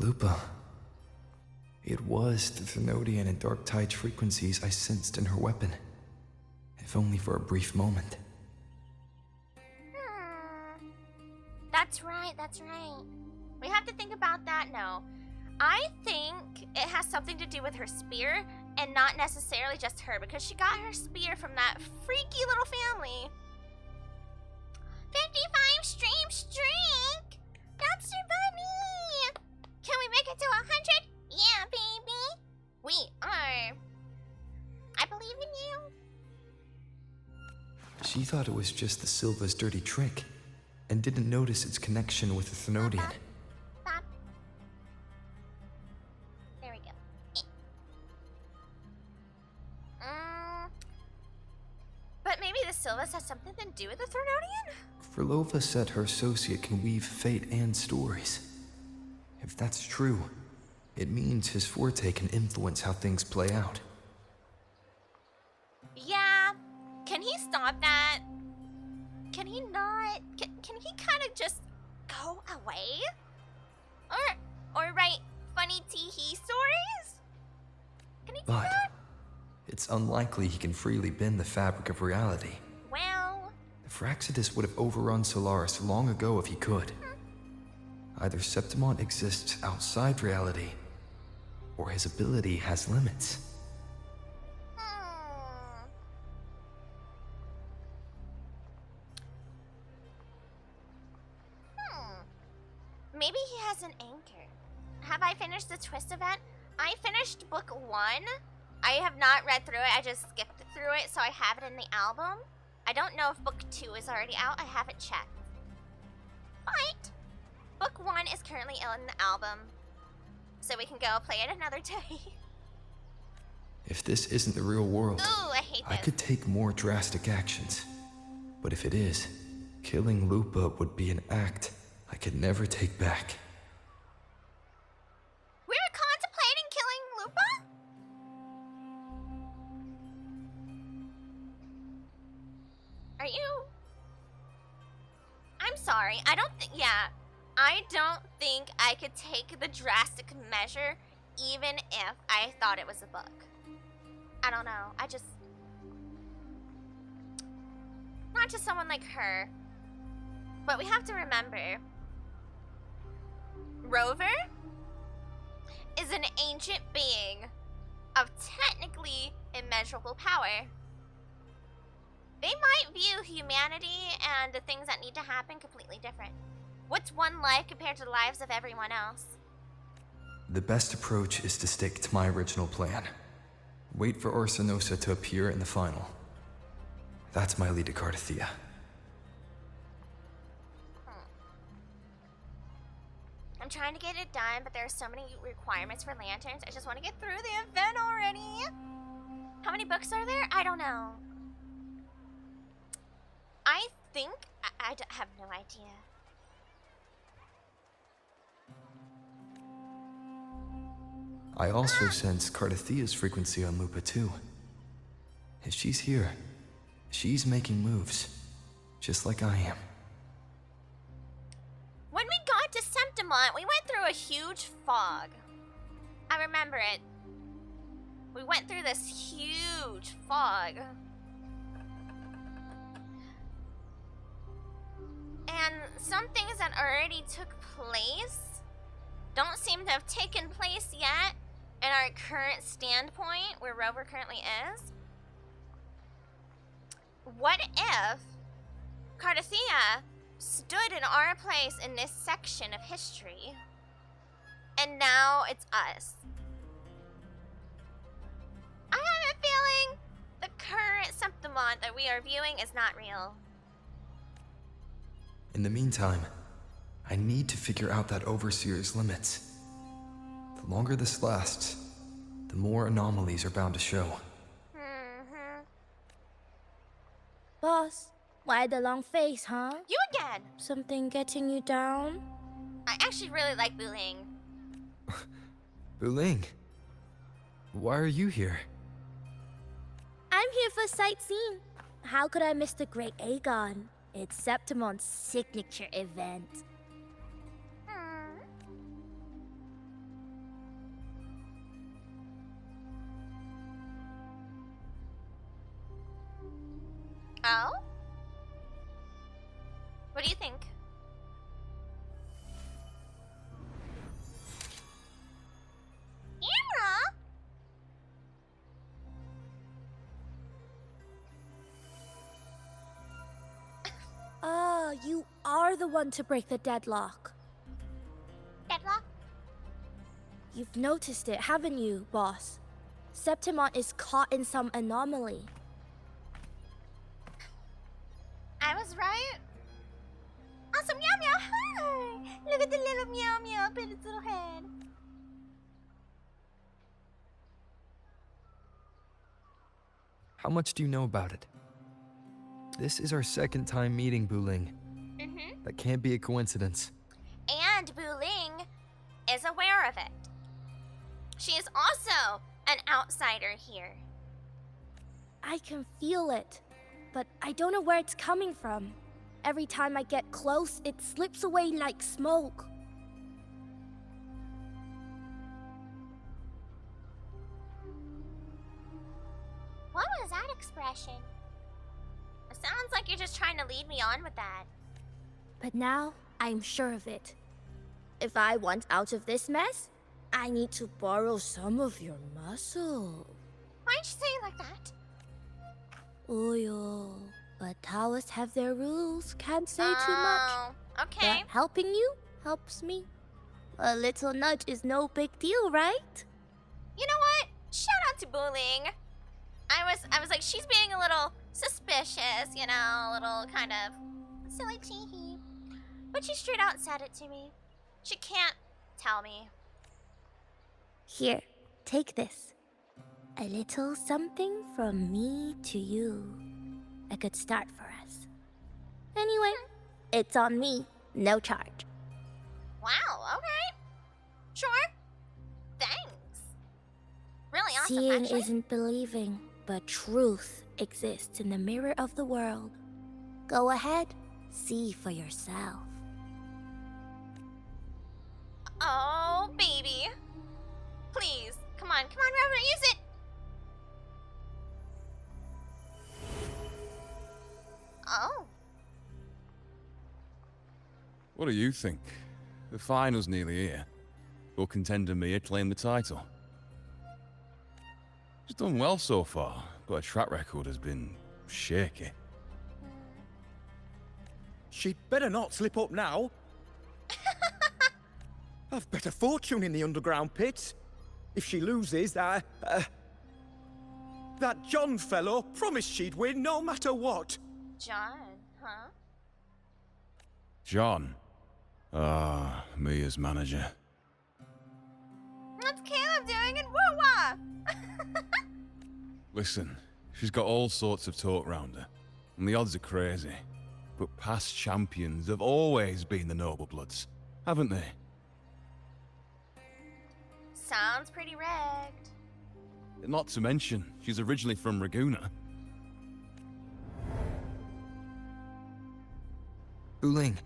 Lupa. It was the Thenodian and Dark Tide's frequencies I sensed in her weapon. If only for a brief moment. That's right, that's right. We have to think about that now. I think it has something to do with her spear, and not necessarily just her, because she got her spear from that freaky little family. 55 streak! That's your bunny! Can we make it to 100? Yeah, baby! We are. I believe in you. She thought it was just the Silva's dirty trick, and didn't notice its connection with the Thenodian. Stop. There we go. But maybe the Silvas has something to do with the Thenodian? Frolova said her associate can weave fate and stories. If that's true, it means his forte can influence how things play out. Yeah. Can he stop that? Can he not? Can he kind of just go away? Or write funny tee-hee stories? Can he do But that? it's unlikely he can freely bend the fabric of reality. Well... Fraxidus would have overrun Solaris long ago if he could. Either Septimon exists outside reality, or his ability has limits. Maybe he has an anchor. Have I finished the twist event? I finished book 1. I have not read through it. I just skipped through it, so I have it in the album. I don't know if book 2 is already out. I haven't checked. But book 1 is currently in the album, so we can go play it another day. If this isn't the real world, Ooh, I hate this. I could take more drastic actions. But if it is, killing Lupa would be an act I could never take back. We're contemplating killing Lupa? Are you? I'm sorry. I don't think I could take the drastic measure even if I thought it was a book. I don't know. Not to someone like her. But we have to remember, Rover is an ancient being of technically immeasurable power. They might view humanity and the things that need to happen completely different. What's one life compared to the lives of everyone else? The best approach is to stick to my original plan. Wait for Orsinosa to appear in the final. That's my lead to Cardathia. I'm trying to get it done, but there are so many requirements for lanterns. I just want to get through the event already. How many books are there? I don't know. I think... I have no idea. I also sense Cardathia's frequency on Lupa too. If she's here, she's making moves, just like I am. When we got to Septimont, we went through a huge fog. I remember it. We went through this huge fog. And some things that already took place don't seem to have taken place yet in our current standpoint, where Rover currently is. What if Cardathia stood in our place in this section of history, and now it's us? I have a feeling the current Septimont that we are viewing is not real. In the meantime, I need to figure out that Overseer's limits. The longer this lasts, the more anomalies are bound to show. Boss, why the long face, huh? You again! Something getting you down? I actually really like Buling. Buling, why are you here? I'm here for sightseeing. How could I miss the Great Aegon? It's Septimon's signature event. Oh? What do you think? Emma? Ah, you are the one to break the deadlock. Deadlock? You've noticed it, haven't you, boss? Septimont is caught in some anomaly. I was right. Awesome, meow meow. Hi. Look at the little meow meow up in its little head. How much do you know about it? This is our second time meeting, Buling. Mm-hmm. That can't be a coincidence. And Buling is aware of it. She is also an outsider here. I can feel it, but I don't know where it's coming from. Every time I get close, it slips away like smoke. What was that expression? It sounds like you're just trying to lead me on with that. But now, I'm sure of it. If I want out of this mess, I need to borrow some of your muscle. Why'd you say it like that? Oyo, but Taoists have their rules. Can't say too much. Oh, okay. But helping you helps me. A little nudge is no big deal, right? You know what? Shout out to Buling. I was like, she's being a little suspicious, you know, a little kind of silly teehee. But she straight out said it to me. She can't tell me. Here, take this. A little something from me to you. A good start for us. Anyway, it's on me. No charge. Wow, okay. Sure. Thanks. Really awesome, Seeing actually. isn't believing, but truth exists in the mirror of the world. Go ahead, see for yourself. Oh, baby. Please, come on, Robert, use it. Oh. What do you think? The final's nearly here. Will contender Mia claim the title? She's done well so far, but her track record has been shaky. She'd better not slip up now. I've better fortune in the underground pits. If she loses, that John fellow promised she'd win no matter what. John, huh? John. Ah, Mia's manager. What's Caleb doing in Woo-Wah? Listen, she's got all sorts of talk round her, and the odds are crazy. But past champions have always been the noble bloods, haven't they? Sounds pretty rigged. Not to mention, she's originally from Raguna. Buling.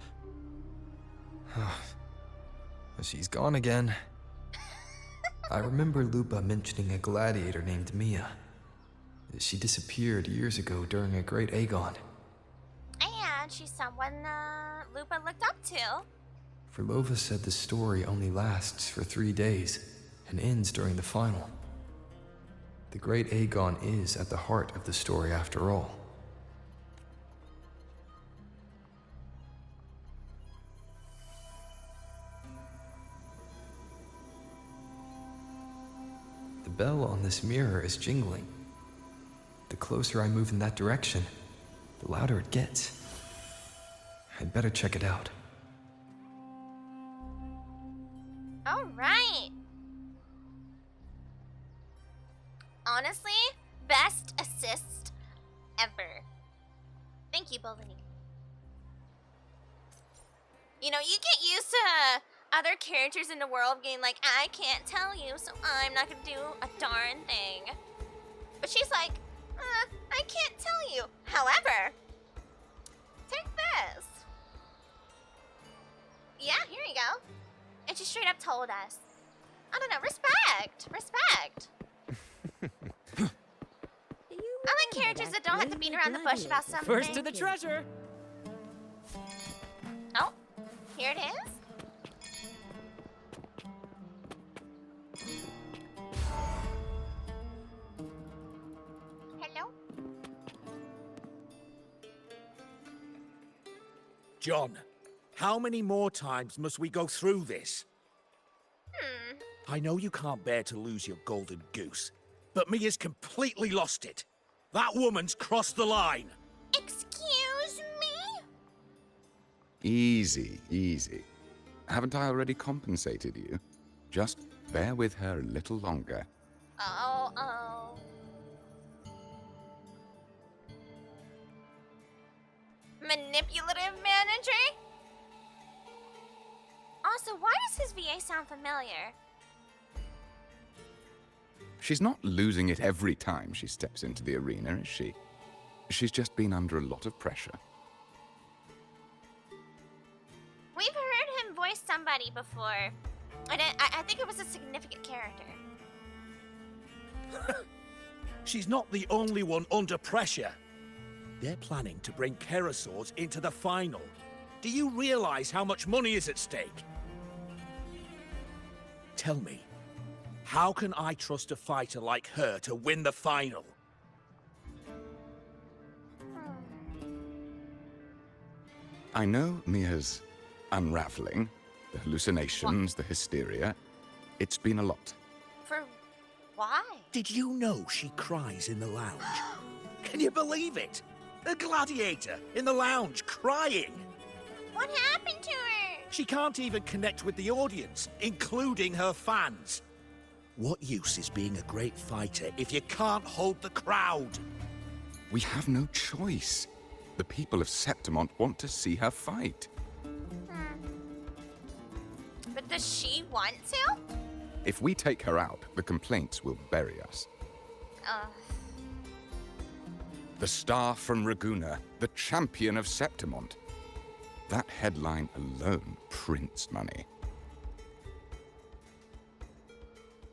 She's gone again. I remember Lupa mentioning a gladiator named Mia. She disappeared years ago during a great Aegon. And she's someone Lupa looked up to. Verlova said the story only lasts for 3 days and ends during the final. The great Aegon is at the heart of the story after all. The bell on this mirror is jingling. The closer I move in that direction, the louder it gets. I'd better check it out. All right. Honestly, best assist ever. Thank you, Bolini. You know, you get used to other characters in the world being like, I can't tell you, so I'm not gonna do a darn thing. But she's like, I can't tell you. However, take this. Yeah, here you go. And she straight up told us. I don't know, respect. Respect. I like characters means I don't have to beat around the bush about something. First to the treasure. Oh, here it is. Hello? John, how many more times must we go through this? I know you can't bear to lose your golden goose, but Mia's completely lost it. That woman's crossed the line. Excuse me? Easy, easy. Haven't I already compensated you? Just bear with her a little longer. Oh. Manipulative manager? Also, why does his VA sound familiar? She's not losing it every time she steps into the arena, is she? She's just been under a lot of pressure. We've heard him voice somebody before. And I think it was a significant character. She's not the only one under pressure. They're planning to bring Kerasaurs into the final. Do you realize how much money is at stake? Tell me, how can I trust a fighter like her to win the final? I know Mia's unraveling, the hallucinations, the hysteria. It's been a lot. For why? Did you know she cries in the lounge? Can you believe it? A gladiator in the lounge crying. What happened to her? She can't even connect with the audience, including her fans. What use is being a great fighter if you can't hold the crowd? We have no choice. The people of Septimont want to see her fight. But does she want to? If we take her out, the complaints will bury us. The star from Raguna, the champion of Septimont. That headline alone prints money.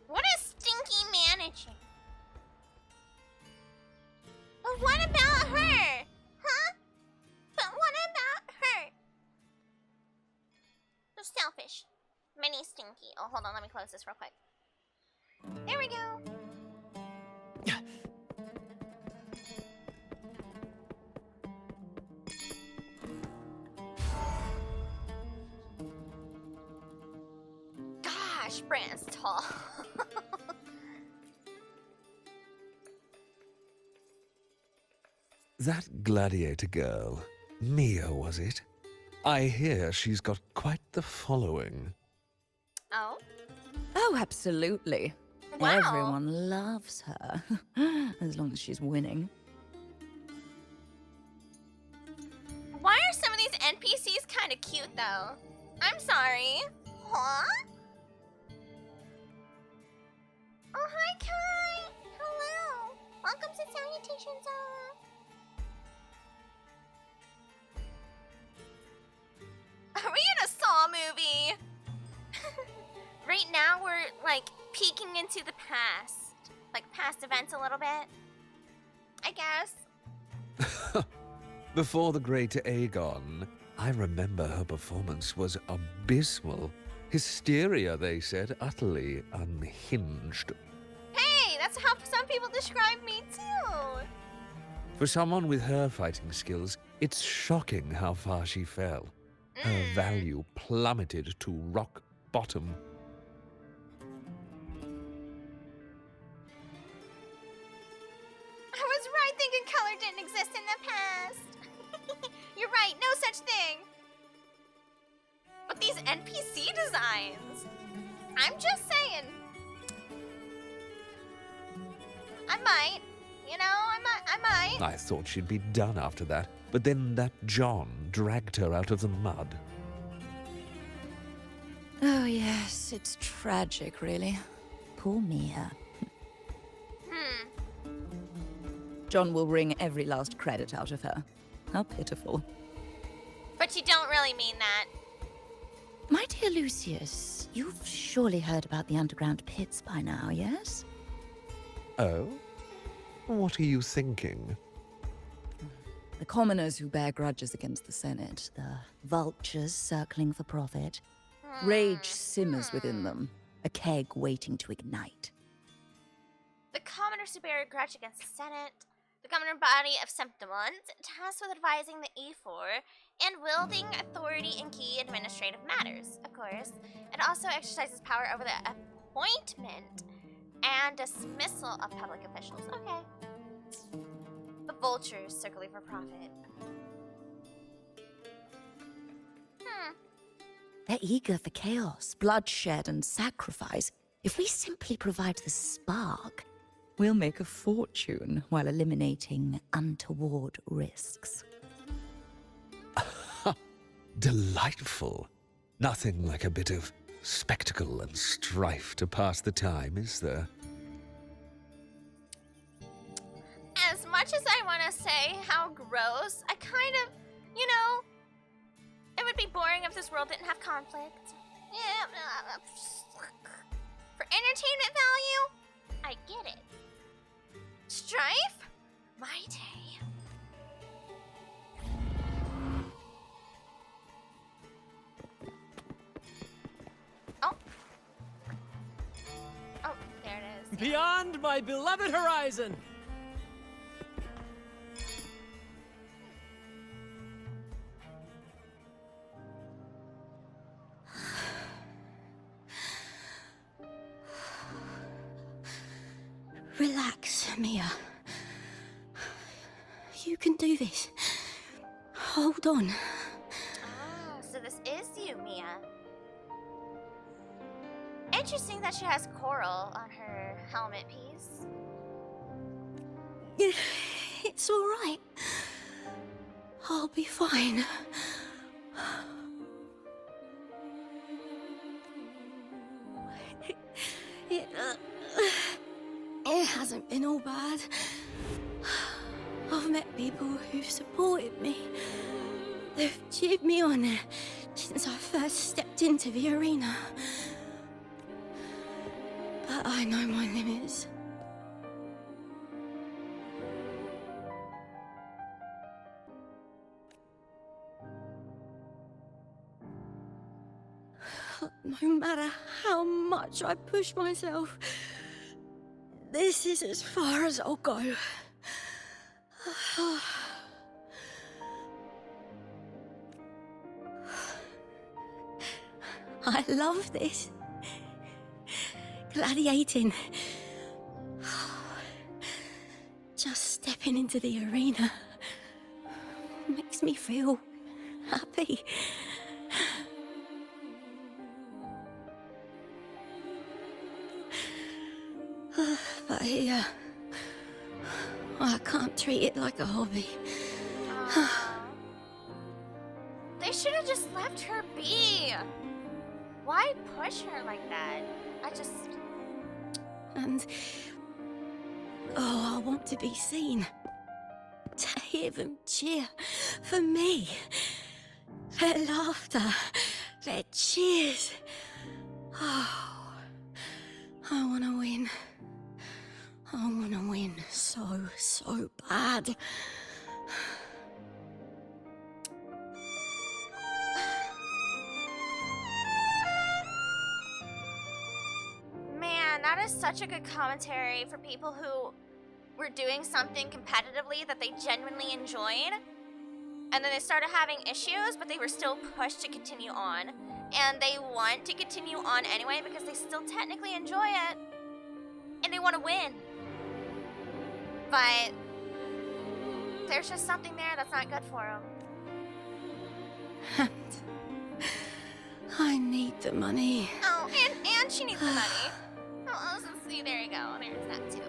What a stinky manager. But what about her? Huh? But what about her? So selfish. Mini stinky. Oh, hold on. Let me close this real quick. There we go. Gosh, Brand's tall. That gladiator girl, Mia, was it? I hear she's got quite the following. Oh? Oh, absolutely. Wow. Everyone loves her, as long as she's winning. Why are some of these NPCs kind of cute, though? I'm sorry. Huh? Oh, hi, Kai. Hello. Welcome to Salutation Zone. Are we in a Saw movie? Right now, we're, like, peeking into the past. Like, past events a little bit. I guess. Before the great Aegon, I remember her performance was abysmal. Hysteria, they said, utterly unhinged. Hey, that's how some people describe me, too. For someone with her fighting skills, it's shocking how far she fell. Her value plummeted to rock bottom. I was right thinking color didn't exist in the past. You're right, no such thing. But these NPC designs, I'm just saying. I might, you know, I might. I thought she'd be done after that, but then that John dragged her out of the mud. Oh, yes, it's tragic, really. Poor Mia. John will wring every last credit out of her. How pitiful. But you don't really mean that. My dear Lucius, you've surely heard about the underground pits by now, yes? Oh? What are you thinking? The commoners who bear grudges against the Senate, the vultures circling for profit. Rage simmers within them, a keg waiting to ignite. The commoners who bear a grudge against the Senate, the governing body of Septimont, tasked with advising the E4 and wielding authority in key administrative matters, of course. It also exercises power over the appointment and dismissal of public officials. Okay. The vultures circling for profit. They're eager for chaos, bloodshed, and sacrifice. If we simply provide the spark, we'll make a fortune while eliminating untoward risks. Delightful. Nothing like a bit of spectacle and strife to pass the time, is there? As much as I want to say how gross, I kind of, you know, it would be boring if this world didn't have conflict. Yeah, for entertainment value, I get it. Strife? My day. Oh. Oh, there it is. Beyond my beloved horizon! Relax, Mia. You can do this. Hold on. Ah, so this is you, Mia. Interesting that she has coral on her helmet piece. It's all right. I'll be fine. It hasn't been all bad. I've met people who've supported me. They've cheered me on since I first stepped into the arena. But I know my limits. No matter how much I push myself, this is as far as I'll go. I love this. Gladiating. Just stepping into the arena makes me feel happy. But here, I can't treat it like a hobby. They should have just left her be. Why push her like that? And oh, I want to be seen. To hear them cheer for me. Their laughter, their cheers. Oh, I want to win. I want to win so bad. Man, that is such a good commentary for people who were doing something competitively that they genuinely enjoyed. And then they started having issues, but they were still pushed to continue on. And they want to continue on anyway because they still technically enjoy it. And they want to win. But there's just something there that's not good for them. And I need the money. Oh, and she needs the money. Oh, let's see, there you go. There's that too.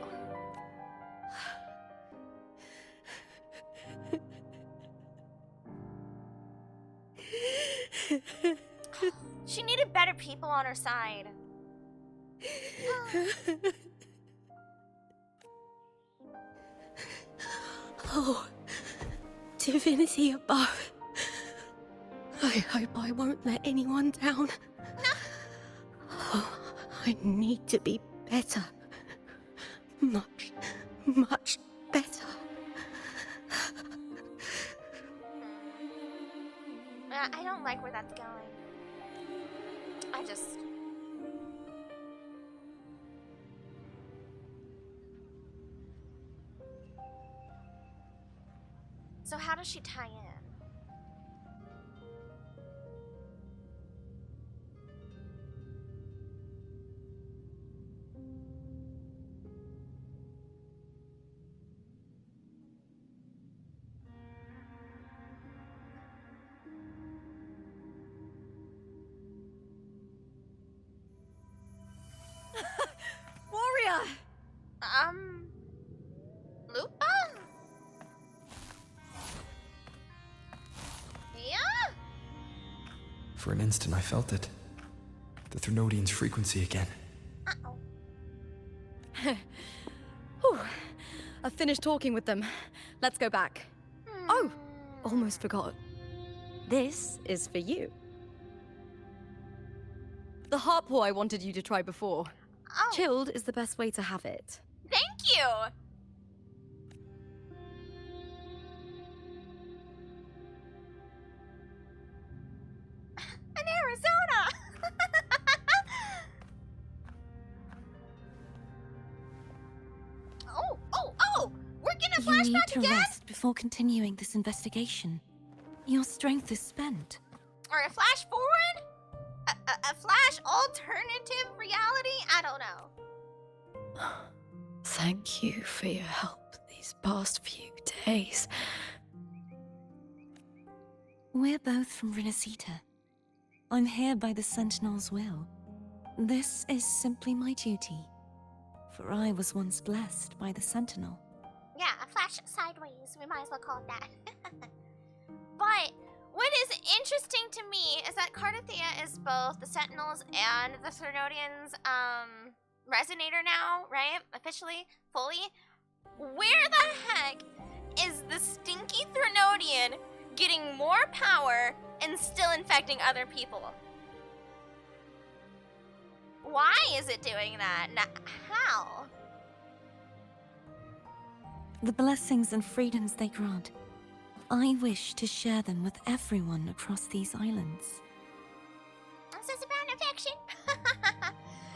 She needed better people on her side. Oh, divinity above. I hope I won't let anyone down. Oh, I need to be better. Much better. Yeah, I don't like where that's going. I just... So how does she tie in? Warrior! Lupa? Yeah? For an instant, I felt it. The Threnodian's frequency again. Uh-oh. Whew. I've finished talking with them. Let's go back. Oh! Almost forgot. This is for you. The Harpour I wanted you to try before. Oh, Chilled is the best way to have it. thank you! In Arizona! Oh! We're gonna You need flashback to again? rest before continuing this investigation. Your strength is spent. Or a flash forward? A flash alternative reality? I don't know. Thank you for your help these past few days. We're both from Renacita. I'm here by the Sentinel's will. This is simply my duty, for I was once blessed by the Sentinel. Yeah, a flash sideways. We might as well call it that. But what is interesting to me is that Cardathea is both the Sentinels and the Threnodians' resonator now, right? Officially, fully. Where the heck is the stinky Threnodian getting more power and still infecting other people? Why is it doing that? How? The blessings and freedoms they grant, I wish to share them with everyone across these islands. This is about affection.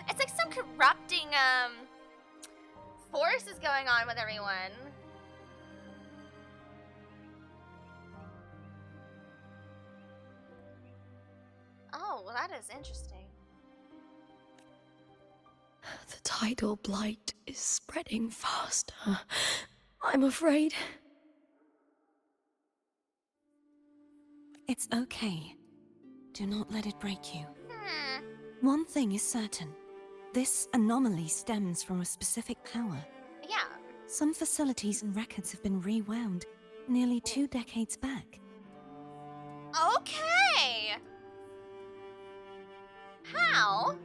It's like some corrupting force is going on with everyone. Oh, well, that is interesting. The tidal blight is spreading faster. I'm afraid. It's okay. Do not let it break you. One thing is certain. This anomaly stems from a specific power. Yeah. Some facilities and records have been rewound nearly 2 decades back. Okay. How?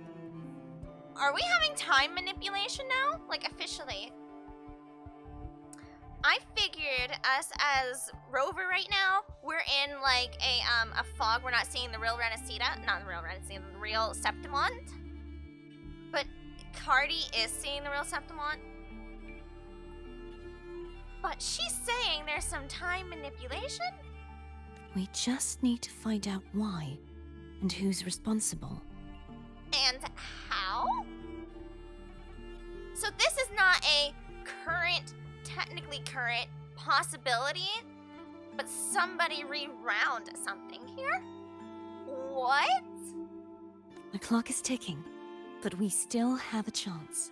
Are we having time manipulation now? Like, officially? I figured us as Rover right now, we're in like a fog. We're not seeing the real Renacita, not the real Renacita, the real Septimont. But Cardi is seeing the real Septimont. But she's saying there's some time manipulation? We just need to find out why and who's responsible. And how? So this is not a technically current possibility, but somebody rewound something here? What? The clock is ticking, but we still have a chance.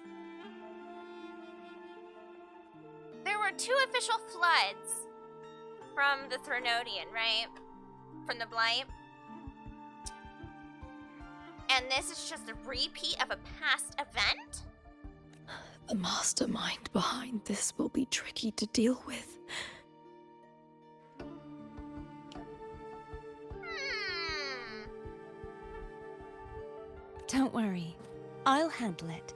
There were 2 official floods from the Threnodian, right? From the Blight. And this is just a repeat of a past event? The mastermind behind this will be tricky to deal with. Don't worry, I'll handle it.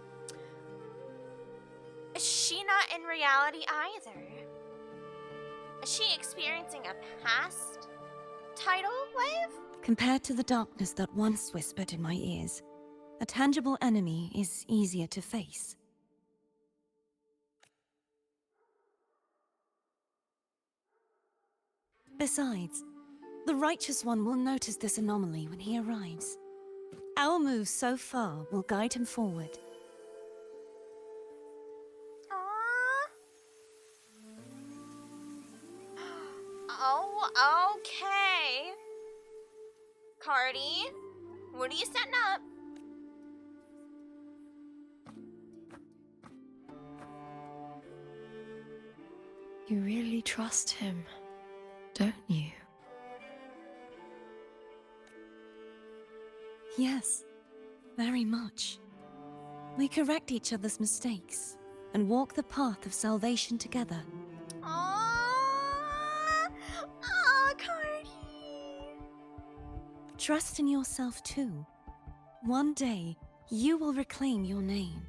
Is she not in reality either? Is she experiencing a past tidal wave? Compared to the darkness that once whispered in my ears, a tangible enemy is easier to face. Besides, The Righteous One will notice this anomaly when he arrives. Our moves so far will guide him forward. Aww. Oh, okay. Cardi, what are you setting up? You really trust him, don't you? Yes, very much. We correct each other's mistakes and walk the path of salvation together. Aww. Aw, Cardi. Trust in yourself too. One day, you will reclaim your name.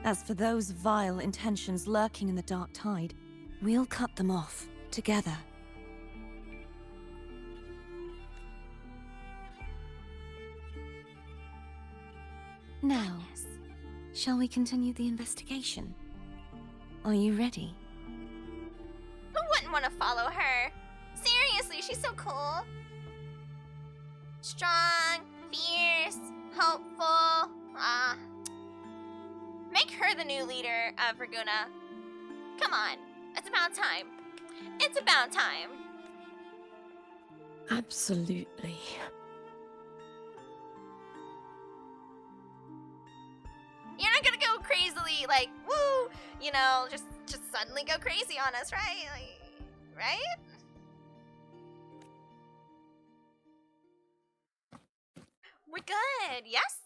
As for those vile intentions lurking in the dark tide, we'll cut them off together. Now, shall we continue the investigation? Are you ready? Who wouldn't want to follow her? Seriously, she's so cool. Strong, fierce, hopeful. Make her the new leader of Raguna. Come on, it's about time. It's about time. Absolutely. You're not gonna go crazily, like, woo, you know, just suddenly go crazy on us, right? Like, right? We're good, yes?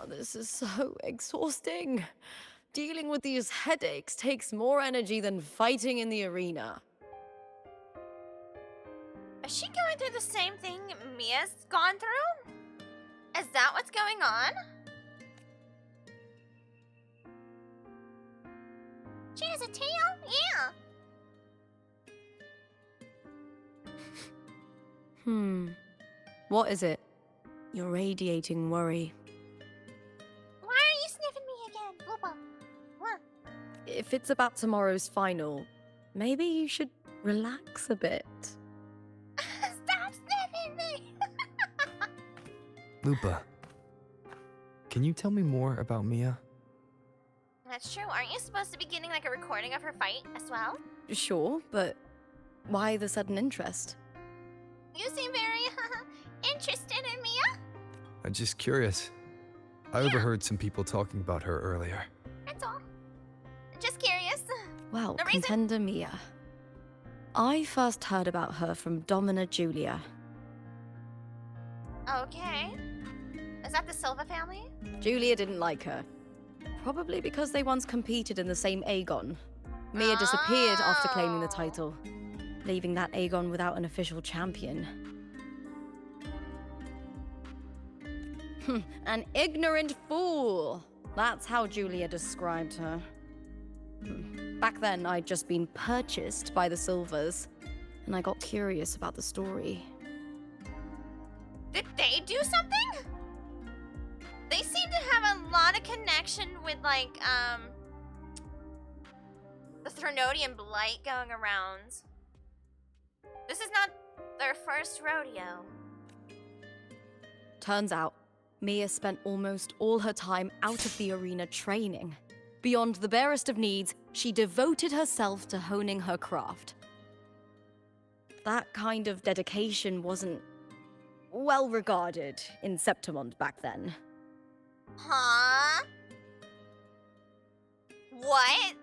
This is so exhausting. Dealing with these headaches takes more energy than fighting in the arena. Is she going through the same thing Mia's gone through? Is that what's going on? She has a tail? Yeah. What is it? You're radiating worry. Why are you sniffing me again, Bloopa? What? If it's about tomorrow's final, maybe you should relax a bit. Stop sniffing me! Lupa, can you tell me more about Mia? That's true. Aren't you supposed to be getting like a recording of her fight as well? Sure, but why the sudden interest? You seem very interested in Mia. I'm just curious. I overheard some people talking about her earlier. That's all. Just curious. Well, No reason. contender Mia. I first heard about her from Domina Julia. Okay. Is that the Silva family? Julia didn't like her. Probably because they once competed in the same Aegon. Mia disappeared after claiming the title, leaving that Aegon without an official champion. An ignorant fool! That's how Julia described her. Back then, I'd just been purchased by the Silvers, and I got curious about the story. Did they do something? They seem to have a lot of connection with, like, the Threnodian blight going around. This is not their first rodeo. Turns out, Mia spent almost all her time out of the arena training. Beyond the barest of needs, she devoted herself to honing her craft. That kind of dedication wasn't well regarded in Septimond back then. Huh? What?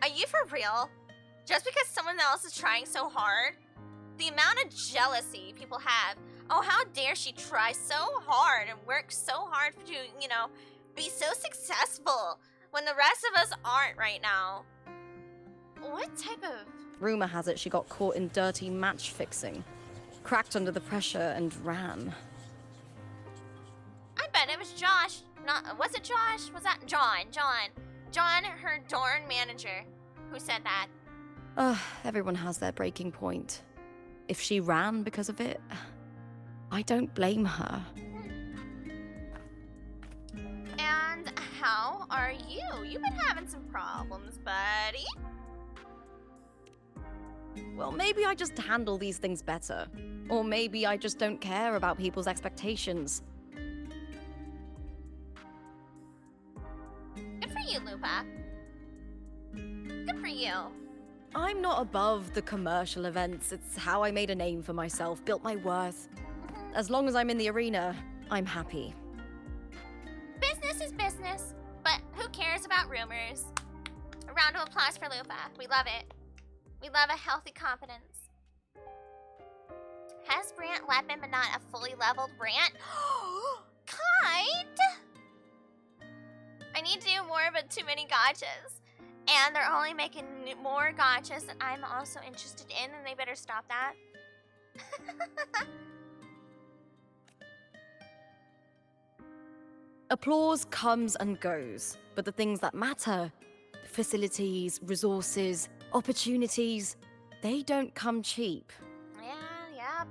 Are you for real? Just because someone else is trying so hard? The amount of jealousy people have. Oh, how dare she try so hard and work so hard to, you know, be so successful when the rest of us aren't right now. What type of... Rumor has it she got caught in dirty match fixing, cracked under the pressure and ran. I bet it was Josh. Was it Josh? Was that John? John, her Dorn manager. Who said that? Everyone has their breaking point. If she ran because of it, I don't blame her. And how are you? You've been having some problems, buddy. Well, maybe I just handle these things better. Or maybe I just don't care about people's expectations. Good for you, Lupa. Good for you. I'm not above the commercial events. It's how I made a name for myself, built my worth. As long as I'm in the arena, I'm happy. Business is business, but who cares about rumors? A round of applause for Lupa. We love it. We love a healthy confidence. Has Brant weapon but not a fully leveled Brant? Kind? I need to do more but too many gotchas. And they're only making more gotchas that I'm also interested in, and they better stop that. Applause comes and goes, but the things that matter, facilities, resources, opportunities, they don't come cheap. Yeah,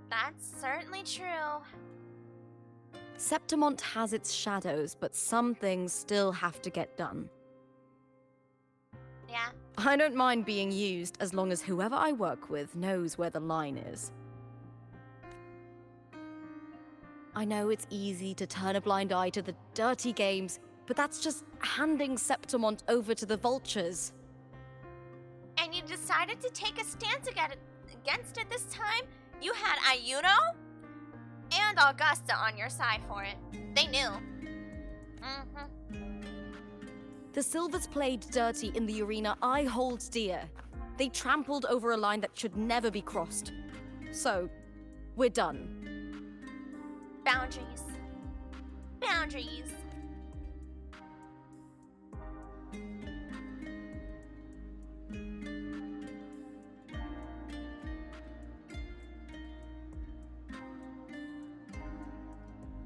that's certainly true. Septimont has its shadows, but some things still have to get done. Yeah. I don't mind being used as long as whoever I work with knows where the line is. I know it's easy to turn a blind eye to the dirty games, but that's just handing Septimont over to the vultures. And you decided to take a stance against it this time? You had Ayuno and Augusta on your side for it. They knew. The Silvers played dirty in the arena I hold dear. They trampled over a line that should never be crossed. So, we're done. Boundaries. Boundaries.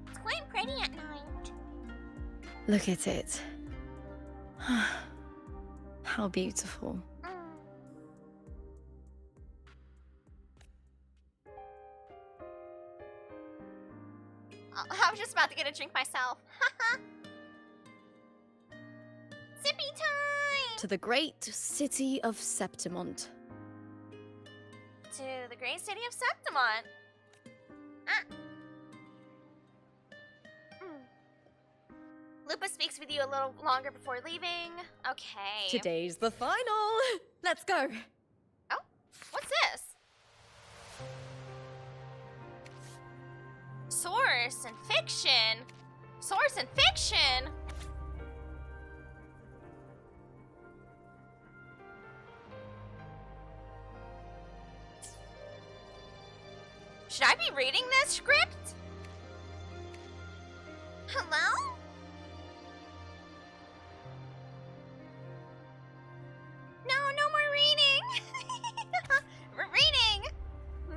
It's quite pretty at night. Look at it. How beautiful. I was just about to get a drink myself. Sippy time! To the great city of Septimont. To the great city of Septimont. Lupa speaks with you a little longer before leaving. Okay. Today's the final. Let's go. Oh, what's this? Source and fiction. Source and fiction. Should I be reading this script? Hello? No more reading. We're reading.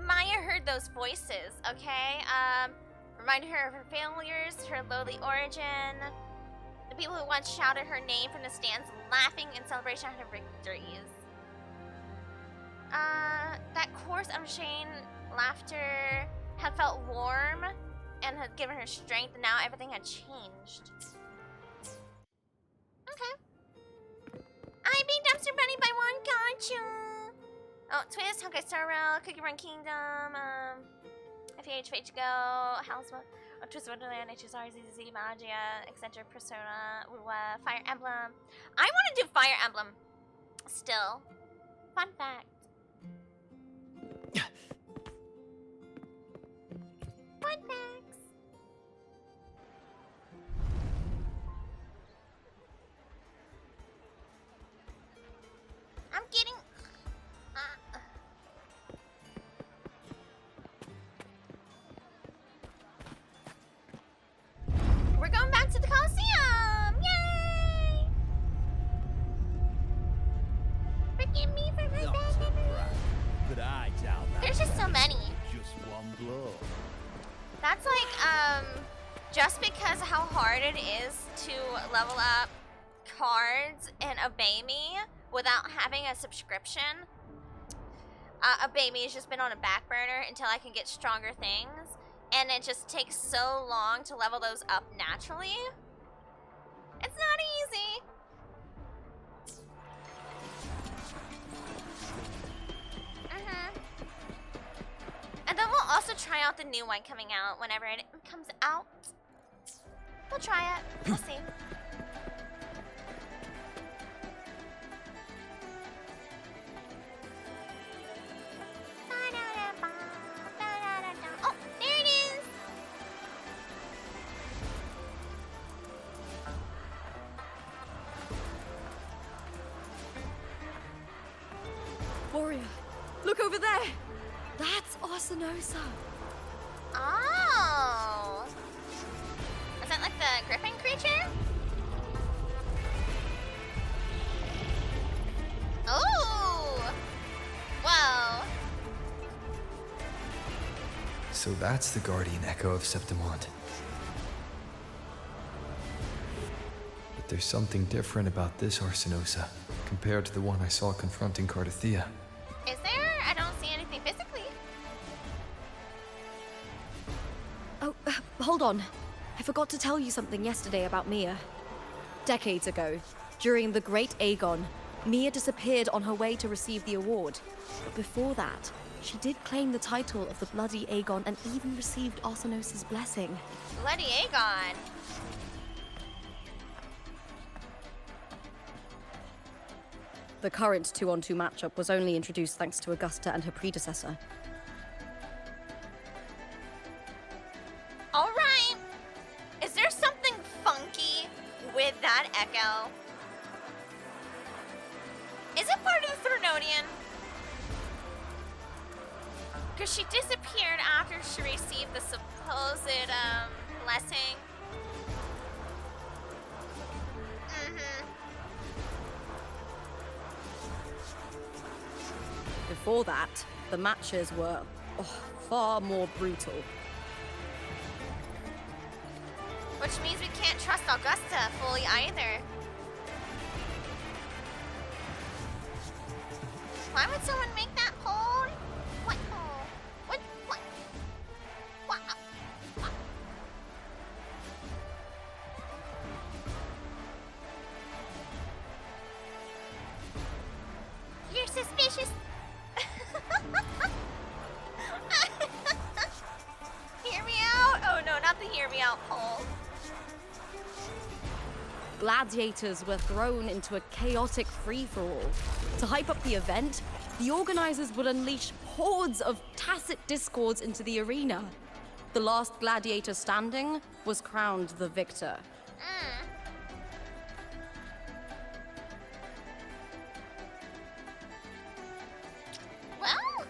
Maya heard those voices, okay? Reminded her of her failures, her lowly origin, the people who once shouted her name from the stands, laughing in celebration of her victories. That coarse, unashamed laughter had felt warm and had given her strength, and now everything had changed. Okay. I beat Dumpster Bunny by one gotcha. Oh, Twist, Honkai Star Rail, Cookie Run Kingdom, FH, Fate to Go, House, Twist Wonderland, HSR, ZZZ, Magia, Accenture, Persona, Fire Emblem. I want to do Fire Emblem still. Fun fact. Fun facts. I'm getting... We're going back to the Coliseum! Yay! Forgive me for my bad memory. But I doubt that. There's just so many. Just one blow. That's like, just because of how hard it is to level up cards in Obey Me without having a subscription. Obey Me has just been on a back burner until I can get stronger things, and it just takes so long to level those up naturally. It's not easy. And then we'll also try out the new one coming out whenever it comes out. We'll try it. We'll see. Oh, there it is. Warrior, look over there. That's Arsinosa. Oh. Is that like the griffin creature? Oh. Whoa. So that's the guardian echo of Septimont. But there's something different about this Arsinosa compared to the one I saw confronting Cardathia. Is there? I don't see anything physically. Oh, hold on. I forgot to tell you something yesterday about Mia. Decades ago, during the Great Aegon, Mia disappeared on her way to receive the award. But before that, she did claim the title of the Bloody Aegon and even received Arsinosa's blessing. Bloody Aegon. The current 2-on-2 matchup was only introduced thanks to Augusta and her predecessor. All right. Is there something funky with that echo? Is it part of the Thronodian? Because she disappeared after she received the supposed blessing. Before that, the matches were far more brutal. Which means we can't trust Augusta fully either. Why would someone make that poll? What poll? What? What? You're suspicious. Hear me out? Oh no, not the hear me out poll. Gladiators were thrown into a chaotic free-for-all. To hype up the event, the organizers would unleash hordes of tacit discords into the arena. The last gladiator standing was crowned the victor. Well,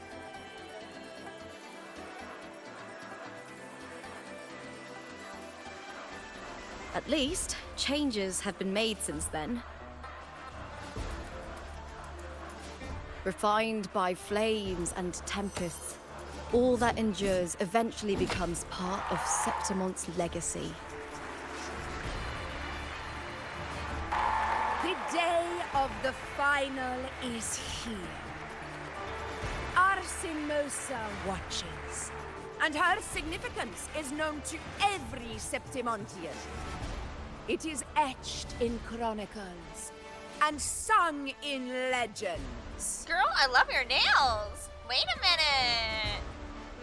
at least, changes have been made since then. Refined by flames and tempests, all that endures eventually becomes part of Septimont's legacy. The day of the final is here. Arsinosa watches, and her significance is known to every Septimontian. It is etched in chronicles and sung in legends. girl, I love your nails. Wait a minute.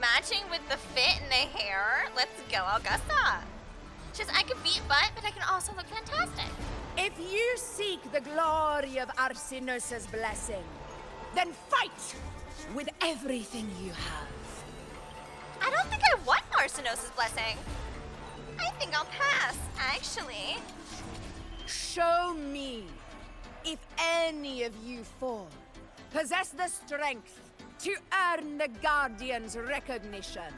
Matching with the fit and the hair. Let's go, Augusta. Just I can beat butt, but I can also look fantastic. If you seek the glory of Arsinosa's blessing, then fight with everything you have. I don't think I want Arsinosa's blessing. I think I'll pass, actually. Show me if any of you four possess the strength to earn the Guardian's recognition.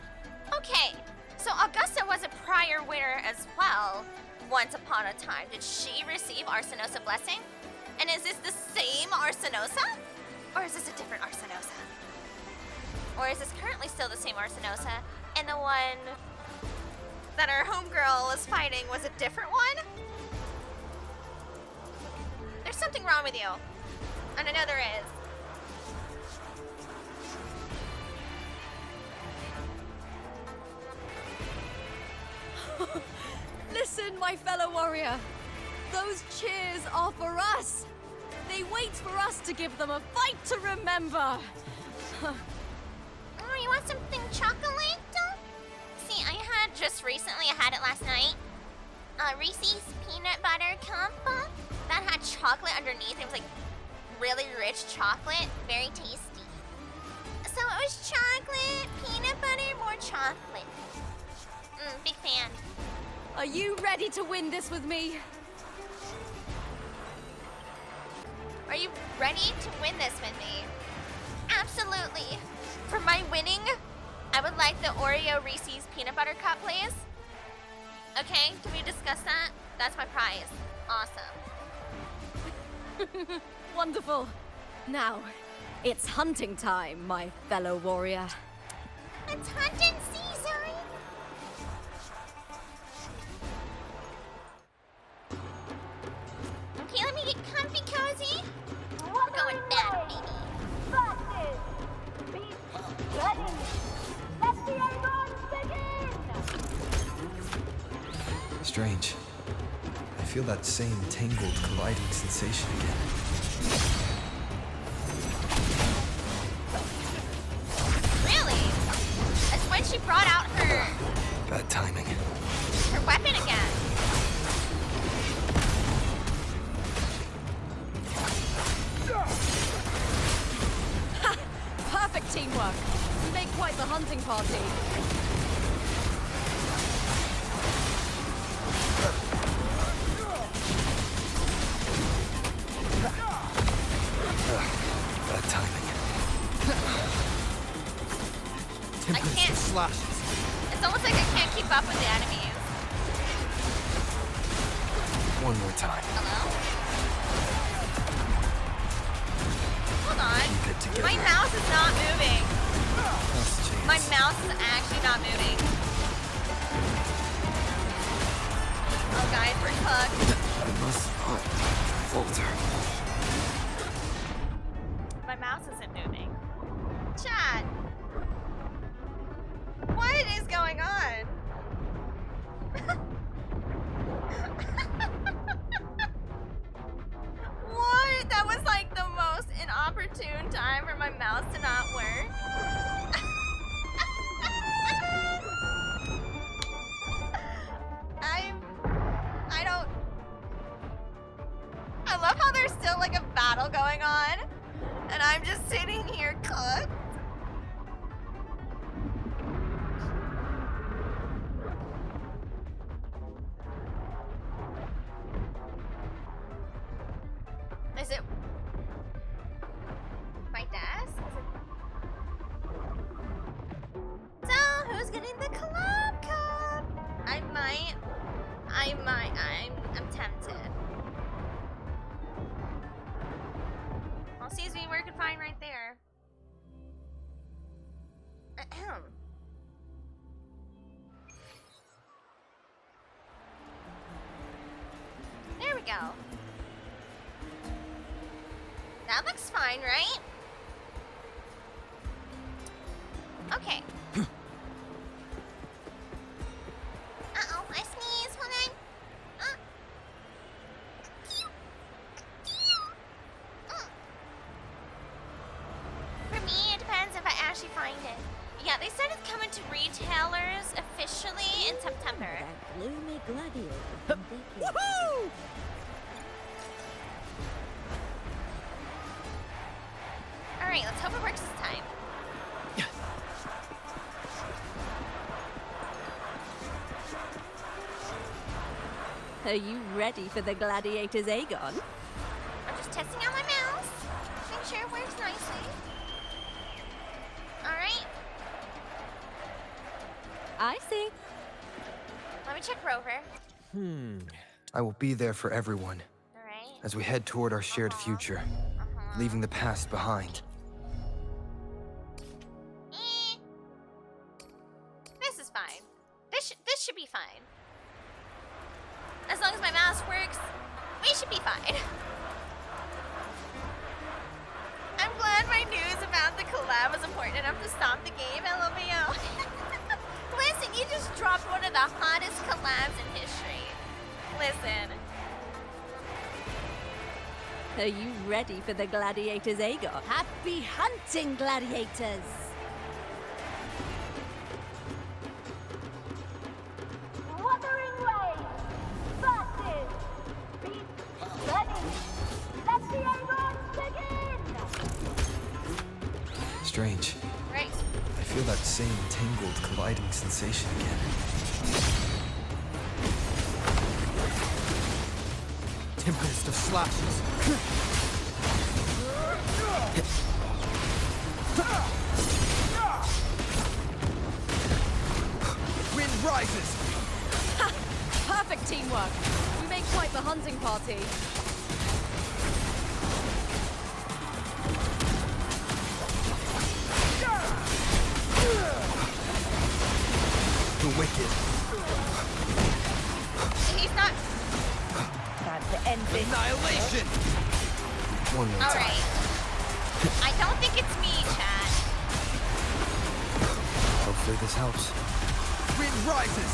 Okay, so Augusta was a prior winner as well, once upon a time. Did she receive Arsinosa blessing? And is this the same Arsinosa? Or is this a different Arsinosa? Or is this currently still the same Arsinosa, and the one that our homegirl was fighting was a different one? something wrong with you. And I know there is. Listen, my fellow warrior. Those cheers are for us. They wait for us to give them a fight to remember. Oh, you want something chocolate? See, I had just recently, I had it last night. Reese's peanut butter cup that had chocolate underneath. It was like really rich chocolate, very tasty. So it was chocolate, peanut butter, more chocolate. Big fan. Are you ready to win this with me? Are you ready to win this with me? Absolutely. For my winning, I would like the Oreo Reese's peanut butter cup, please. Okay, can we discuss that? That's my prize. Awesome. Wonderful. Now, it's hunting time, my fellow warrior. It's hunting season. Okay, let me get comfy cozy. We're going bad, baby. Strange. I feel that same tangled, colliding sensation again. Really? That's when she brought out her Bad timing. weapon again. Ha! Perfect teamwork. We make quite the hunting party. Bad timing. I can't. Slashes. It's almost like I can't keep up with the enemies. One more time. Hello? Hold on. Keep it together. My mouse is not moving. Last chance. My mouse is actually not moving. Oh, guys, we're cooked. I must not falter. My mouse isn't moving. Chad. What is going on? What? That was like the most inopportune time for my mouse to not work. I love how there's still like a battle going on, and I'm just sitting here cooked. Is it my desk? Is it... So, who's getting the club cup? I'm tempted. I'll see we work and fine right there. Ahem. There we go. That looks fine, right? Okay. Uh-oh, I sneeze. Hold on. For me, it depends if I actually find it. Yeah, they said it's coming to retailers officially in September. That gloomy gladiator. Woohoo! Alright, let's hope it works this time. Are you ready for the gladiator's Aegon? I'm just testing out my mouse. Make sure it works nicely. Alright, I see. let me check Rover. I will be there for everyone Alright. as we head toward our shared future, leaving the past behind. This is fine. This should be fine. As long as my mouse works, we should be fine. lab was important enough to stop the game, LMAO. Listen, you just dropped one of the hottest collabs in history. Listen. Are you ready for the gladiators, Aegon? Happy hunting, gladiators! Wuthering Waves versus Beast Ready. Let the Aegon begin! Strange. Right. I feel that same tangled, colliding sensation again. Tempest of slashes. Wind rises. Perfect teamwork. We make quite the hunting party. The wicked. He's not. Time to end this. Annihilation. One more time. Alright. I don't think it's me, chat. Hopefully this helps. Wind rises.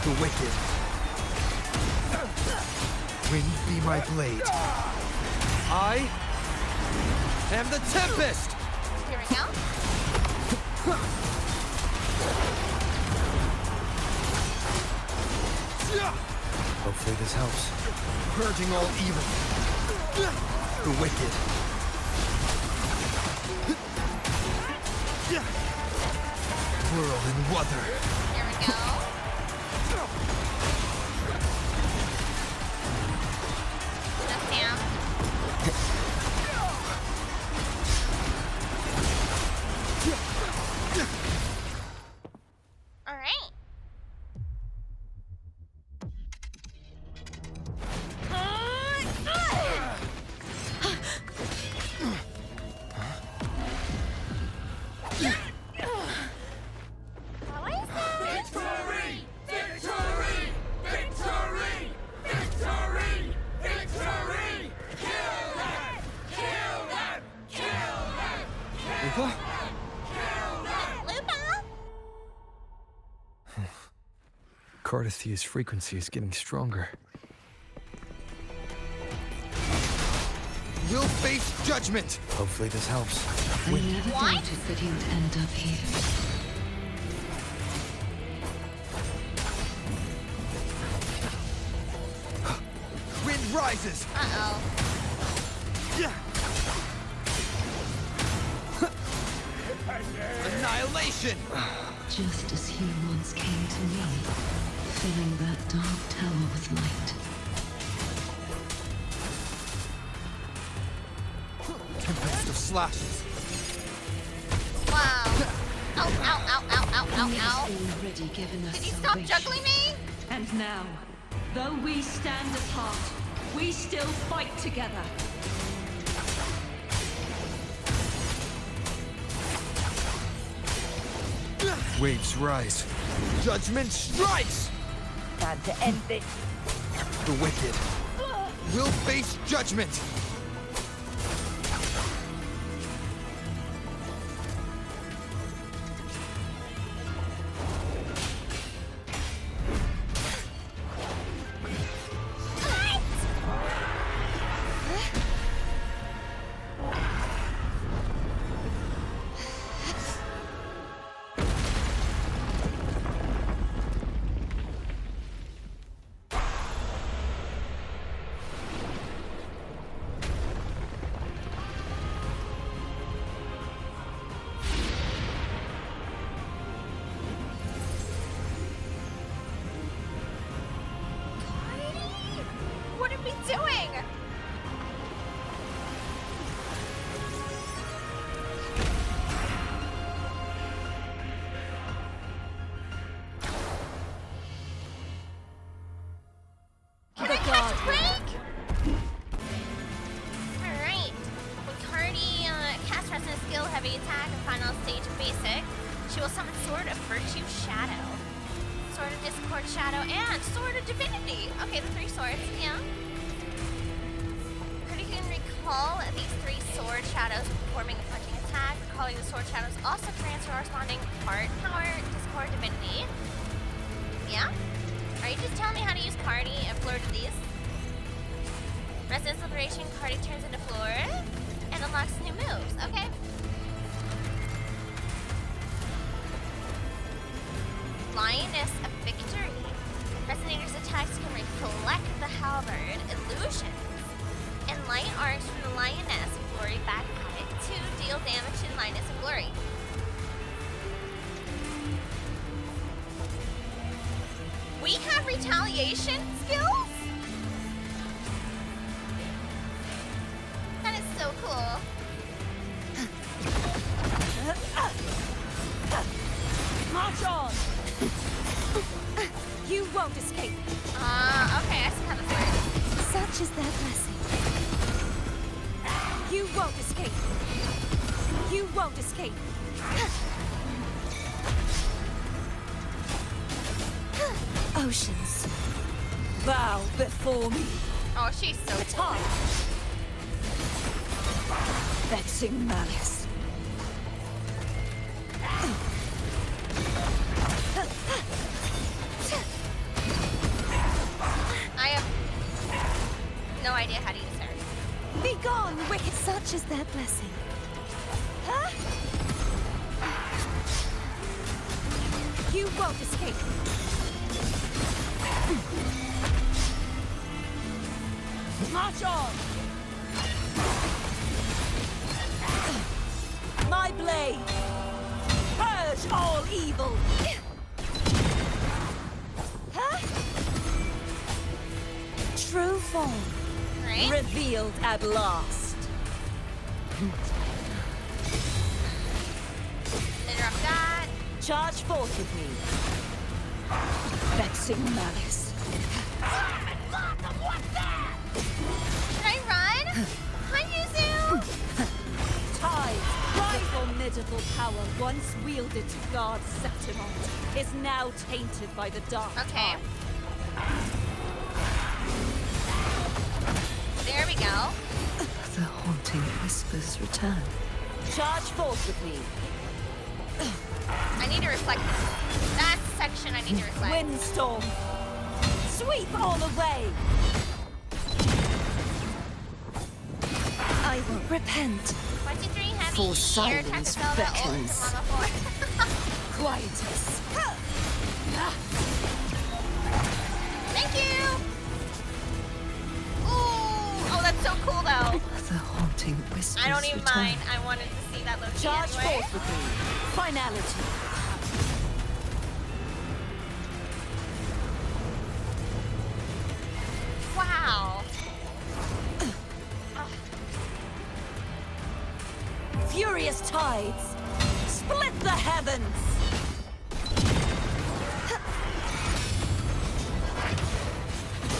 The wicked. Wind be my blade. I am the Tempest! Here we go. Hopefully this helps. Purging all evil. The wicked. Whirl and wuther. Here we go. Just down. Alright. Lupa? Lupa? Cardathia's frequency is getting stronger. We'll face judgment! Hopefully this helps. I never doubted that you'd end up here. Wind rises! Uh-oh. Annihilation! Just as you once came to me, filling that dark tower with light. Tempest of slashes. Wow. Ow, ow, ow, ow, ow, ow, ow. Already given us Did you stop juggling me? And now, though we stand apart, we still fight together. Waves rise. Judgment strikes! Time to end this. The wicked will face judgment! What are we doing? Can I catch a break? Alright. When Cardi casts Resonant Skill, Heavy Attack, and Final Stage of Basic, she will summon Sword of Virtue Shadow. Sword of Discord Shadow, and Sword of Divinity. Okay, the 3 swords, yeah. Critically can recall these 3 sword shadows performing a punching attack. Recalling the sword shadows also grants corresponding part power Discord Divinity. Yeah? Are you just telling me how to use Cardi and Fleur de Lis? Resonance Liberation, Cardi turns into Fleur and unlocks new moves. Okay. Lioness of Victory. Resonator's attacks can reflect the halberd illusions, and light arcs from the Lioness of Glory back at it to deal damage to the Lioness of Glory. We have retaliation skills? That is so cool. March on! You won't escape. Okay, I see how this works. Such is their blessing. You won't escape. You won't escape. Oceans, bow before me. Oh, she's so Baton. Vexing malice. I have no idea how to use her. Be gone, wicked. Such is their blessing. Huh? You won't escape. March on! My blade! Purge all evil! Huh? True form. Right? Revealed at last. Interrupt that. Charge forth with me. Vexing malice. Should I run? Hi, Yuzu! Tide, the formidable power once wielded to guard Septimont is now tainted by the dark Okay. tide. There we go. The haunting whispers return. Charge forth with me. I need to reflect this. That section I need to reflect. Windstorm! Sweep all away! I will repent. 1, 2, 3, heavy. For Air, silence Tactical, beckons. Quietus. Thank you! Ooh! Oh, that's so cool, though. The haunting whispers I don't even return. mind. I wanted to see that look Charge anyway. forth with me. Finality. Wow. Furious tides! Split the heavens!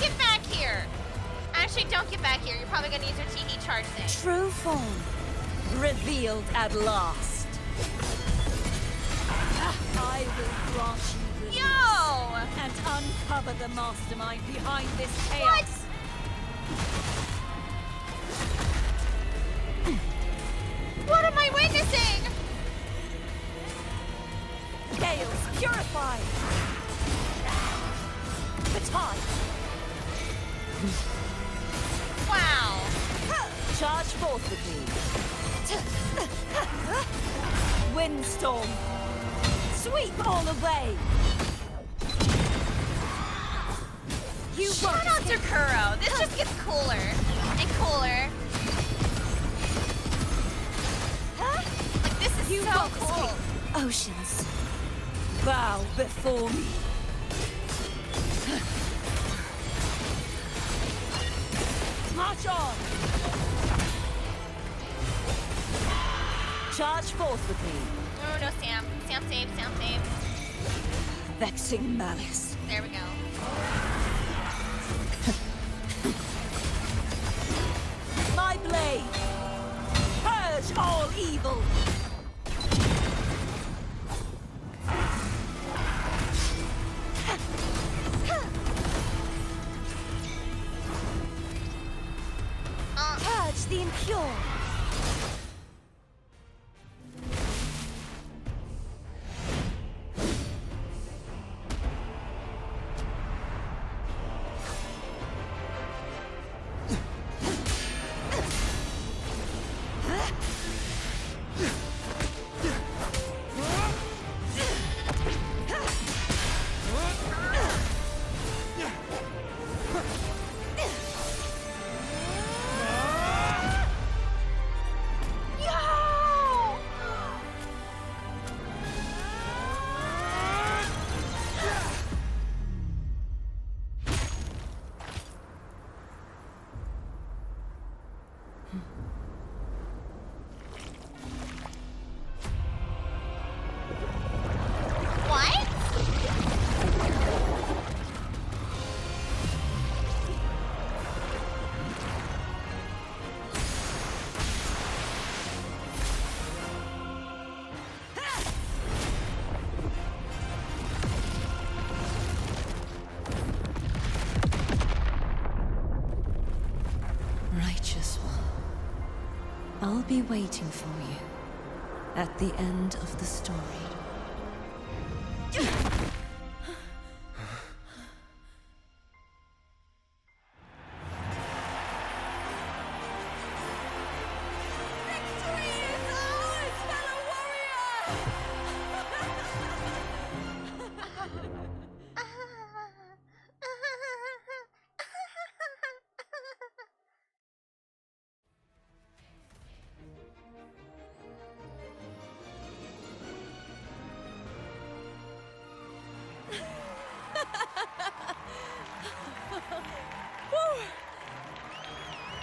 Get back here! Actually, don't get back here. You're probably gonna use your Tiki charge thing. True form. Revealed at last. I will grant you release Yo! and uncover the mastermind behind this What? chaos. What am I witnessing? Gales purify. Baton. Wow. Charge forth with me. Windstorm. Sweep all away. You Shout won't out to escape. Kuro. This just gets cooler and cooler. Like, this is You so won't cool. escape. Oceans, Bow before me. March on! Charge forth with me. Oh, no, Sam. Sam save, Sam save. Vexing malice. There we go. My blade! Purge all evil! the impure. Righteous one, I'll be waiting for you at the end of the story.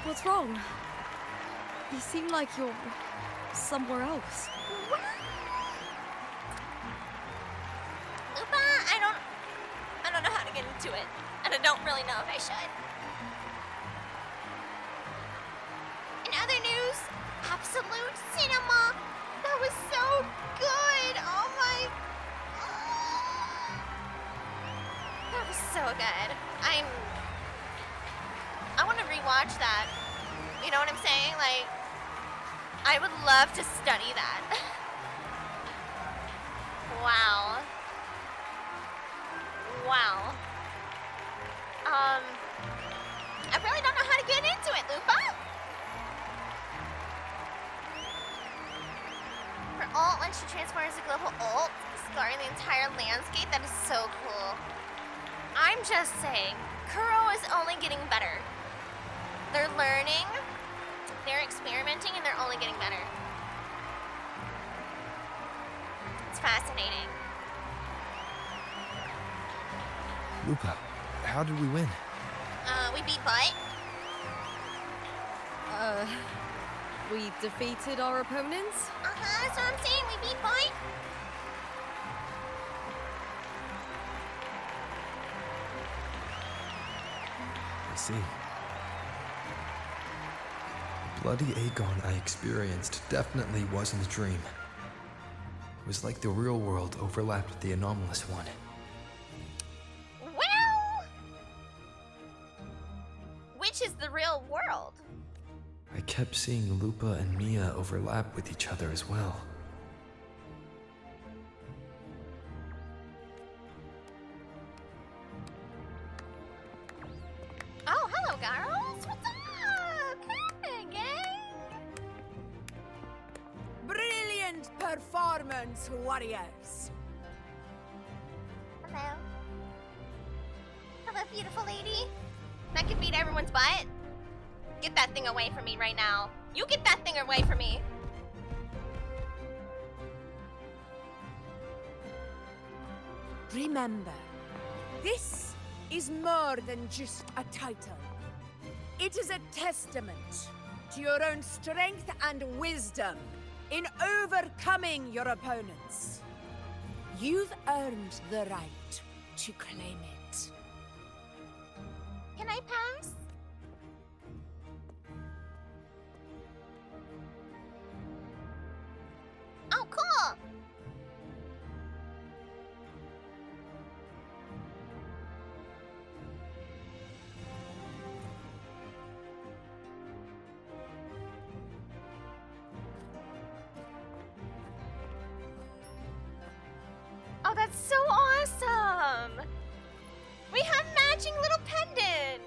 What's wrong? You seem like you're somewhere else. Lupa, I don't know how to get into it, and I don't really know if I should. In other news, Absolute Cinema. That was so good. Oh my. That was so good. I want to rewatch that. You know what I'm saying? Like, I would love to study that. Wow. Wow. I really don't know how to get into it, Lupa. Her ult, when she transforms a global ult, scarring the entire landscape, that is so cool. I'm just saying, Kuro is only getting better. They're learning, they're experimenting, and they're only getting better. It's fascinating. Lupa, how did we win? We beat Butt. We defeated our opponents? That's what I'm saying, we beat Butt. I see. The bloody Aegon I experienced definitely wasn't a dream. It was like the real world overlapped with the anomalous one. Well, which is the real world? I kept seeing Lupa and Mia overlap with each other as well. Oh, hello, girls. What's up? Hey, gang. Brilliant performance, warriors. Hello. Hello, beautiful lady. That could beat everyone's butt. Get that thing away from me right now. You get that thing away from me. Remember, this is more than just a title. It is a testament to your own strength and wisdom in overcoming your opponents. You've earned the right to claim it. Can I pass? Oh, cool. so awesome! We have matching little pendant!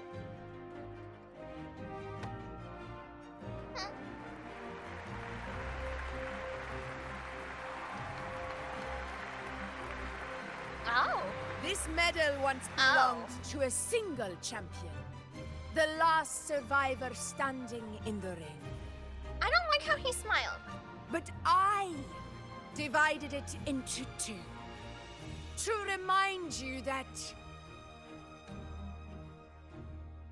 Oh. This medal once belonged to a single champion. The last survivor standing in the ring. I don't like how he smiled. But I divided it into two. To remind you that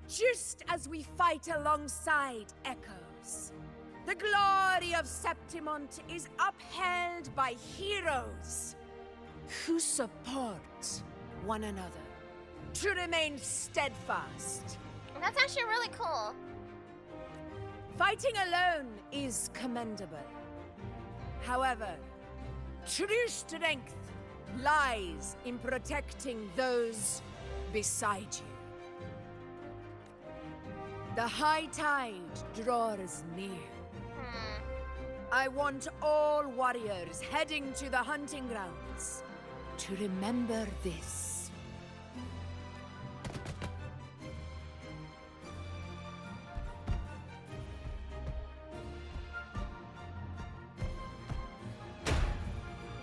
just as we fight alongside echoes, the glory of Septimont is upheld by heroes who support one another to remain steadfast. That's actually really cool. Fighting alone is commendable. However, true strength lies in protecting those beside you. The high tide draws near. I want all warriors heading to the hunting grounds to remember this.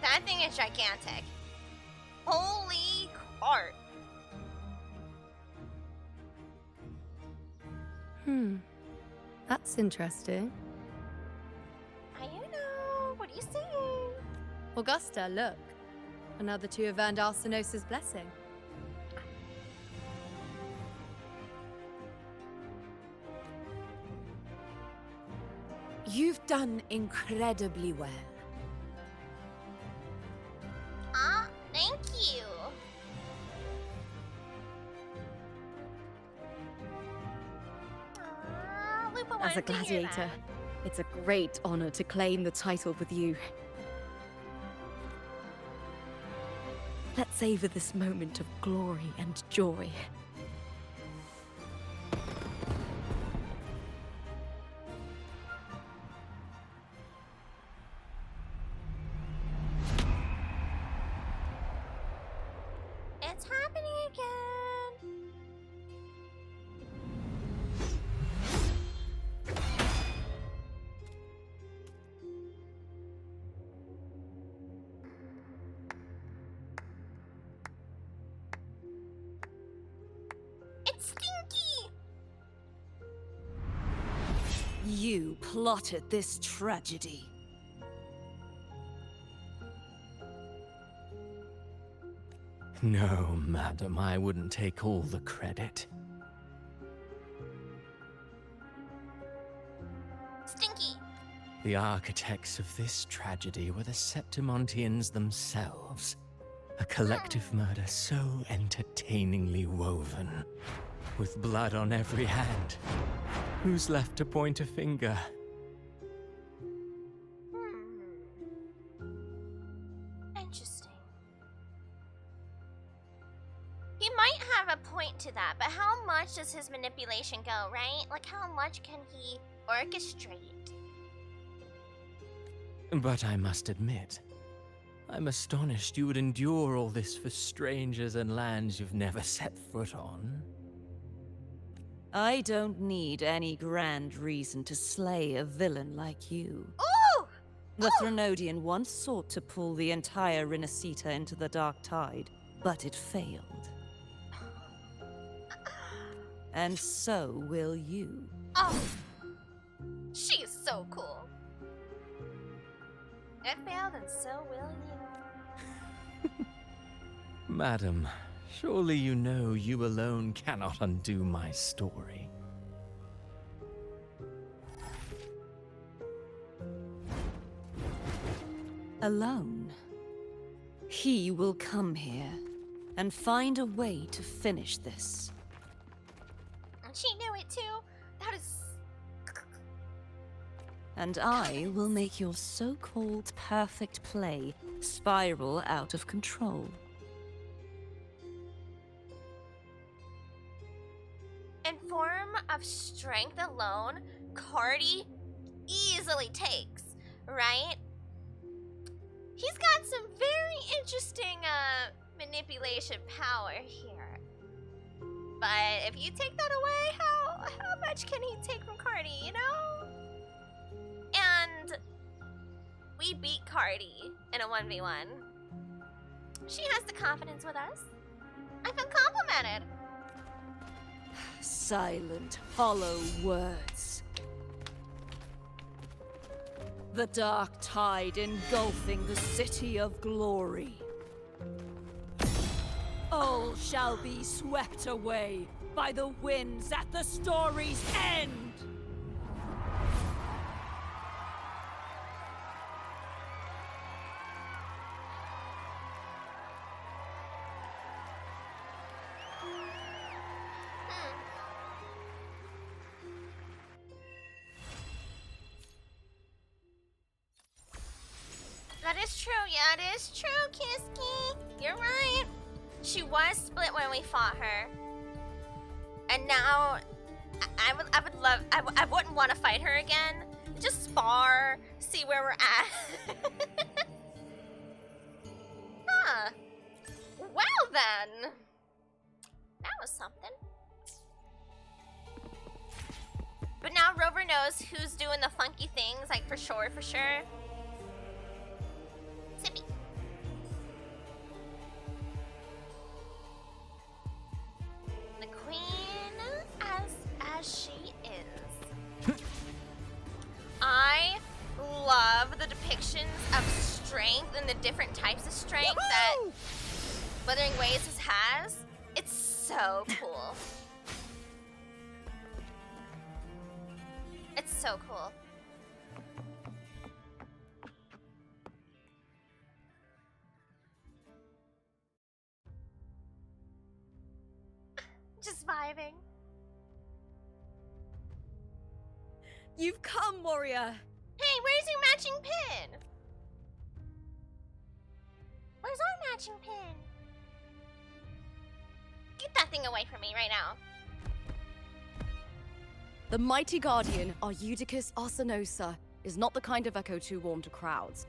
That thing is gigantic. Holy cart. That's interesting. I don't know. What are you saying? Augusta, look. Another two of Vandal Sinosa's blessing. You've done incredibly well. Thank you. Lupa As a wanted to hear gladiator, that. it's a great honor to claim the title with you. Let's savor this moment of glory and joy. It's happening again. It's Stinky. You plotted this tragedy. No, madam, I wouldn't take all the credit. Stinky. The architects of this tragedy were the Septimontians themselves. A collective murder so entertainingly woven, with blood on every hand. Who's left to point a finger? Interesting. He might have a point to that, but how much does his manipulation go, right? Like, how much can he orchestrate? But I must admit, I'm astonished you would endure all this for strangers and lands you've never set foot on. I don't need any grand reason to slay a villain like you. Ooh! The Threnodian once sought to pull the entire Renacita into the Dark Tide, but it failed. And so will you. Oh! She's so cool. It failed, and so will you. Madam, surely you know you alone cannot undo my story. Alone. He will come here and find a way to finish this. And she knew it too. That is... And I will make your so-called perfect play spiral out of control. In form of strength alone, Cardi easily takes, right? He's got some very interesting manipulation power here. But if you take that away, how much can he take from Cardi, you know? And we beat Cardi in a 1v1. She has the confidence with us. I feel complimented. Silent, hollow words. The dark tide engulfing the city of glory. All shall be swept away by the winds at the story's end. That is true, yeah, it is true, Kiski. You're right. She was split when we fought her. And now, I wouldn't want to fight her again. Just spar, see where we're at. Huh. Well then. That was something. But now Rover knows who's doing the funky things, like for sure, for sure. Sippy. The queen, as she is. I love the depictions of strength and the different types of strength that Wuthering Waves has. It's so cool. It's so cool. Just vibing. You've come, warrior! Hey, where's your matching pin? Where's our matching pin? Get that thing away from me right now. The mighty guardian, our Eudicus Arsenosa, is not the kind of echo too warm to crowds.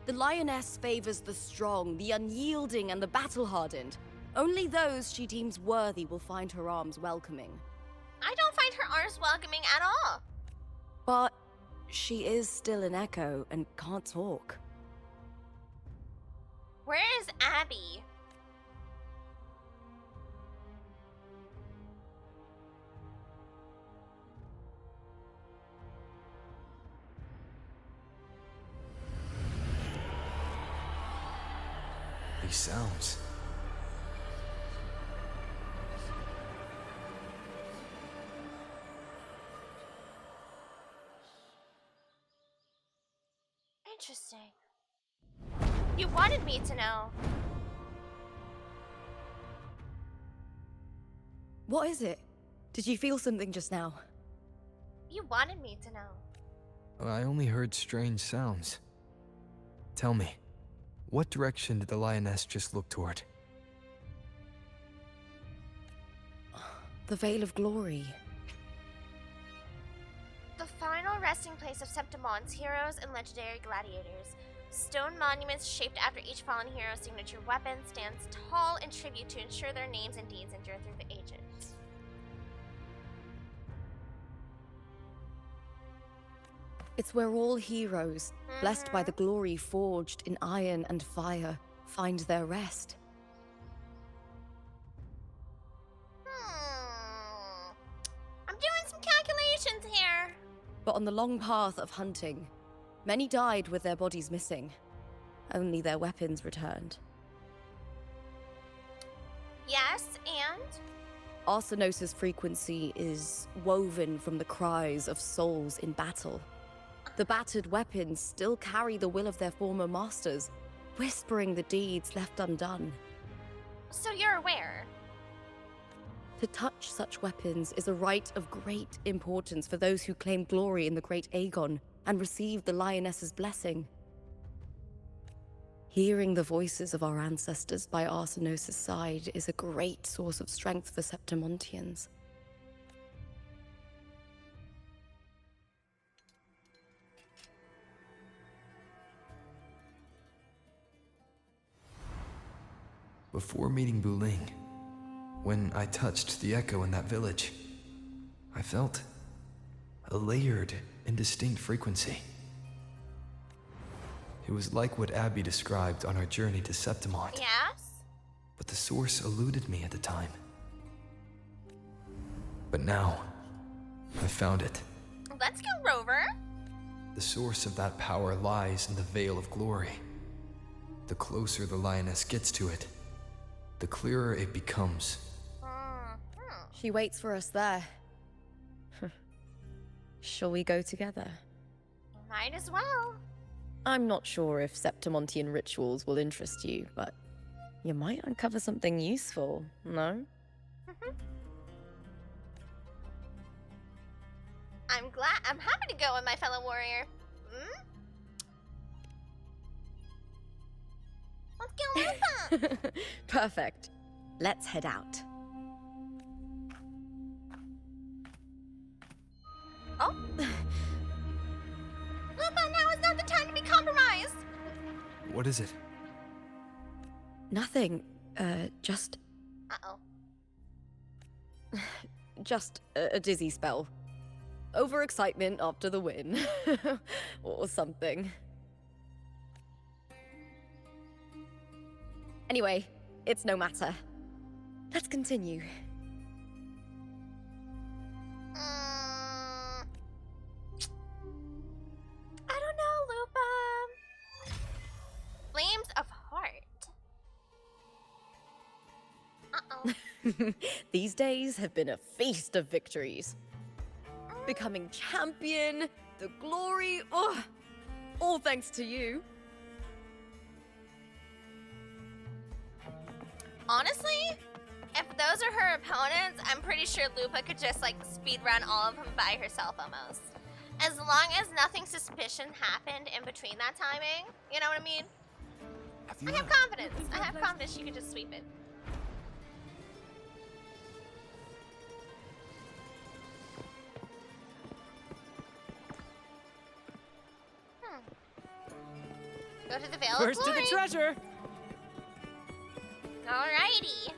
The lioness favors the strong, the unyielding, and the battle-hardened. Only those she deems worthy will find her arms welcoming. I don't find her arms welcoming at all. But she is still an echo and can't talk. Where is Abby? These sounds. Interesting. You wanted me to know. What is it? Did you feel something just now? You wanted me to know. I only heard strange sounds. Tell me, what direction did the lioness just look toward? The Veil of Glory. The final resting place of Septimon's heroes and legendary gladiators. Stone monuments shaped after each fallen hero's signature weapon stands tall in tribute to ensure their names and deeds endure through the ages. It's where all heroes, blessed by the glory forged in iron and fire, find their rest. I'm doing some calculations here. But on the long path of hunting, many died with their bodies missing. Only their weapons returned. Yes, and? Arsenosa's frequency is woven from the cries of souls in battle. The battered weapons still carry the will of their former masters, whispering the deeds left undone. So you're aware? To touch such weapons is a rite of great importance for those who claim glory in the great Aegon and receive the lioness's blessing. Hearing the voices of our ancestors by Arsenosa's side is a great source of strength for Septimontians. Before meeting Buling, when I touched the echo in that village, I felt a layered and distinct frequency. It was like what Abby described on our journey to Septimont. Yes? But the source eluded me at the time. But now, I found it. Let's go, Rover. The source of that power lies in the Veil of Glory. The closer the lioness gets to it, the clearer it becomes. She waits for us there. Shall we go together? Might as well. I'm not sure if Septimontian rituals will interest you, but you might uncover something useful, no? I'm happy to go with my fellow warrior. Let's go, Lupa! Perfect. Let's head out. Oh. Lupa, now is not the time to be compromised. What is it? Nothing. Just Uh-oh. just a dizzy spell. Overexcitement after the win. Or something. Anyway, it's no matter. Let's continue. I don't know, Lupa. Flames of Heart. Uh-oh. These days have been a feast of victories. Becoming champion, the glory, all thanks to you. Honestly, if those are her opponents, I'm pretty sure Lupa could just like speedrun all of them by herself almost. As long as nothing suspicious happened in between that timing, you know what I mean? I have confidence. I have confidence she could just sweep it. Go to the Veil of First to Glory. the treasure! Alrighty.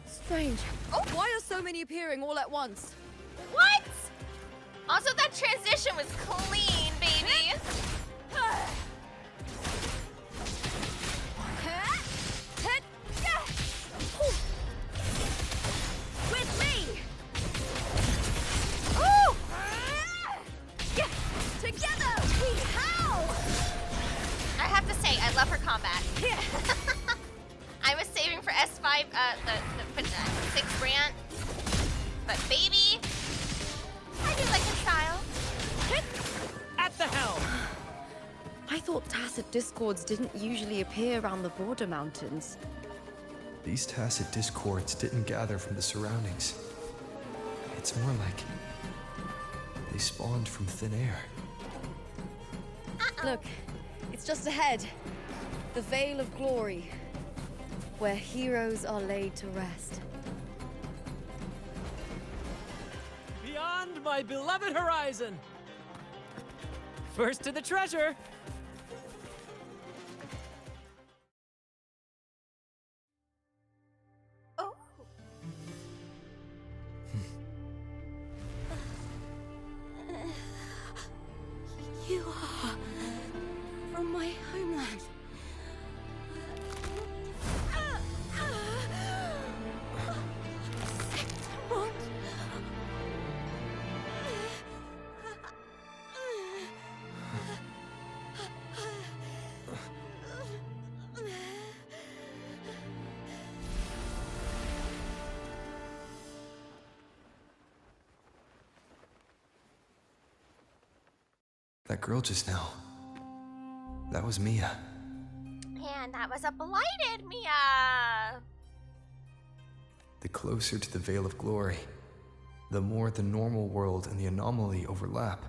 Strange. Oh, why are so many appearing all at once? What? Also, that transition was clean, baby. With me! Ooh! Together we howl! I have to say, I love her combat. I was saving for S5, the 6 brand. But baby, I do like her style. At the helm! I thought tacit discords didn't usually appear around the border mountains. These tacit discords didn't gather from the surroundings. It's more like they spawned from thin air. Look, it's just ahead. The Veil of Glory, where heroes are laid to rest. Beyond my beloved horizon! First to the treasure! Oh. You are from my homeland. Septimont. That girl just now. That was Mia. And that was a blighted Mia. The closer to the Veil of Glory, the more the normal world and the anomaly overlap.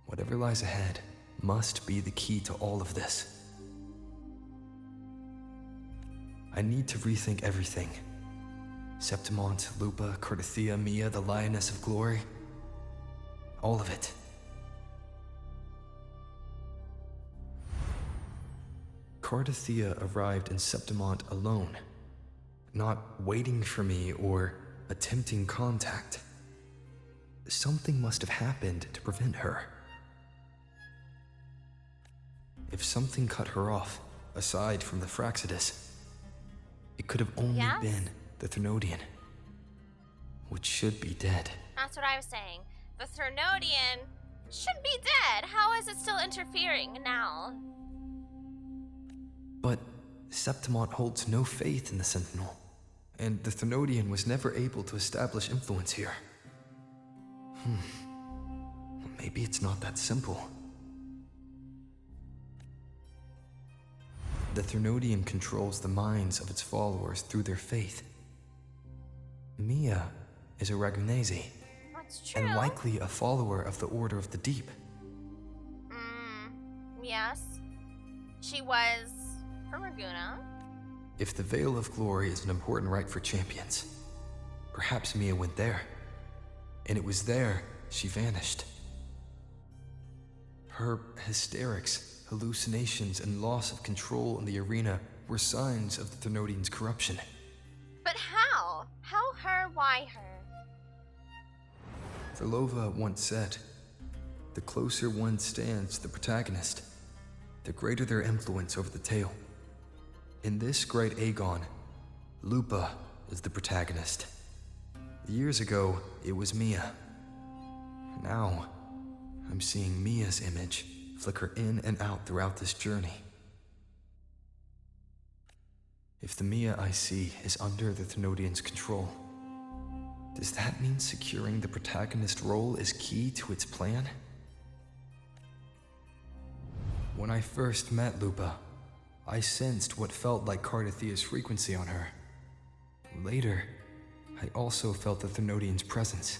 Whatever lies ahead must be the key to all of this. I need to rethink everything. Septimont, Lupa, Cardathia, Mia, the Lioness of Glory. All of it. Cardathia arrived in Septimont alone, not waiting for me or attempting contact, something must have happened to prevent her. If something cut her off, aside from the Fraxidus, it could have only been the Threnodian, which should be dead. That's what I was saying. The Threnodian should be dead. How is it still interfering now? But Septimont holds no faith in the Sentinel, and the Threnodian was never able to establish influence here. Maybe it's not that simple. The Threnodian controls the minds of its followers through their faith. Mia is a Ragunese, That's true. and likely a follower of the Order of the Deep. Yes. She was from Raguna. If the Veil of Glory is an important rite for champions, perhaps Mia went there. And it was there she vanished. Her hysterics, hallucinations, and loss of control in the arena were signs of the Threnodian's corruption. But how? How her? Why her? Verlova once said, "The closer one stands to the protagonist, the greater their influence over the tale." In this great Aegon, Lupa is the protagonist. Years ago, it was Mia. Now, I'm seeing Mia's image flicker in and out throughout this journey. If the Mia I see is under the Threnodian's control, does that mean securing the protagonist role is key to its plan? When I first met Lupa, I sensed what felt like Cardathia's frequency on her. Later, I also felt the Threnodian's presence.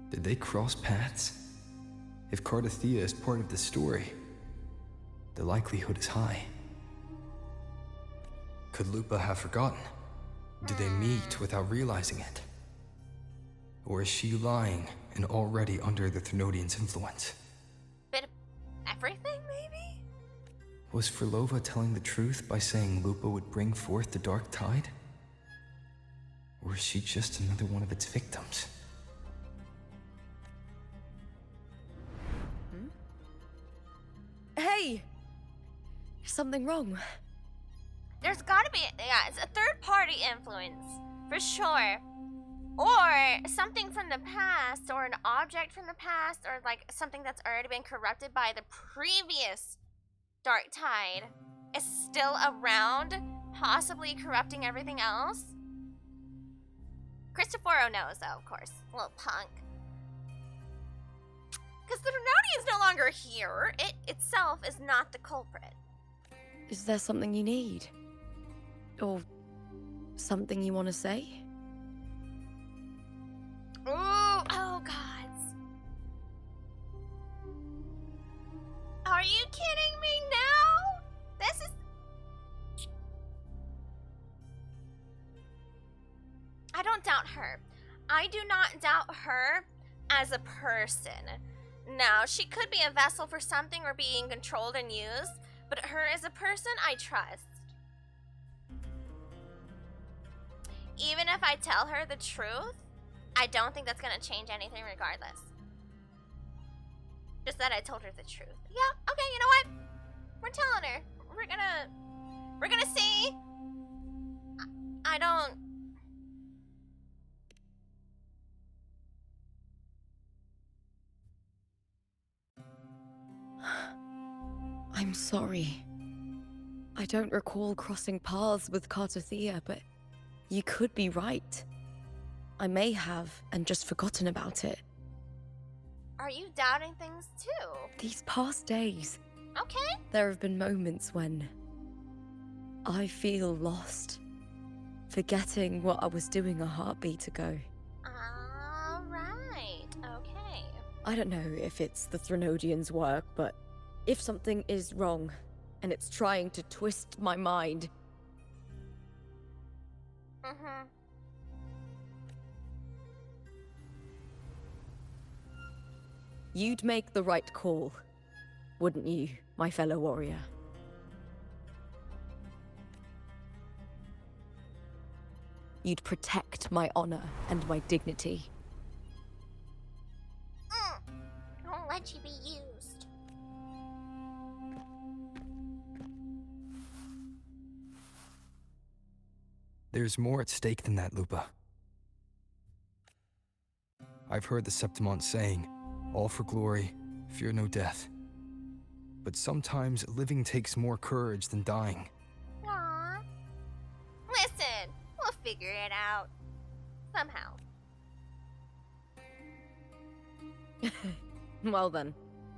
Did they cross paths? If Cardathia is part of the story, the likelihood is high. Could Lupa have forgotten? Did they meet without realizing it? Or is she lying and already under the Threnodian's influence? Bit of everything, maybe? Was Verlova telling the truth by saying Lupa would bring forth the Dark Tide? Or is she just another one of its victims? Hey! Is something wrong? There's gotta be, it's a third-party influence, for sure. Or something from the past, or an object from the past, or like something that's already been corrupted by the previous Dark Tide is still around, possibly corrupting everything else. Cristoforo knows, though, of course. Little punk. Because the Threnodian's no longer here. It itself is not the culprit. Is there something you need? Or something you want to say? Ooh, oh gods. Are you kidding me now? This is... I don't doubt her. I do not doubt her as a person. Now, she could be a vessel for something or being controlled and used, but her as a person, I trust. Even if I tell her the truth, I don't think that's gonna change anything regardless. Just that I told her the truth. Yeah, okay, you know what? We're telling her. We're gonna see. I don't... I'm sorry. I don't recall crossing paths with Cardathia, but you could be right. I may have, and just forgotten about it. Are you doubting things too? These past days, Okay. there have been moments when I feel lost, forgetting what I was doing a heartbeat ago. Alright, okay. I don't know if it's the Threnodian's work, but if something is wrong, and it's trying to twist my mind... Mm-hmm. You'd make the right call, wouldn't you, my fellow warrior? you'd protect my honor and my dignity. I won't let you be used. There's more at stake than that, Lupa. I've heard the Septimont saying, all for glory, fear no death. But sometimes living takes more courage than dying. Aww. Listen, we'll figure it out. Somehow. Well then,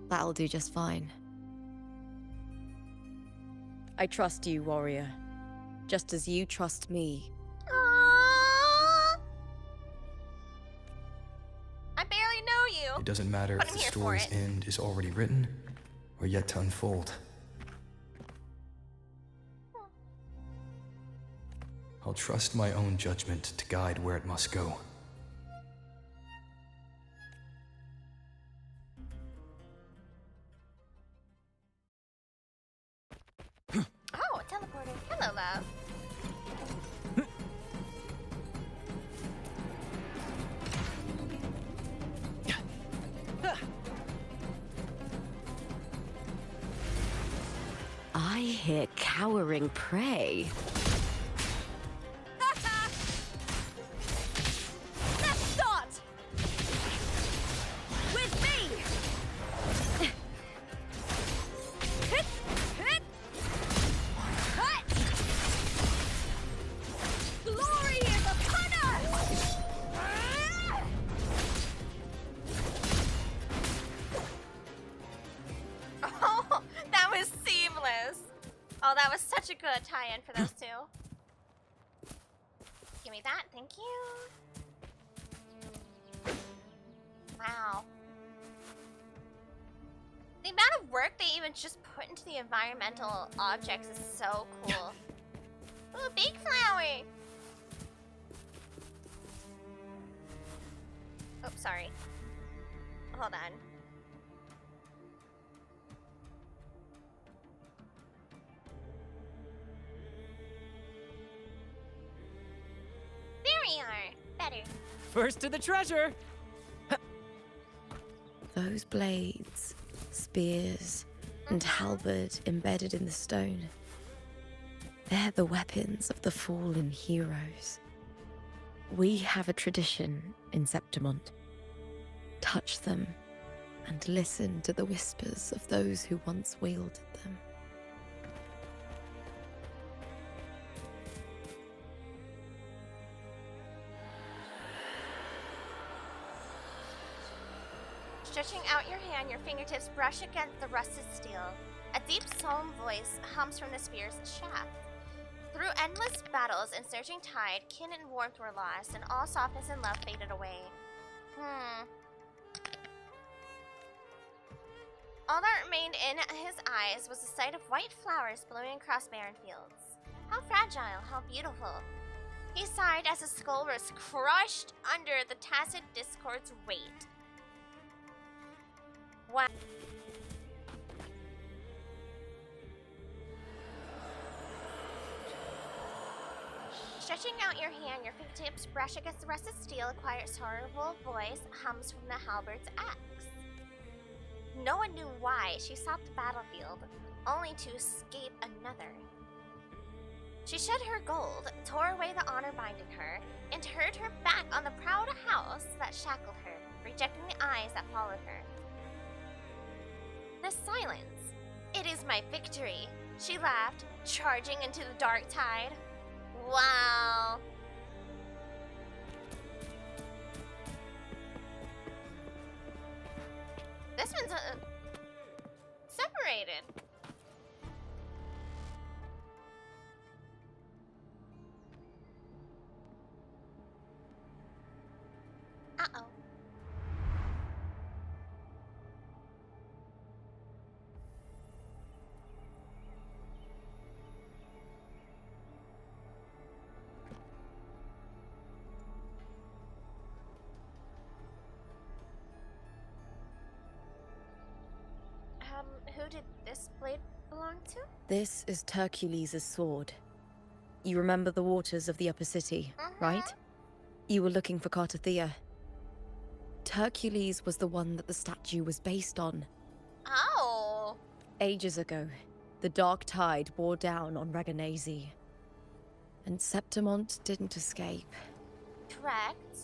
that'll do just fine. I trust you, warrior. Just as you trust me. Aww. I barely know you. It doesn't matter But if I'm the here for story's it. end is already written or yet to unfold. I'll trust my own judgment to guide where it must go. Oh, teleporter. Hello, love. I hear cowering prey. Let's start! With me! Hit! Hit! Hut! Glory is upon us! Oh, that was seamless. Oh, that was such a good tie-in for those two. Give me that, thank you. Wow. The amount of work they even just put into the environmental objects is so cool. Ooh, big flower. Oh, sorry. Hold on. There we are. Better. First to the treasure! Those blades, spears, and halberd embedded in the stone. They're the weapons of the fallen heroes. We have a tradition in Septimont. Touch them and listen to the whispers of those who once wielded them. Stretching out your hand, your fingertips brush against the rusted steel. A deep, solemn voice hums from the spear's shaft. Through endless battles and surging tide, kin and warmth were lost, and all softness and love faded away. All that remained in his eyes was the sight of white flowers blowing across barren fields. How fragile, how beautiful. He sighed as his skull was crushed under the tacit discord's weight. Wow. Stretching out your hand, your fingertips brush against the rusted steel, a quiet, sorrowful voice hums from the halberd's axe. No one knew why she sought the battlefield, only to escape another. She shed her gold, tore away the honor binding her, and turned her back on the proud house that shackled her, rejecting the eyes that followed her. The silence. It is my victory, she laughed, charging into the dark tide. Wow. This one's separated. Uh-oh. Who did this blade belong to? This is Hercules' sword. You remember the waters of the upper city, right? You were looking for Cartathea. Hercules was the one that the statue was based on. Oh. Ages ago, the dark tide bore down on Reganese. And Septimont didn't escape. Correct.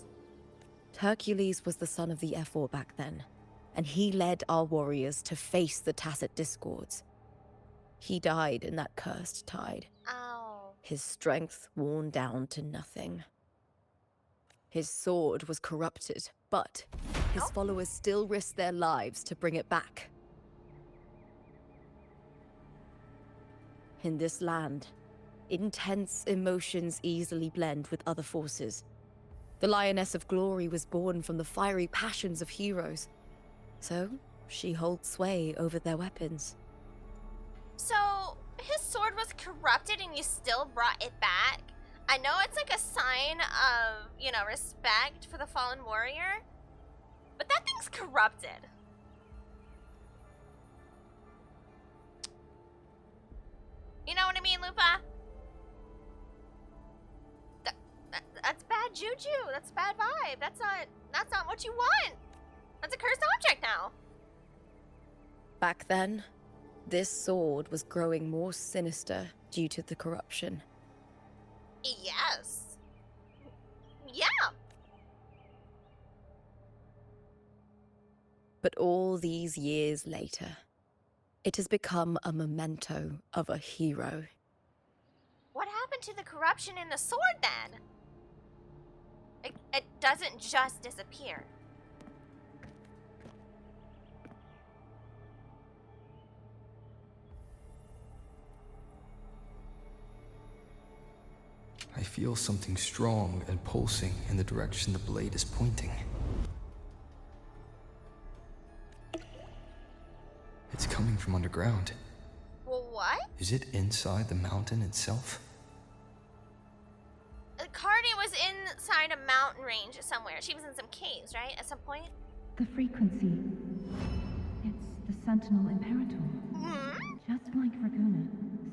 Hercules was the son of the Ephor back then, and he led our warriors to face the Tacit Discords. He died in that cursed tide. Oh. His strength worn down to nothing. His sword was corrupted, but his followers still risked their lives to bring it back. In this land, intense emotions easily blend with other forces. The Lioness of Glory was born from the fiery passions of heroes, so she holds sway over their weapons. So, his sword was corrupted and you still brought it back? I know it's like a sign of, respect for the fallen warrior, but that thing's corrupted. You know what I mean, Lupa? That's bad juju. That's bad vibe. That's not what you want. That's a cursed object now. Back then, this sword was growing more sinister due to the corruption. Yes. Yeah. But all these years later, it has become a memento of a hero. What happened to the corruption in the sword then? It doesn't just disappear. I feel something strong and pulsing in the direction the blade is pointing. It's coming from underground. Well, what? Is it inside the mountain itself? Cardi was inside a mountain range somewhere. She was in some caves, right? At some point? The frequency. It's the Sentinel Imperator. Just like Raguna,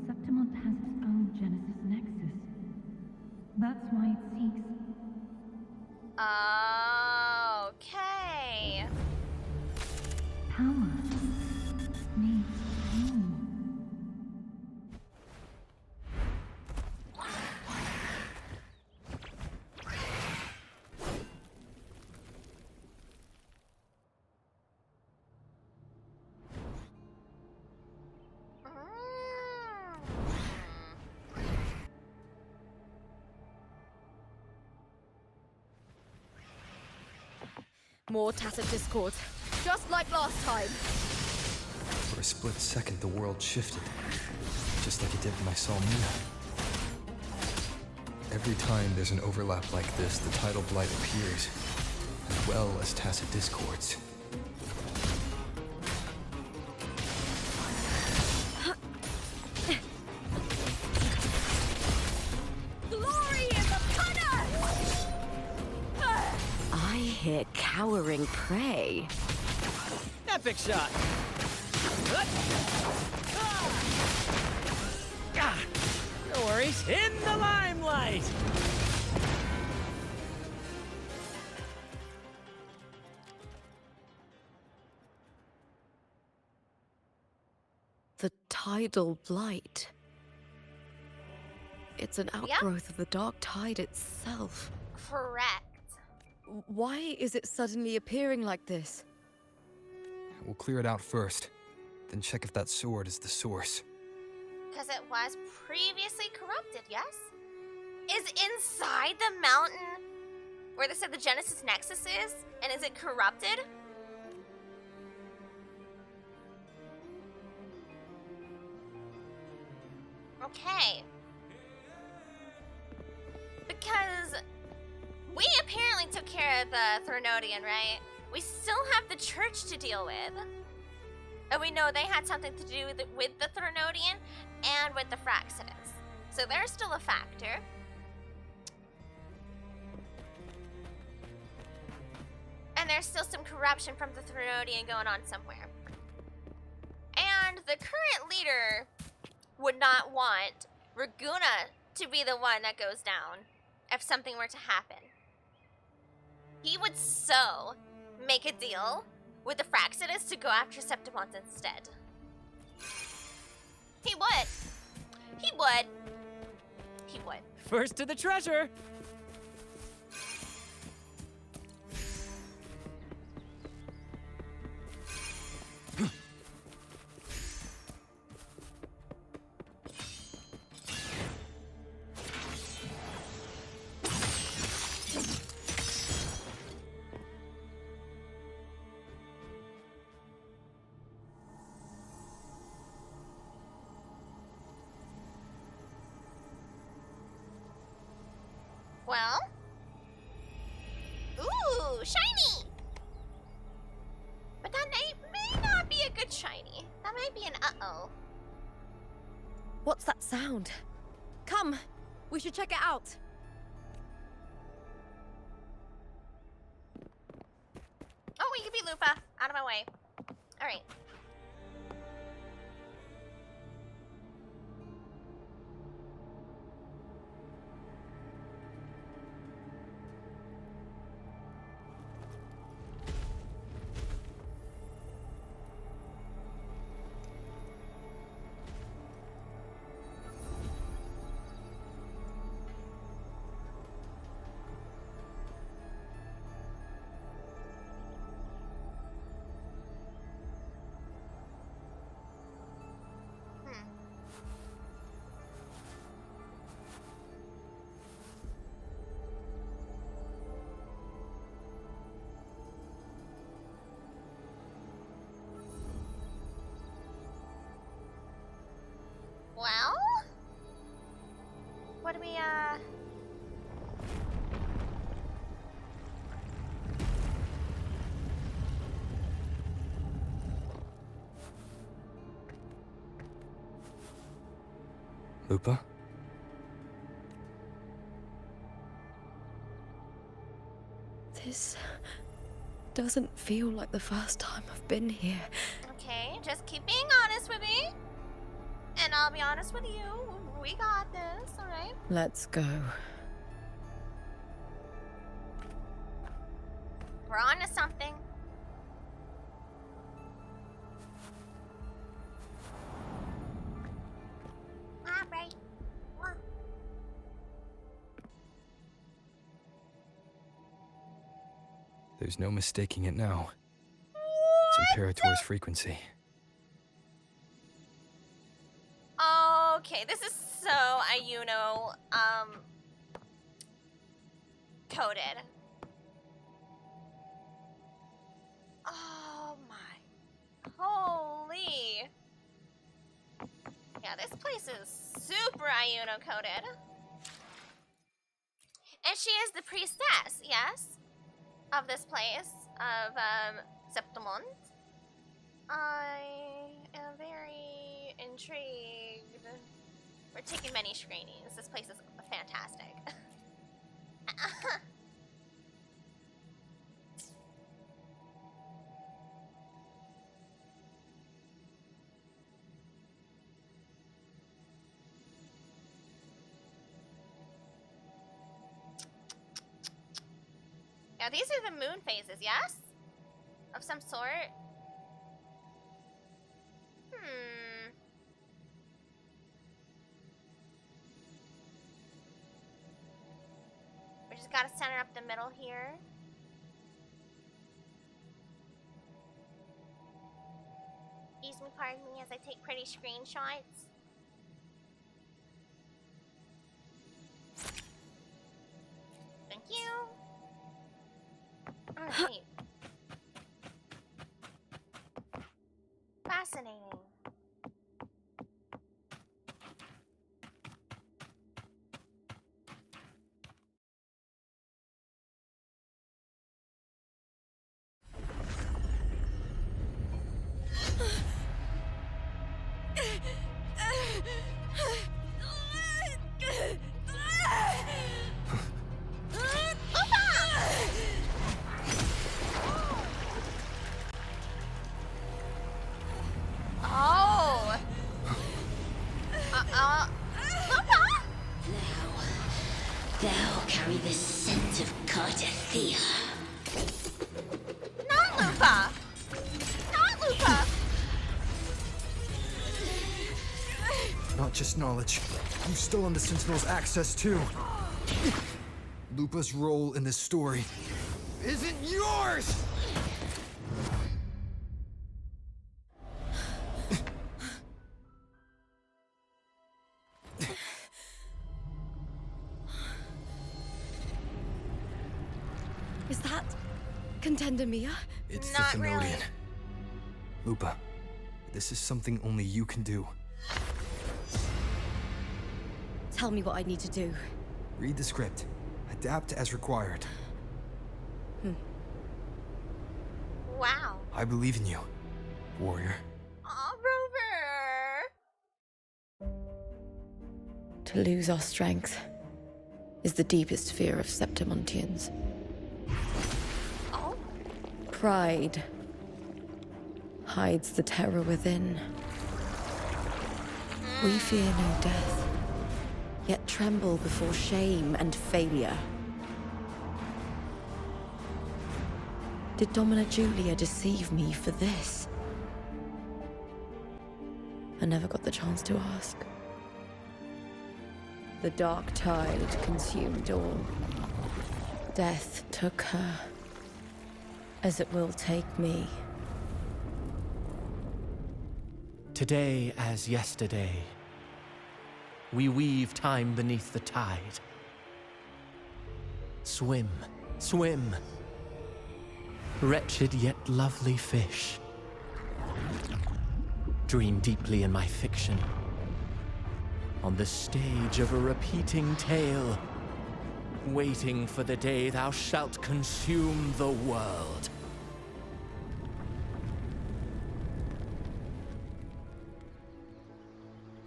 Septimont has its own Genesis Nexus. That's why it seeks. Okay. Power. Needs pain. More Tacit Discords, just like last time. For a split second, the world shifted, just like it did when I saw Mina. Every time there's an overlap like this, the tidal blight appears, as well as Tacit Discords. Glory is upon us! I hear cowering prey. Epic shot. No worries. In the limelight. The tidal blight. It's an outgrowth of the dark tide itself. Correct. Why is it suddenly appearing like this? We'll clear it out first, then check if that sword is the source. Because it was previously corrupted, yes? Is inside the mountain where they said the Genesis Nexus is? And is it corrupted? Okay. Because we apparently took care of the Threnodian, right? We still have the church to deal with. And we know they had something to do with the Threnodian and with the Fraxidus. So they're still a factor. And there's still some corruption from the Threnodian going on somewhere. And the current leader would not want Raguna to be the one that goes down if something were to happen. He would so make a deal with the Fraxidus to go after Septimont instead. He would. He would. He would. First to the treasure! Well? Ooh, shiny! But that may not be a good shiny. That might be an uh-oh. What's that sound? Come, we should check it out. Oh, we could be Lupa. Out of my way. Alright. Well? What do we, Lupa? This doesn't feel like the first time I've been here. Okay, just keep being honest with me. And I'll be honest with you. We got this, alright? Let's go. We're on to something. Alright. There's no mistaking it now. It's Imperator's frequency. Okay, this is so Ayuno, coded. Oh my. Holy. Yeah, this place is super Ayuno coded. And she is the priestess, yes? Of this place, of, Septimont. I am very intrigued. We're taking many screenings. This place is fantastic. Yeah, these are the moon phases, yes? Of some sort. We just gotta center up the middle here. Excuse me, pardon me, as I take pretty screenshots. Thank you. Alright. Fascinating. Not just knowledge. You still on the Sentinel's access too. Lupa's role in this story isn't yours! Is that Contender Mia? It's Not the Thenodian. really. Lupa, this is something only you can do. Tell me what I need to do. Read the script. Adapt as required. Wow. I believe in you, warrior. Aw, Rover. To lose our strength is the deepest fear of Septimontians. Oh. Pride hides the terror within. We fear no death, yet tremble before shame and failure. Did Domina Julia deceive me for this? I never got the chance to ask. The dark tide consumed all. Death took her, as it will take me. Today as yesterday, we weave time beneath the tide. Swim, swim. Wretched yet lovely fish. Dream deeply in my fiction. On the stage of a repeating tale, waiting for the day thou shalt consume the world.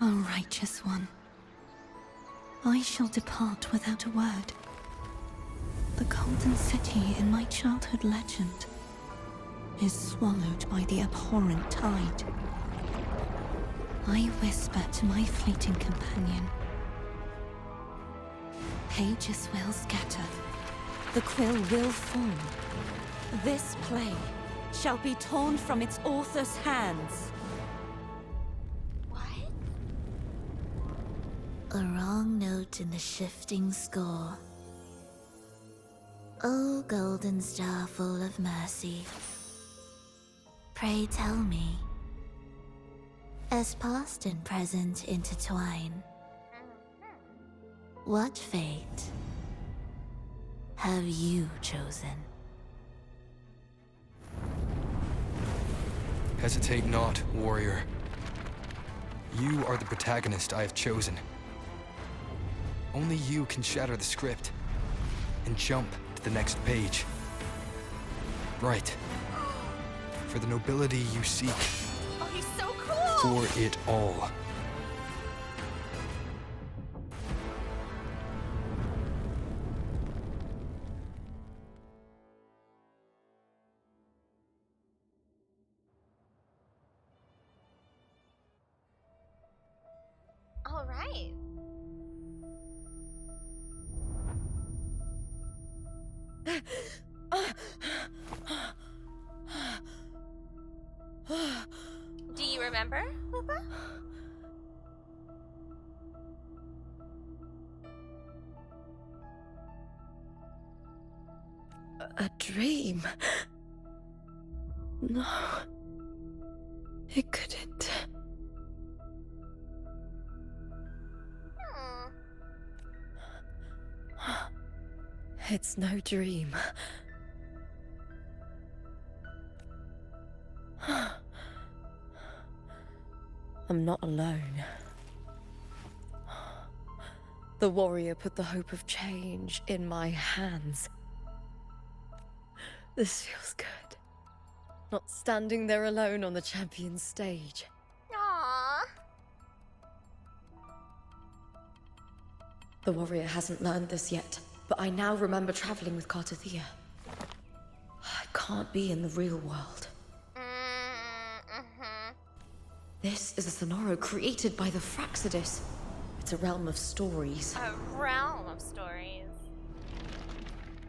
O righteous one, I shall depart without a word. The golden city in my childhood legend is swallowed by the abhorrent tide. I whisper to my fleeting companion. Pages will scatter. The quill will form. This play shall be torn from its author's hands. A wrong note in the shifting score. O golden star full of mercy, pray tell me, as past and present intertwine, what fate have you chosen? Hesitate not, warrior. You are the protagonist I have chosen. Only you can shatter the script and jump to the next page. Right. For the nobility you seek. Oh, he's so cool! For it all. All right. Do you remember, Lupa? A dream? No. It couldn't. It's no dream. I'm not alone. The warrior put the hope of change in my hands. This feels good. Not standing there alone on the champion's stage. Aww. The warrior hasn't learned this yet, but I now remember traveling with Cartathea. I can't be in the real world. This is a Sonoro created by the Fraxidus. It's a realm of stories. A realm of stories.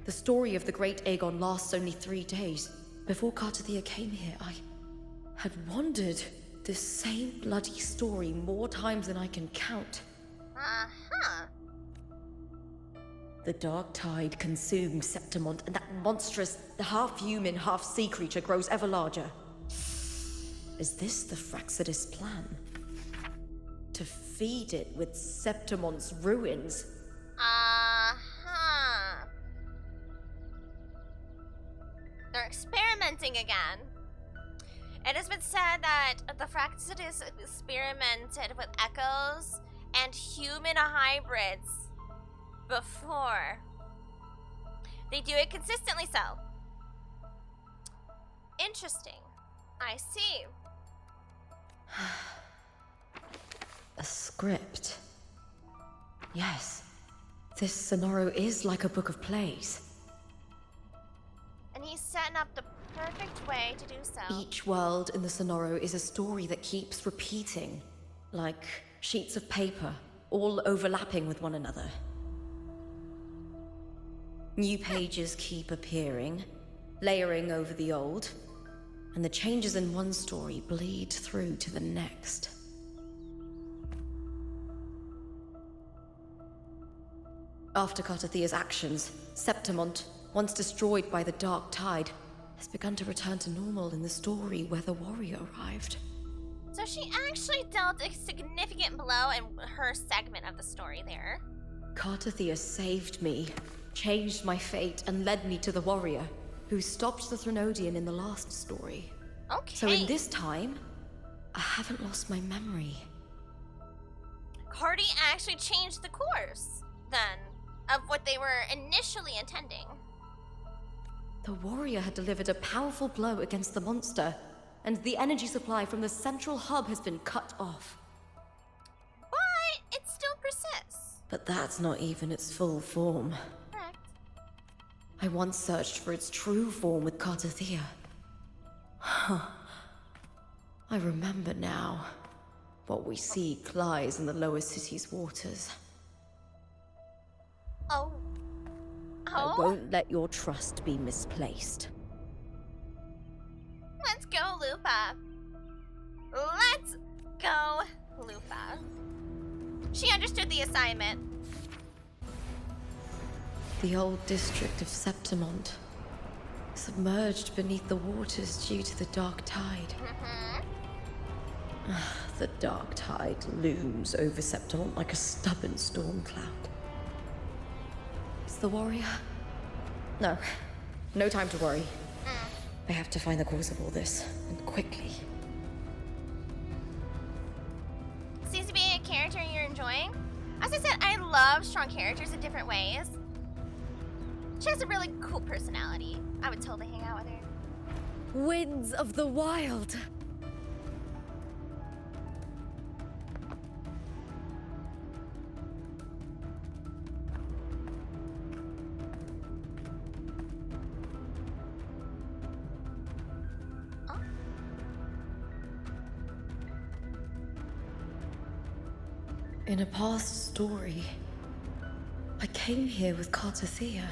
The story of the great Aegon lasts only 3 days. Before Cartathea came here, I had wandered This same bloody story more times than I can count. Uh-huh. The dark tide consumes Septimont, and that monstrous, half-human, half-sea creature grows ever larger. Is this the Fraxidus plan? To feed it with Septimont's ruins? Uh-huh. They're experimenting again. It has been said that the Fraxidus experimented with echoes and human hybrids before. They do it consistently so. Interesting. I see. A script. Yes. This Sonoro is like a book of plays. And he's setting up the perfect way to do so. Each world in the Sonoro is a story that keeps repeating, like sheets of paper, all overlapping with one another. New pages keep appearing, layering over the old, and the changes in one story bleed through to the next. After Cartathea's actions, Septimont, once destroyed by the dark tide, has begun to return to normal in the story where the warrior arrived. So she actually dealt a significant blow in her segment of the story there. Cartathea saved me, changed my fate, and led me to the warrior, who stopped the Threnodian in the last story. Okay. So in this time, I haven't lost my memory. Cardi actually changed the course, then, of what they were initially intending. The warrior had delivered a powerful blow against the monster, and the energy supply from the central hub has been cut off. But it still persists. But that's not even its full form. Correct. I once searched for its true form with Cartathea. Huh. I remember now. What we seek lies in the lower city's waters. Oh. I won't let your trust be misplaced. Let's go, Lupa. Let's go, Lupa. She understood the assignment. The old district of Septimont, submerged beneath the waters due to the dark tide. The dark tide looms over Septimont like a stubborn storm cloud. Is the warrior? No time to worry. I have to find the cause of all this, and quickly. Seems to be a character you're enjoying. As I said, I love strong characters in different ways. She has a really cool personality. I would totally hang out with her. Winds of the wild! In a past story, I came here with Cartathea.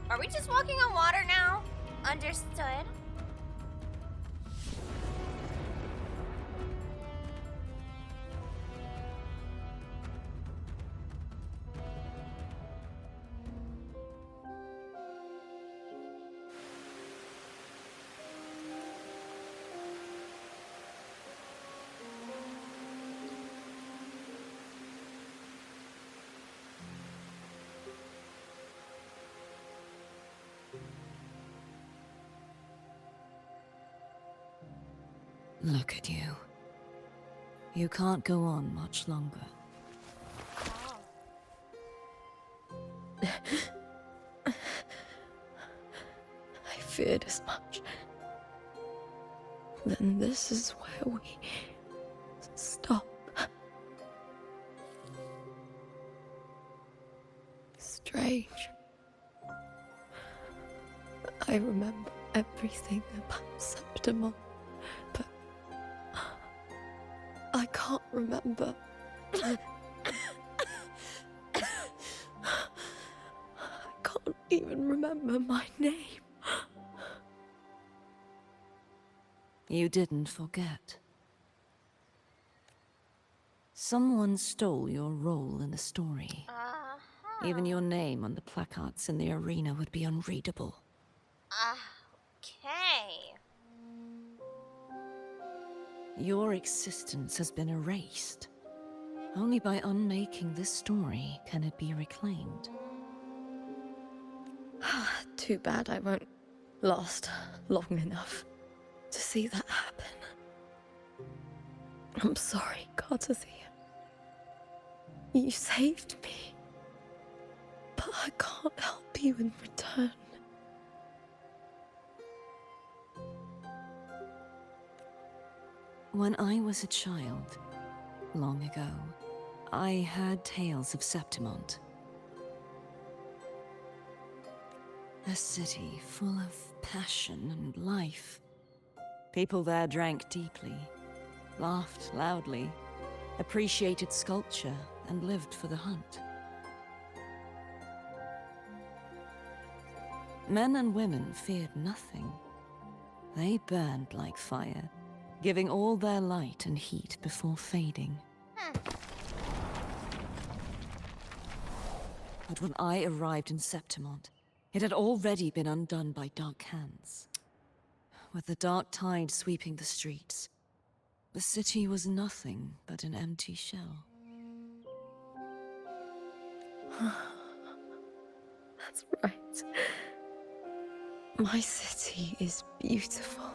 Are we just walking on water now? Understood. Look at you. You can't go on much longer. I feared as much. Then this is where we stop. Strange. I remember everything about Septimon, but I can't remember. I can't even remember my name. You didn't forget. Someone stole your role in the story. Even your name on the placards in the arena would be unreadable. Okay. Your existence has been erased. Only by unmaking this story can it be reclaimed. Too bad I won't last long enough to see that happen. I'm sorry, Gardathia. You saved me, but I can't help you in return. When I was a child, long ago, I heard tales of Septimont. A city full of passion and life. People there drank deeply, laughed loudly, appreciated sculpture, and lived for the hunt. Men and women feared nothing. They burned like fire, giving all their light and heat before fading. But when I arrived in Septimont, it had already been undone by dark hands. With the dark tide sweeping the streets, the city was nothing but an empty shell. That's right. My city is beautiful.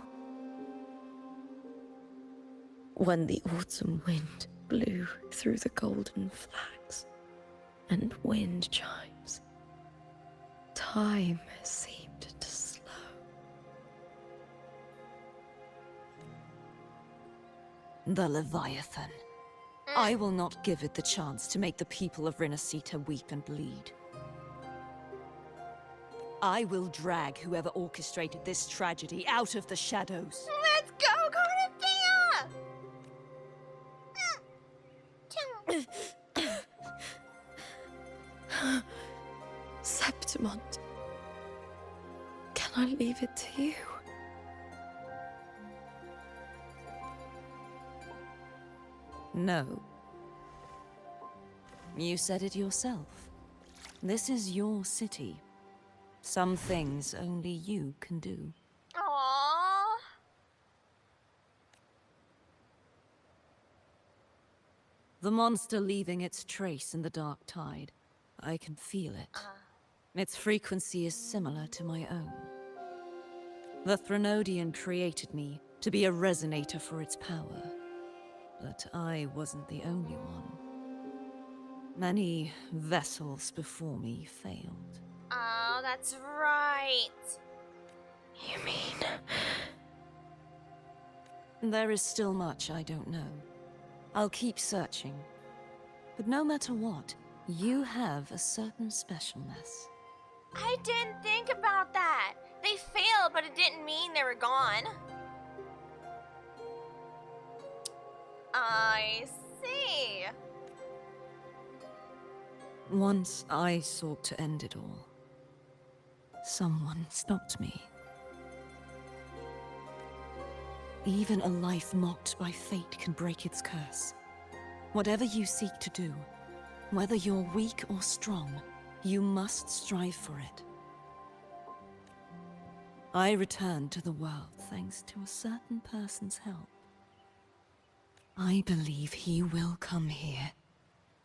When the autumn wind blew through the golden flags and wind chimes, time seemed to slow. The Leviathan. I will not give it the chance to make the people of Rinasita weep and bleed. I will drag whoever orchestrated this tragedy out of the shadows. Let's go, Gardathia! Septimont, can I leave it to you? No. You said it yourself. This is your city. Some things only you can do. Aww. The monster leaving its trace in the dark tide. I can feel it. Its frequency is similar to my own. The Threnodian created me to be a resonator for its power. But I wasn't the only one. Many vessels before me failed. Oh, that's right. You mean... There is still much I don't know. I'll keep searching. But no matter what, you have a certain specialness. I didn't think about that. They failed, but it didn't mean they were gone. I see. Once I sought to end it all. Someone stopped me. Even a life mocked by fate can break its curse. Whatever you seek to do, whether you're weak or strong, you must strive for it. I returned to the world thanks to a certain person's help. I believe he will come here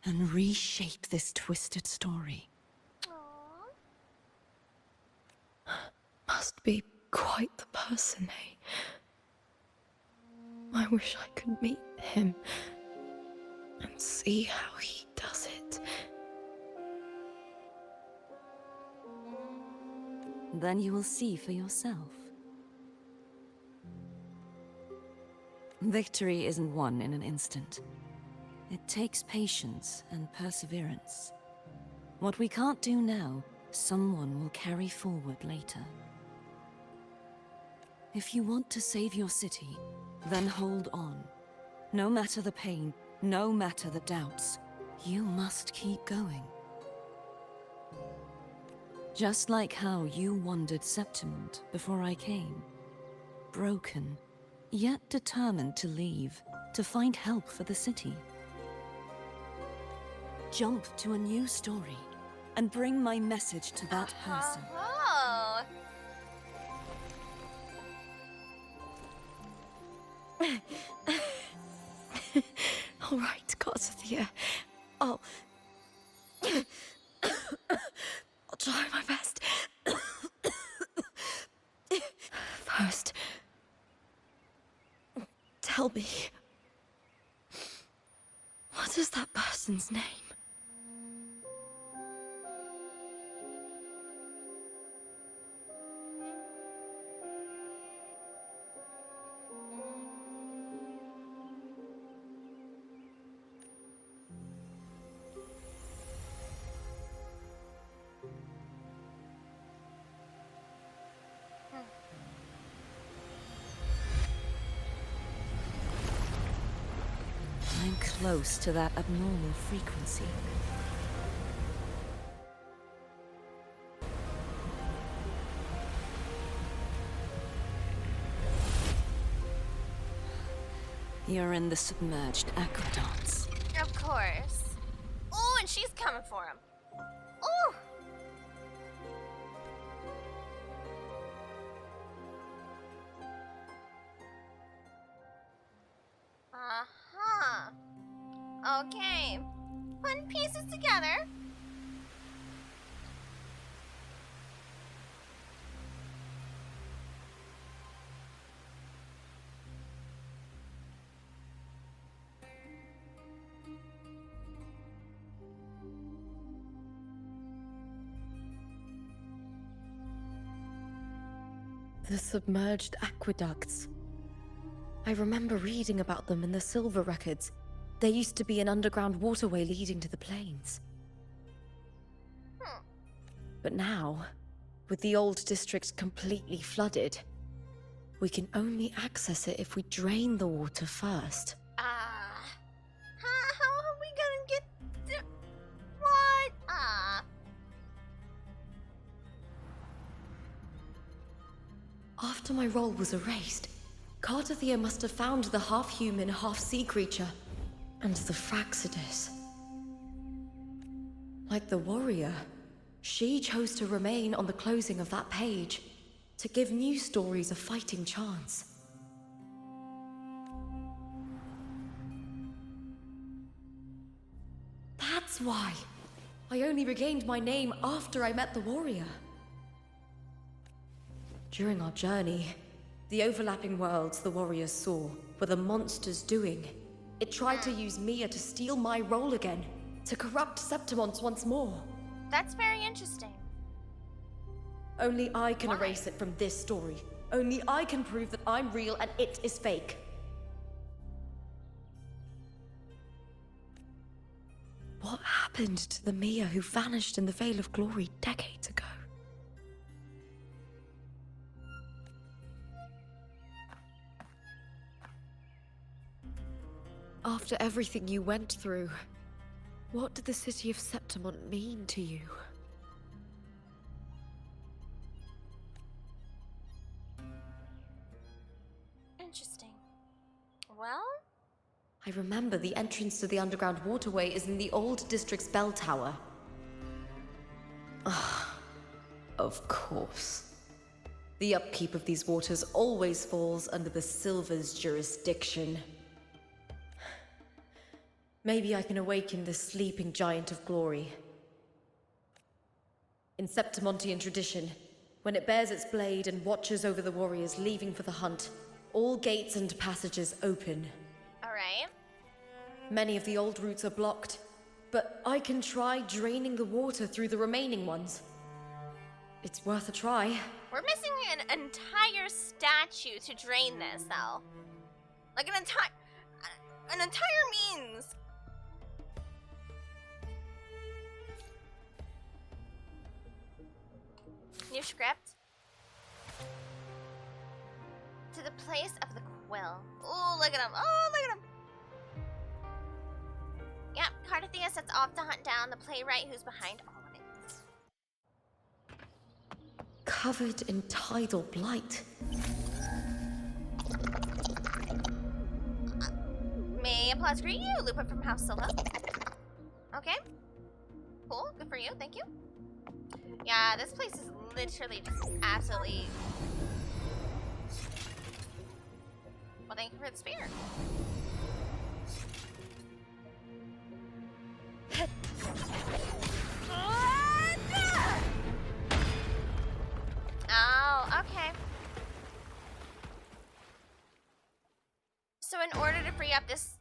and reshape this twisted story. Must be quite the person, eh? I wish I could meet him and see how he does it. Then you will see for yourself. Victory isn't won in an instant. It takes patience and perseverance. What we can't do now, someone will carry forward later. If you want to save your city, then hold on. No matter the pain, no matter the doubts, you must keep going. Just like how you wandered Septimont before I came. Broken, yet determined to leave, to find help for the city. Jump to a new story, and bring my message to that person. Oh. All right, Garcia. I'll try my best. First, tell me, what is that person's name? I'm close to that abnormal frequency. You're in the submerged aqueducts. Of course. Oh, and she's coming for him. Oh. Uh-huh. Okay. Putting pieces together. The submerged aqueducts. I remember reading about them in the Silver Records. There used to be an underground waterway leading to the plains. But now, with the old district completely flooded, we can only access it if we drain the water first. How are we gonna get what? After my role was erased, Cartathea must have found the half-human, half-sea creature, and the Fraxidus. Like the warrior, she chose to remain on the closing of that page, to give new stories a fighting chance. That's why I only regained my name after I met the warrior. During our journey, the overlapping worlds the warriors saw were the monsters doing. It tried to use Mia to steal my role again, to corrupt Septimont once more. That's very interesting. Only I can erase it from this story. Only I can prove that I'm real and it is fake. What happened to the Mia who vanished in the Veil of Glory decades ago? After everything you went through, what did the city of Septimont mean to you? Interesting. Well? I remember the entrance to the underground waterway is in the old district's bell tower. Ah, of course. The upkeep of these waters always falls under the Silver's jurisdiction. Maybe I can awaken the sleeping giant of glory. In Septimontian tradition, when it bears its blade and watches over the warriors leaving for the hunt, all gates and passages open. Alright. Many of the old routes are blocked, but I can try draining the water through the remaining ones. It's worth a try. We're missing an entire statue to drain this, though. Like an entire means. New script. To the place of the quill. Oh, look at him. Oh, look at him. Yep, Cardathea sets off to hunt down the playwright who's behind all of it. Covered in tidal blight. May applause greet you, Lupin from House Silva. Okay. Cool, good for you, thank you. Yeah, this place is literally just absolutely... Well, thank you for the spear. Oh, okay. So in order to free up this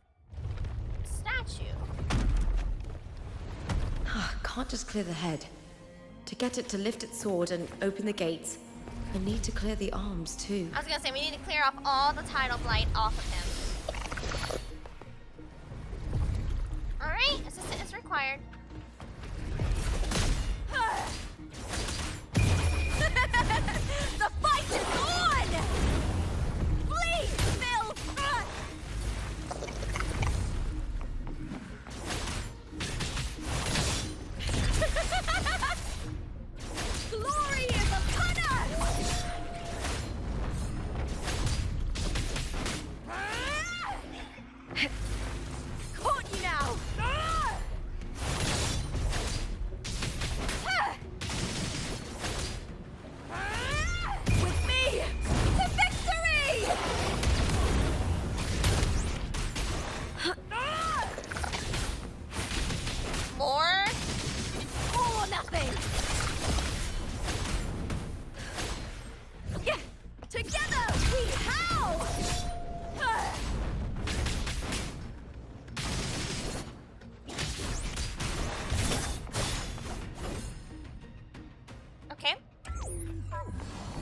statue... Can't just clear the head. To get it to lift its sword and open the gates, I need to clear the arms too. I was gonna say, we need to clear off all the tidal blight off of him. Alright, assistant is required. The fight is on! Flee, Phil! Glory is upon us! Caught you now! With me to victory! More? All or nothing! Yeah! Together we howl! Okay.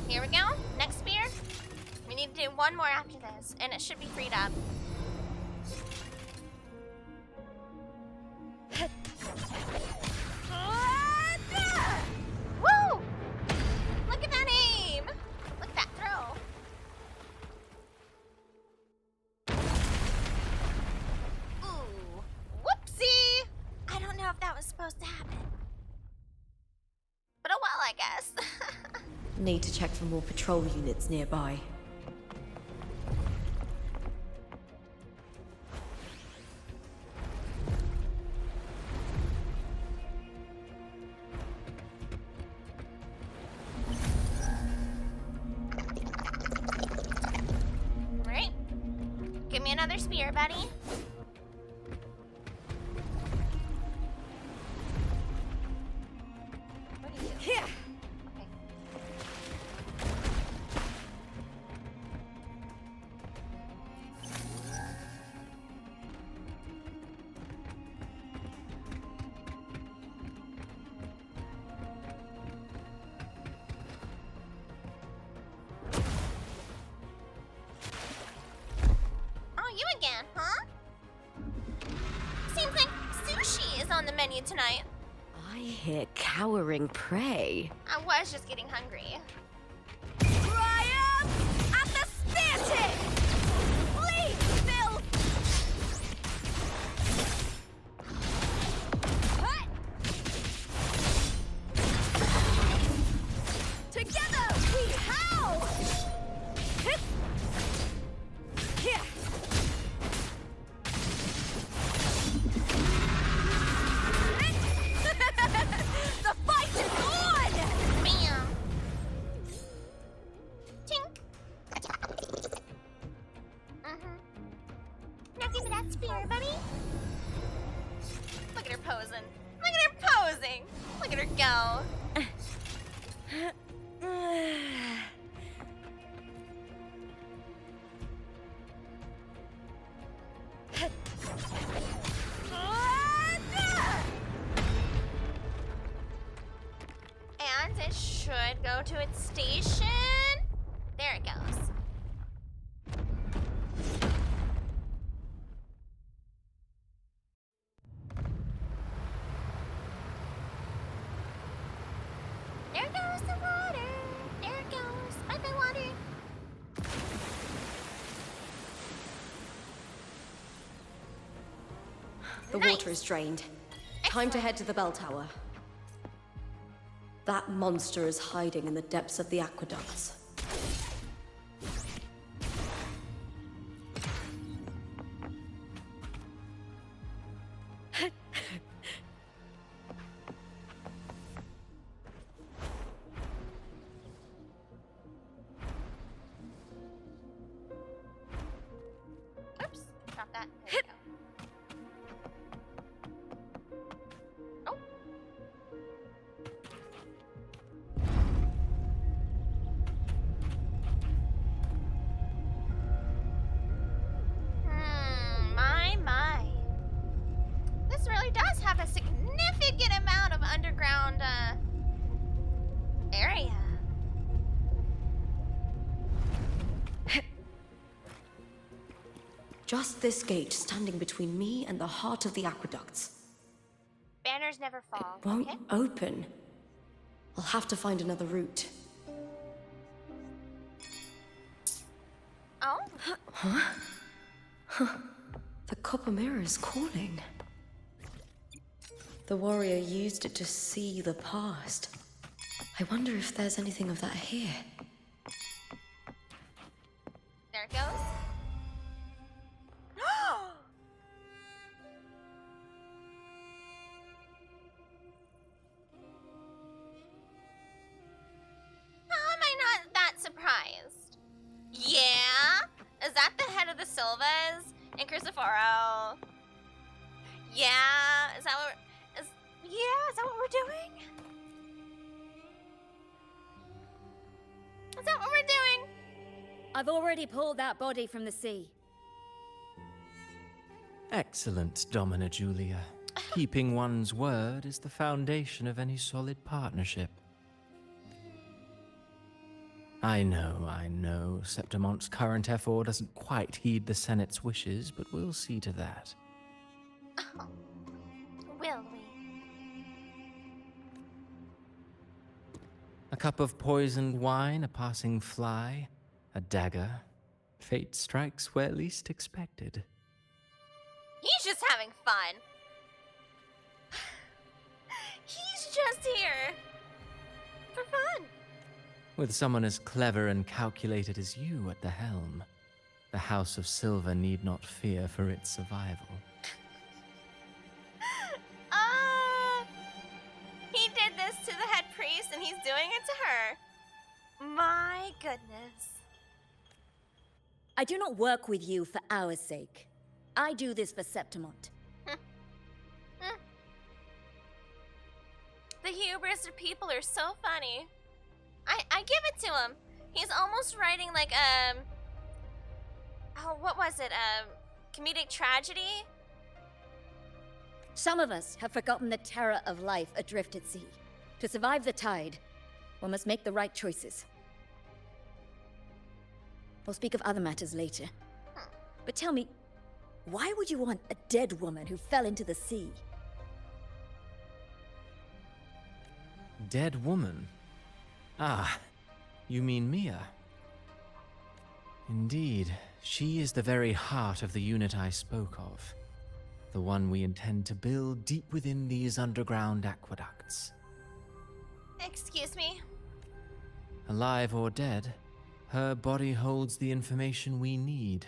Here we go. Next spear. We need to do one more after this, and it should be freed up. Woo! Look at that aim! Look at that throw. Ooh. Whoopsie! I don't know if that was supposed to happen. But oh well, I guess. Need to check for more patrol units nearby. Alright. Give me another spear, buddy. What do you do? Here! Okay. Oh, you again, huh? Seems like sushi is on the menu tonight. I hear cowering prey. I was just getting hungry. Triumph at the spear tip! Flee, Phil! Hut! Together we howl! Hit! Here! The fight is on! Bam! Tink! Now give me that spear, buddy. Look at her posing. Look at her posing. Look at her go. And it should go to its station. There it goes. There goes the water. There it goes. Bye bye, water. The water is drained. Time to head to the bell tower. That monster is hiding in the depths of the aqueducts. Oops, drop that. There we go. Oh. My. This really does have a significant amount of underground, area. Just this gate standing between me and the heart of the aqueducts. Banners never fall. Won't Okay? open. I'll have to find another route. Oh? The copper mirror is calling. The warrior used it to see the past. I wonder if there's anything of that here. There it goes. How am I not that surprised? Yeah? Is that the head of the Silvas in Cruciforo? Yeah? Is that what is that what we're doing? Is that what we're doing? I've already pulled that body from the sea. Excellent, Domina Julia. Keeping one's word is the foundation of any solid partnership. I know, Septimont's current effort doesn't quite heed the Senate's wishes, but we'll see to that. Oh, will we? A cup of poisoned wine, a passing fly, a dagger. Fate strikes where least expected. He's just having fun. He's just here for fun. With someone as clever and calculated as you at the helm, the House of Silver need not fear for its survival. He did this to the head priest and he's doing it to her. My goodness. I do not work with you for our sake. I do this for Septimont. The hubris of people are so funny. I give it to him. He's almost writing like oh, what was it? Comedic tragedy? Some of us have forgotten the terror of life adrift at sea. To survive the tide, one must make the right choices. We'll speak of other matters later. But tell me, why would you want a dead woman who fell into the sea? Dead woman? Ah, you mean Mia? Indeed, she is the very heart of the unit I spoke of. The one we intend to build deep within these underground aqueducts. Excuse me? Alive or dead, her body holds the information we need.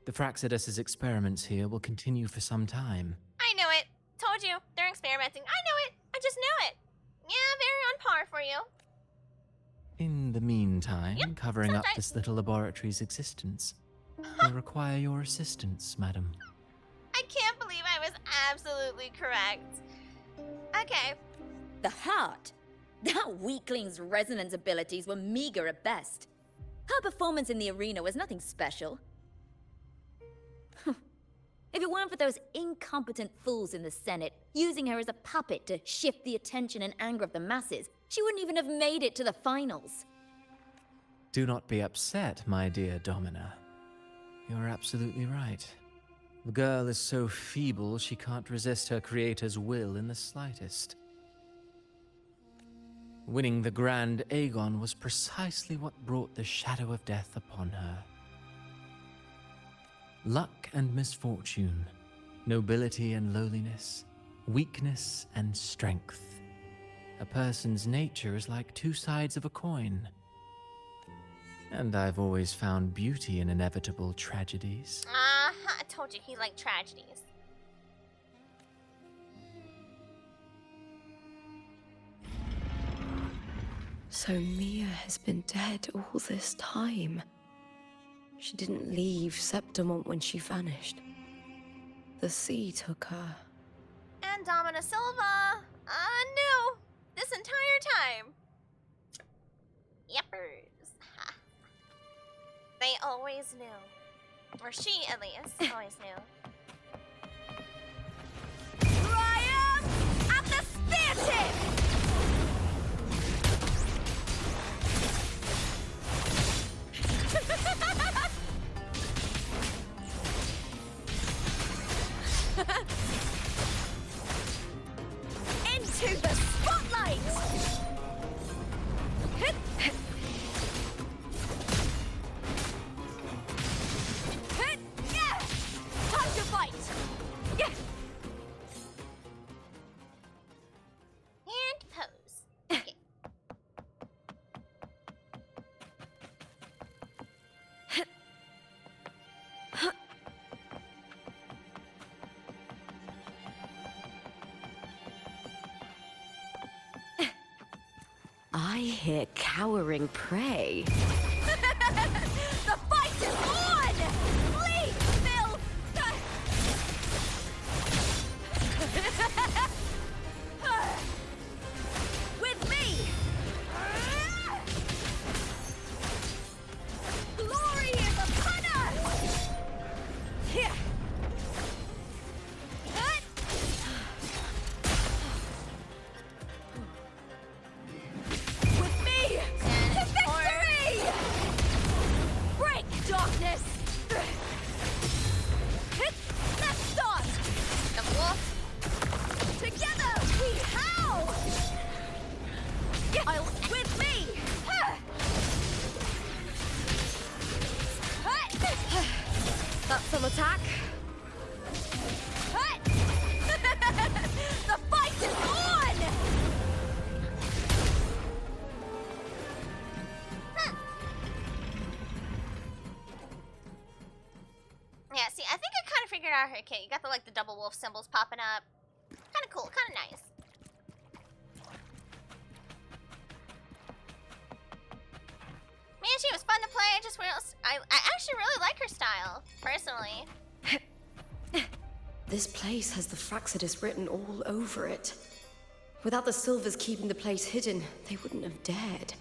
The Fraxidus's experiments here will continue for some time. I knew it. Told you. They're experimenting. I knew it. I just knew it. Yeah, very on par for you. In the meantime, Yep, covering sounds up right. this little laboratory's existence will require your assistance, madam. I can't believe I was absolutely correct. Okay. The heart? That weakling's resonance abilities were meager at best. Her performance in the arena was nothing special. If it weren't for those incompetent fools in the Senate using her as a puppet to shift the attention and anger of the masses, she wouldn't even have made it to the finals. Do not be upset, my dear Domina. You're absolutely right. The girl is so feeble she can't resist her creator's will in the slightest. Winning the Grand Aegon was precisely what brought the shadow of death upon her. Luck and misfortune, Nobility and lowliness, weakness and strength. A person's nature is like two sides of a coin. And I've always found beauty in inevitable tragedies. I told you he liked tragedies. So Mia has been dead all this time. She didn't leave Septimont when she vanished. The sea took her. And Domina Silva knew this entire time. Yepers. They always knew. Or she, at least, always knew. Triumph at the spear tip! Into the spotlight! Time to fight! And pose. Okay. I hear cowering prey. The fight is on! Flee, Phil! With me! Glory is upon us! Here! With me! To victory! Break, darkness! Let's start! The wolf! Together we howl! With me! That's some attack. The fight is on! Yeah, see, I think I kind of figured out her kit. You got the double wolf symbols popping up. Kind of cool, kind of nice. Man, she was fun to play. I actually really like her style, personally. This place has the Fraxidus written all over it. Without the Silvers keeping the place hidden, they wouldn't have dared.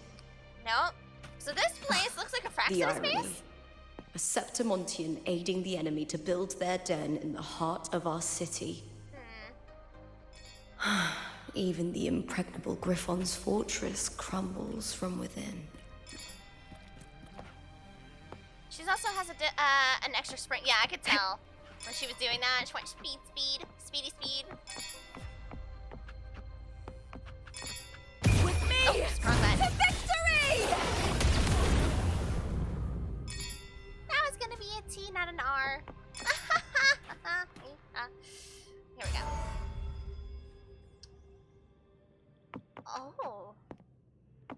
Nope. So this place looks like a The Fraxidus irony. base? A Septimontian aiding the enemy to build their den in the heart of our city. Even the impregnable Griffon's fortress crumbles from within. She also has an extra spring. Yeah, I could tell when she was doing that. She went speedy speed. With me! Oh, wrong button. To victory! That was gonna be a T, not an R. Here we go. Oh.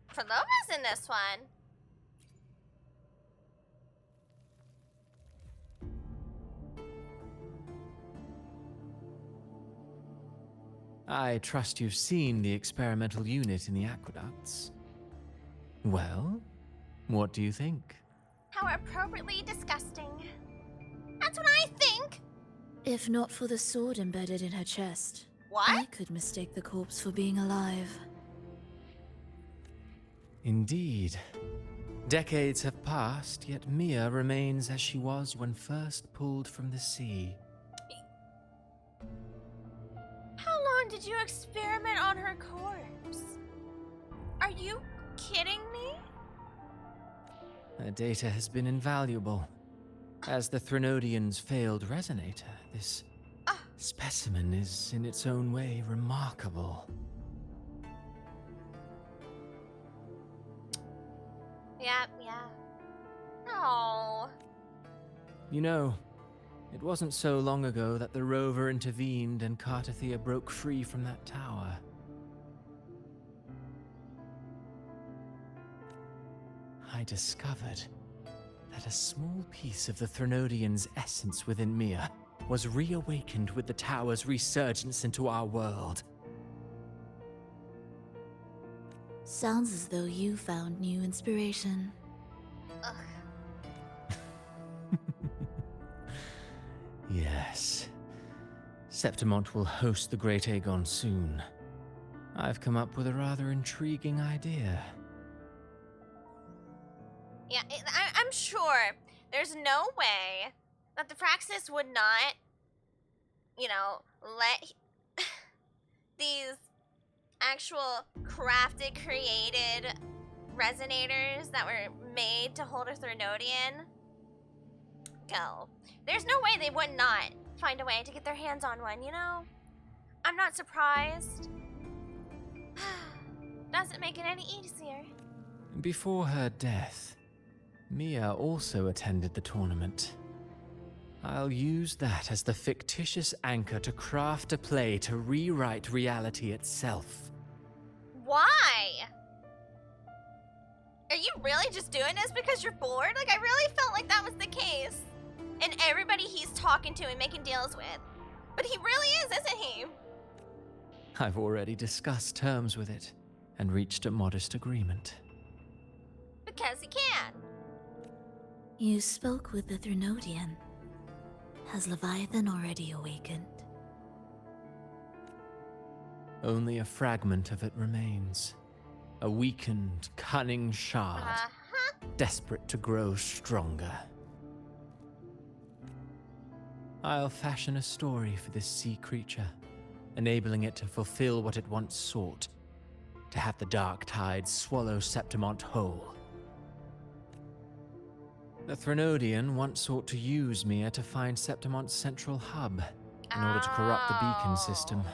Prolova's in this one. I trust you've seen the experimental unit in the aqueducts. Well, what do you think? How appropriately disgusting. That's what I think. If not for the sword embedded in her chest, What? I could mistake the corpse for being alive. Indeed. Decades have passed, yet Mia remains as she was when first pulled from the sea. How long did you experiment on her corpse? Are you kidding me? Her data has been invaluable. As the Threnodian's failed resonator, this specimen is in its own way remarkable. Yeah. Oh. You know, It wasn't so long ago that the rover intervened and Cartathea broke free from that tower. I discovered that a small piece of the Threnodian's essence within Mia was reawakened with the tower's resurgence into our world. Sounds as though you found new inspiration. Yes. Septimont will host the Great Aegon soon. I've come up with a rather intriguing idea. Yeah, I'm sure there's no way that the Praxis would not, you know, let these actual crafted, created resonators that were made to hold a Threnodian go. There's no way they would not find a way to get their hands on one, you know? I'm not surprised. Doesn't make it any easier. Before her death, Mia also attended the tournament. I'll use that as the fictitious anchor to craft a play to rewrite reality itself. Why? Are you really just doing this because you're bored? Like, I really felt like that was the case. And everybody he's talking to and making deals with. But he really is, isn't he? I've already discussed terms with it and reached a modest agreement. Because he can. You spoke with the Threnodian. Has Leviathan already awakened? Only a fragment of it remains. A weakened, cunning shard, desperate to grow stronger. I'll fashion a story for this sea creature, enabling it to fulfill what it once sought, to have the dark tide swallow Septimont whole. The Threnodian once sought to use Mia to find Septimont's central hub in order to corrupt the beacon system.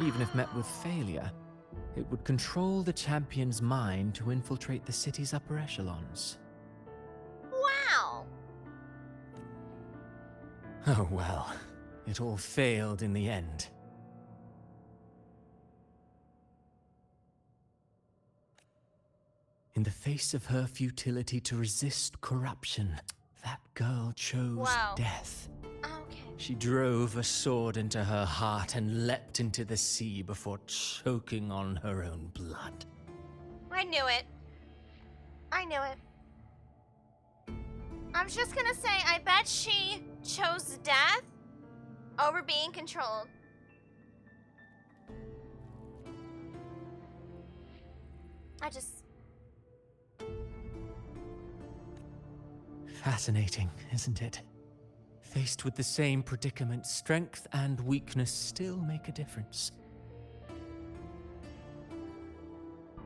Even if met with failure, it would control the champion's mind to infiltrate the city's upper echelons. Wow! Oh well, it all failed in the end. In the face of her futility to resist corruption, that girl chose death. Okay. She drove a sword into her heart and leapt into the sea before choking on her own blood. I knew it. I knew it. I was just gonna say, I bet she chose death over being controlled. Fascinating, isn't it? Faced with the same predicament, strength and weakness still make a difference.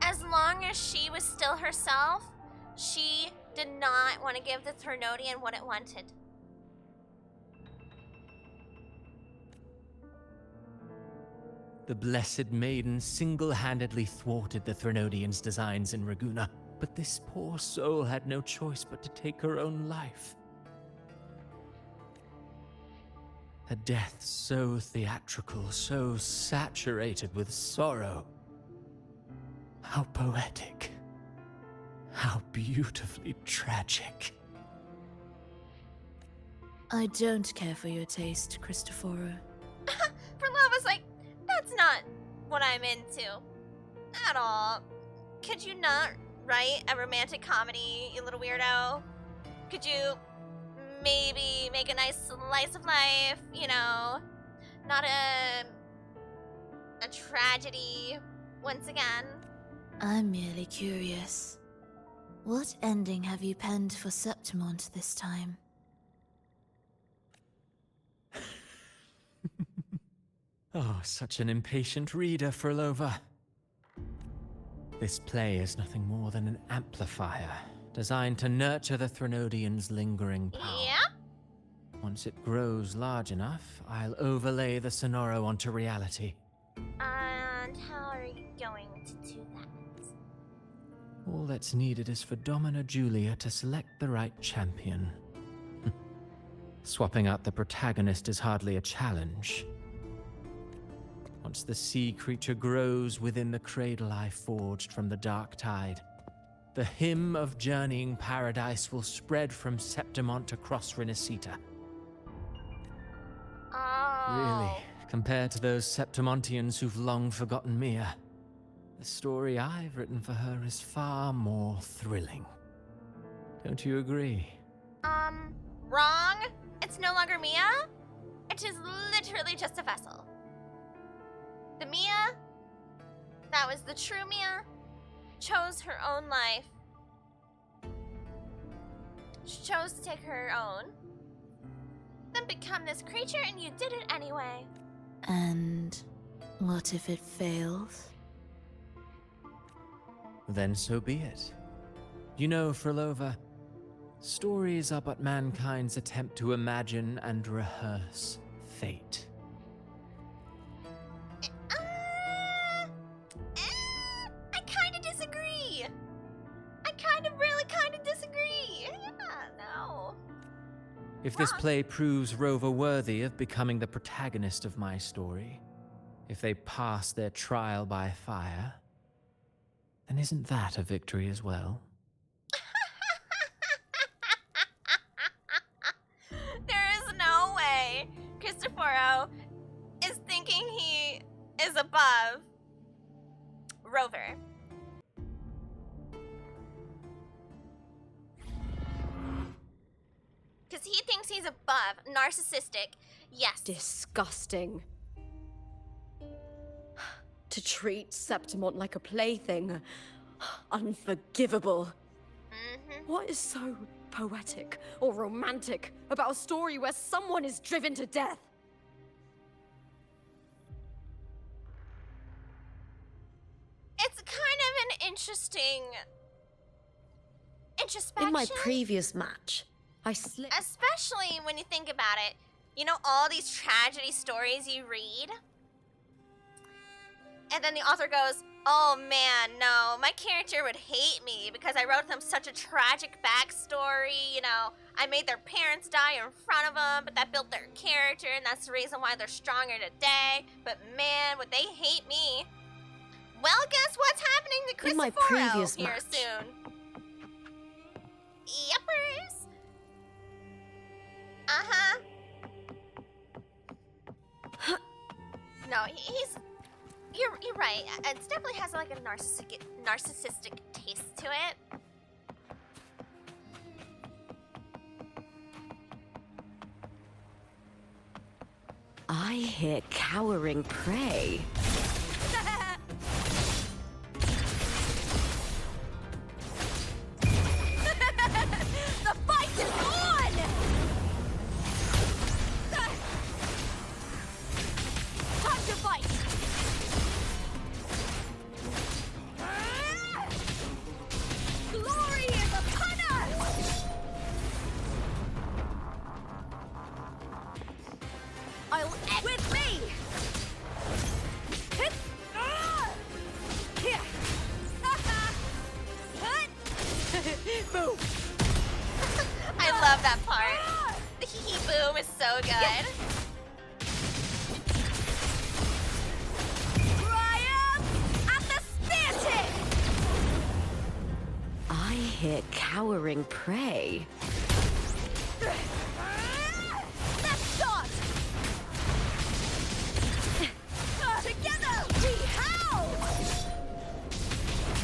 As long as she was still herself, she did not want to give the Threnodian what it wanted. The Blessed Maiden single-handedly thwarted the Threnodian's designs in Raguna, but this poor soul had no choice but to take her own life. A death so theatrical, so saturated with sorrow. How poetic. How beautifully tragic. I don't care for your taste, Cristoforo. Perlava's like, that's not what I'm into. At all. Could you not write a romantic comedy, you little weirdo? Could you maybe make a nice slice of life, you know? Not a tragedy, once again. I'm merely curious. What ending have you penned for Septimont this time? Oh, such an impatient reader, Frolova. This play is nothing more than an amplifier, designed to nurture the Threnodian's lingering power. Yeah? Once it grows large enough, I'll overlay the Sonoro onto reality. And how are you going to do that? All that's needed is for Domina Julia to select the right champion. Swapping out the protagonist is hardly a challenge. Once the sea creature grows within the cradle I forged from the dark tide, the hymn of journeying paradise will spread from Septimont across Renacita. Really, compared to those Septimontians who've long forgotten Mia, the story I've written for her is far more thrilling. Don't you agree? Wrong. It's no longer Mia. It is literally just a vessel. The Mia, that was the true Mia, chose her own life. She chose to take her own, then become this creature, and you did it anyway. And what if it fails? Then so be it. You know, Frolova, stories are but mankind's attempt to imagine and rehearse fate. I kind of disagree. Really kind of disagree. Yeah, no. If this play proves Rover worthy of becoming the protagonist of my story, if they pass their trial by fire, then isn't that a victory as well? There is no way Cristoforo is thinking he is above Rover. Because he thinks he's above, narcissistic, yes. Disgusting. To treat Septimont like a plaything. Unforgivable. What is so poetic or romantic about a story where someone is driven to death? It's kind of an interesting introspection. In my previous match, I slipped. Especially when you think about it. You know all these tragedy stories you read? And then the author goes, oh man, no, my character would hate me because I wrote them such a tragic backstory, you know. I made their parents die in front of them, but that built their character, and that's the reason why they're stronger today. But man, would they hate me. Well, guess what's happening to Cristoforo In my previous here match. soon? Yuppers. Uh-huh. No, he's... You're right. It definitely has like a narcissistic taste to it. I hear cowering prey. The fight is on! Time to fight! Glory is upon us! I'll end with me! Hit! Here! Boom! I love that part. The hee boom is so good. Triumph at the spear tip! I hear cowering prey. Let's start! Together we howl!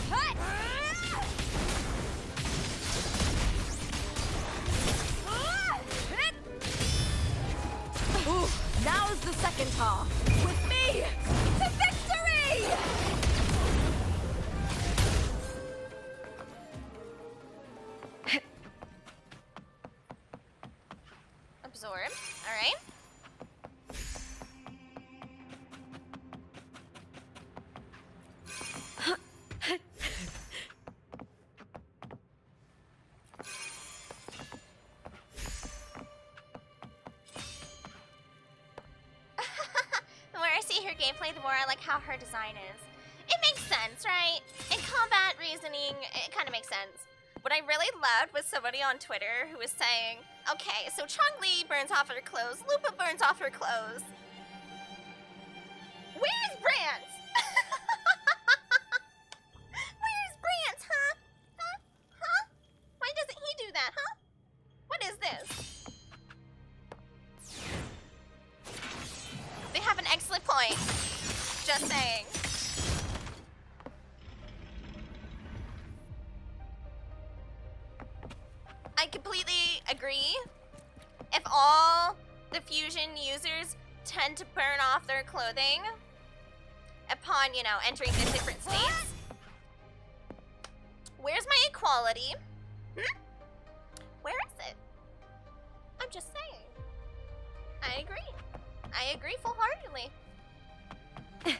Hut! Ooh, now's the second half. With me to victory! Absorb. All right. The more I see her gameplay, the more I like how her design is. It makes sense, right? In combat reasoning, it kind of makes sense. What I really loved was somebody on Twitter who was saying, Okay, so Chongli burns off her clothes. Lupa burns off her clothes. Where's Brant? Where's Brant, huh? Huh? Why doesn't he do that, huh? What is this? They have an excellent point. Just saying. I completely agree. If all the fusion users tend to burn off their clothing upon, you know, entering the different states, where's my equality? Where is it? I'm just saying. I agree. I agree full-heartedly. I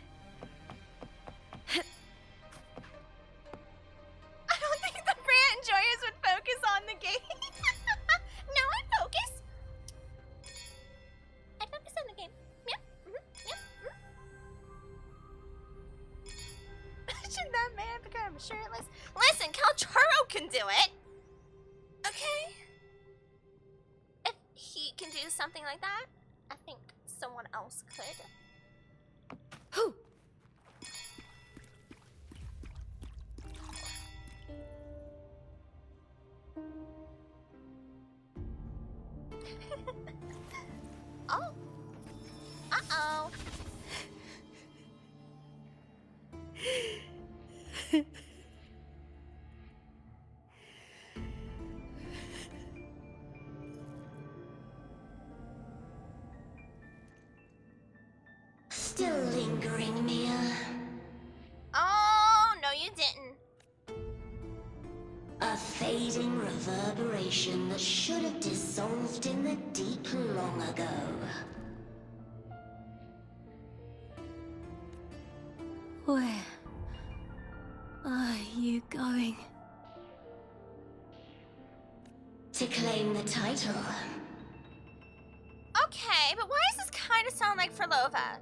don't think the Brant enjoyers would focus on the game. No, I focus. I focus on the game. Yep. Yep. Should that man become shirtless? Listen, Calcharo can do it. Okay. If he can do something like that, I think someone else could. Who? Oh. Uh-oh. Still lingering, Mia? Oh, no you didn't. A fading reverberation that should have dissolved in the deep long ago. Where are you going? To claim the title. Okay, but why does this kind of sound like Frolova?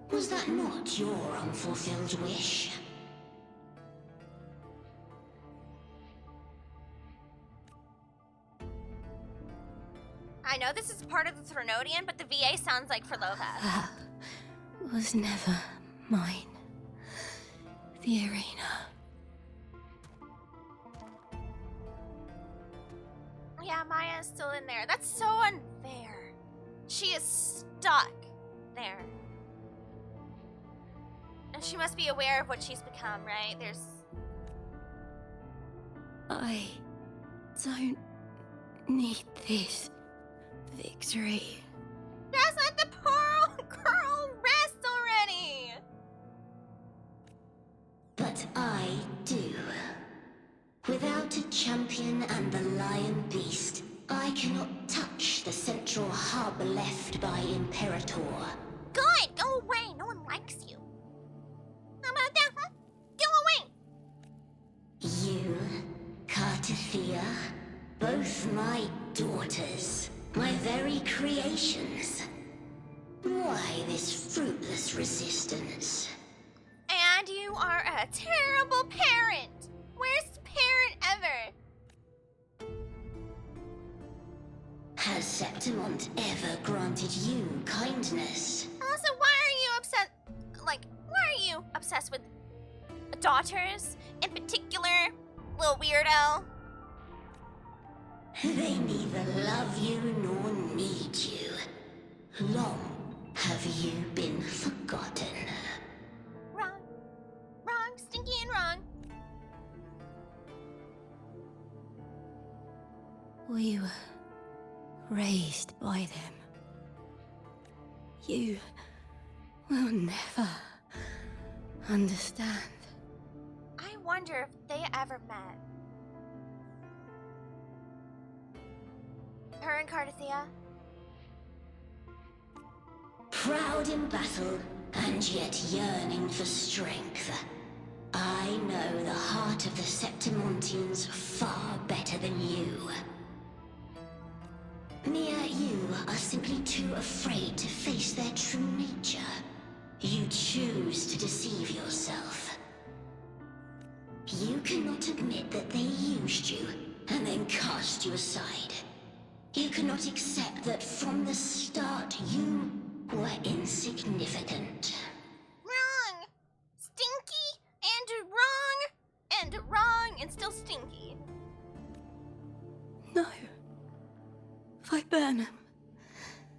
Was that not your unfulfilled wish? I know this is part of the Threnodian, but the VA sounds like Frolova. That was never mine. The arena. Yeah, Maya is still in there. That's so unfair. She is stuck there. And she must be aware of what she's become, right? I don't need this victory. Just let the poor girl rest already! But I do. Without a champion and the lion beast, I cannot touch the central hub left by Imperator. Good! Go away! No one likes you. How about that, huh? Go away! You, Cartathea, both my daughters, my very creations. Why this fruitless resistance? And you are a terrible parent! Worst parent ever! Has Septimont ever granted you kindness? Also, why are you obsessed with daughters in particular, little weirdo? They neither love you nor need you. Long have you been forgotten. Wrong. Wrong. Stinky and wrong. We were raised by them. You will never understand. I wonder if they ever met. Her and Cartathea? Proud in battle, and yet yearning for strength. I know the heart of the Septimontians far better than you. Mia, you are simply too afraid to face their true nature. You choose to deceive yourself. You cannot admit that they used you and then cast you aside. You cannot accept that from the start you were insignificant. Wrong! Stinky and wrong and wrong and still stinky. No. Viburnum,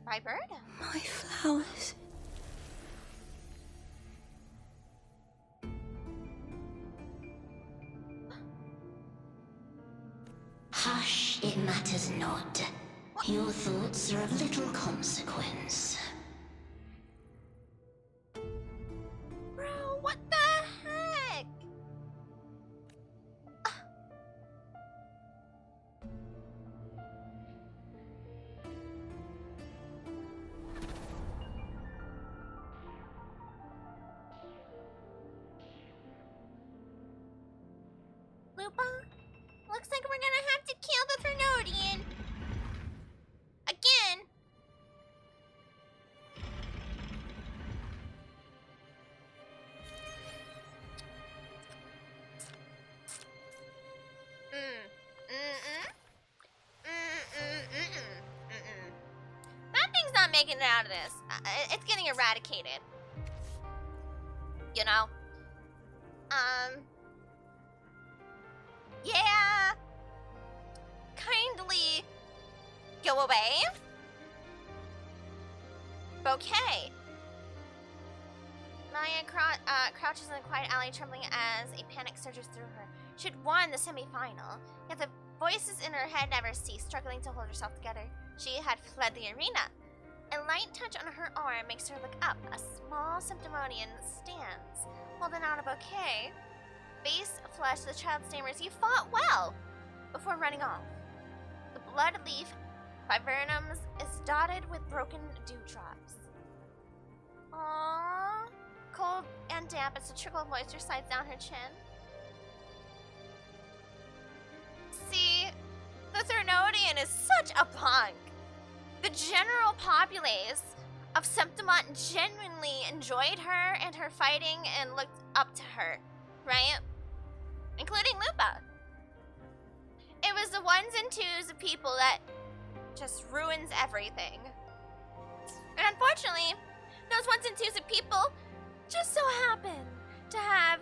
Viburnum? my flowers. Hush, it matters not. Your thoughts are of little consequence. Bro, what the heck? Lupa? Looks like we're gonna have to kill the Threnodian. Again. That thing's not making it out of this. It's getting eradicated. You know? Yeah. Kindly go away. Bouquet. Maya crouches in a quiet alley, trembling as a panic surges through her. She had won the semi-final, yet the voices in her head never ceased, struggling to hold herself together. She had fled the arena. A light touch on her arm makes her look up. A small Symptomonian stands, holding out a bouquet. Face flushed, the child stammers, "You fought well," before running off. The blood leaf viburnums is dotted with broken dewdrops. Aww. Cold and damp as a trickle of moisture slides down her chin. See, the Threnodian is such a punk. The general populace of Septimont genuinely enjoyed her and her fighting and looked up to her, right? Including Lupa. It was the ones and twos of people that just ruins everything. And unfortunately, those ones and twos of people just so happen to have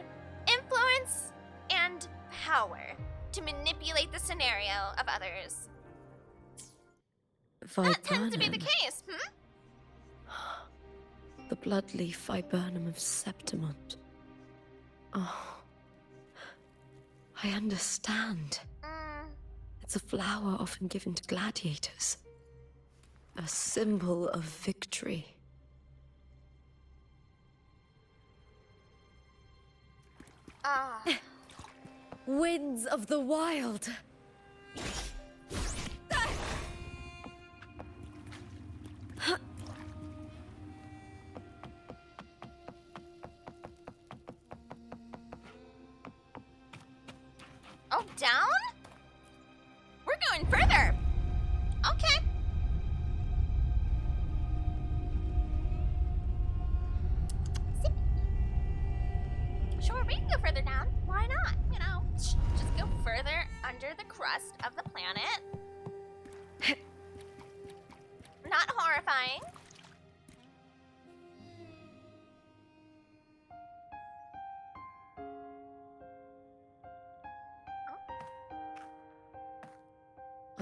influence and power to manipulate the scenario of others. That tends to be the case, The bloodleaf viburnum of Septimont. Oh. I understand. It's a flower often given to gladiators. A symbol of victory. Winds of the wild. Oh, down? We're going further. Okay. Sure, we can go further down. Why not? You know, just go further under the crust of the planet. Not horrifying.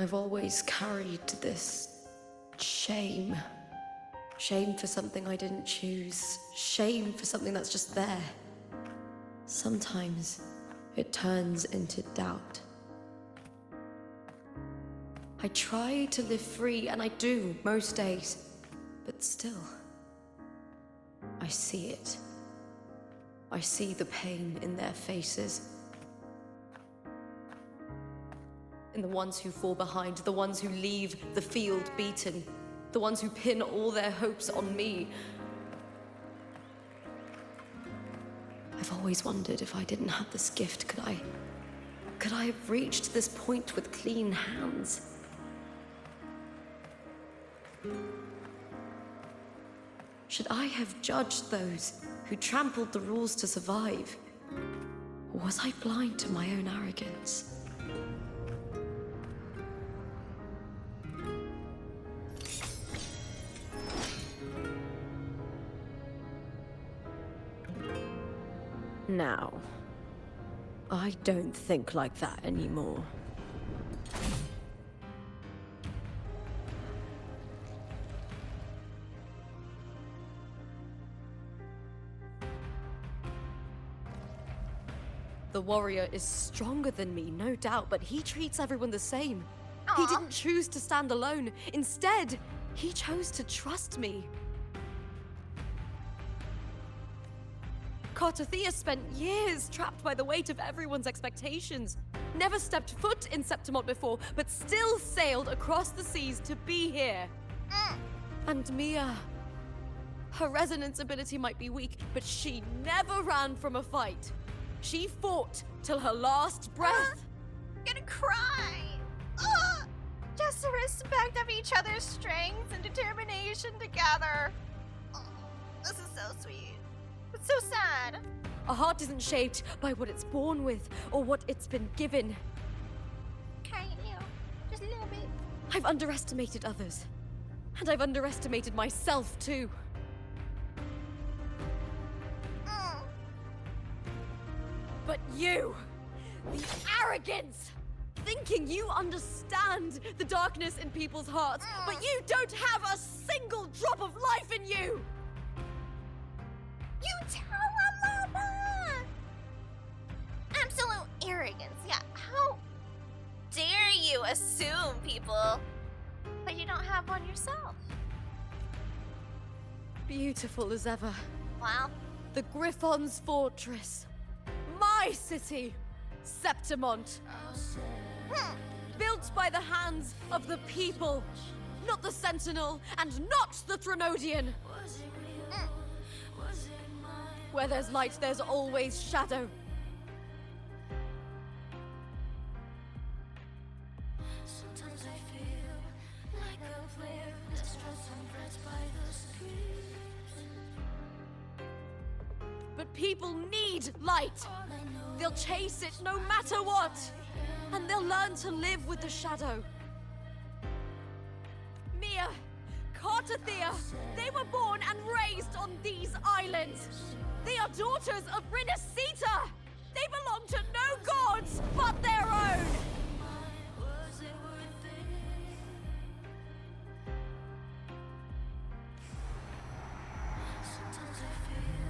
I've always carried this shame. Shame for something I didn't choose. Shame for something that's just there. Sometimes it turns into doubt. I try to live free, and I do most days. But still, I see it. I see the pain in their faces. In the ones who fall behind, the ones who leave the field beaten, the ones who pin all their hopes on me. I've always wondered if I didn't have this gift, could I have reached this point with clean hands? Should I have judged those who trampled the rules to survive? Was I blind to my own arrogance? Now, I don't think like that anymore. The warrior is stronger than me, no doubt, but he treats everyone the same. He didn't choose to stand alone. Instead, he chose to trust me. Cartothea spent years trapped by the weight of everyone's expectations. Never stepped foot in Septimont before, but still sailed across the seas to be here. And Mia, her resonance ability might be weak, but she never ran from a fight. She fought till her last breath. I'm gonna cry. Just the respect of each other's strengths and determination together. This is so sweet. It's so sad. A heart isn't shaped by what it's born with or what it's been given. Okay, just a little bit. I've underestimated others. And I've underestimated myself too. But you, the arrogance! Thinking you understand the darkness in people's hearts, but you don't have a single drop of life in you! You tell him, Mama! Absolute arrogance, yeah. How dare you assume people, but you don't have one yourself? Beautiful as ever. Wow. The Griffon's fortress. My city, Septimont. Built by the hands of the people, not the Sentinel and not the Threnodian. Where there's light, there's always shadow. Sometimes I feel like a flare that's stressed and frets by the screams. But people need light. They'll chase it no matter what. And they'll learn to live with the shadow. Mia, Cartothea, they were born and raised on these islands. They are daughters of Rinasita. They belong to no gods but their own. Sometimes I feel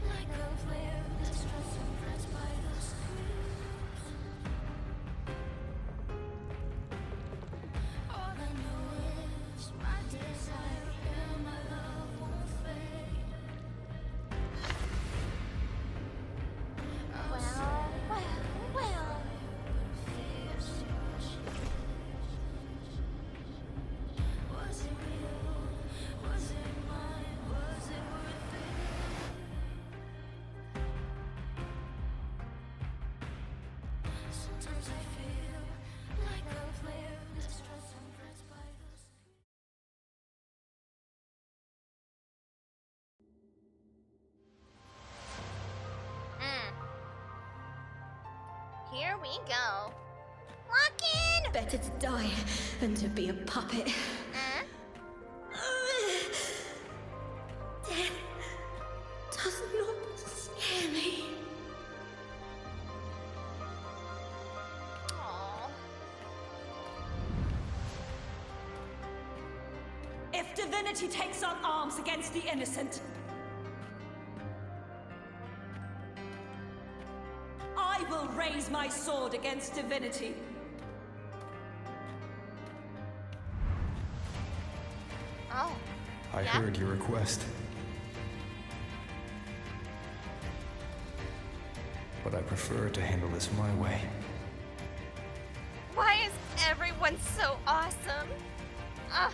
like a flare that's stressed and frets by the screams. All I know is my desire and my love won't fade. Well. Was it real? Was it mine? Was it worth it? Sometimes I feel like a flare that's stressed and frets by the Here we go. Lock in! Better to die than to be a puppet. Death does not scare me. Aww. If divinity takes up arms against the innocent, I will raise my sword against divinity. Oh. I heard your request. But I prefer to handle this my way. Why is everyone so awesome? Ugh.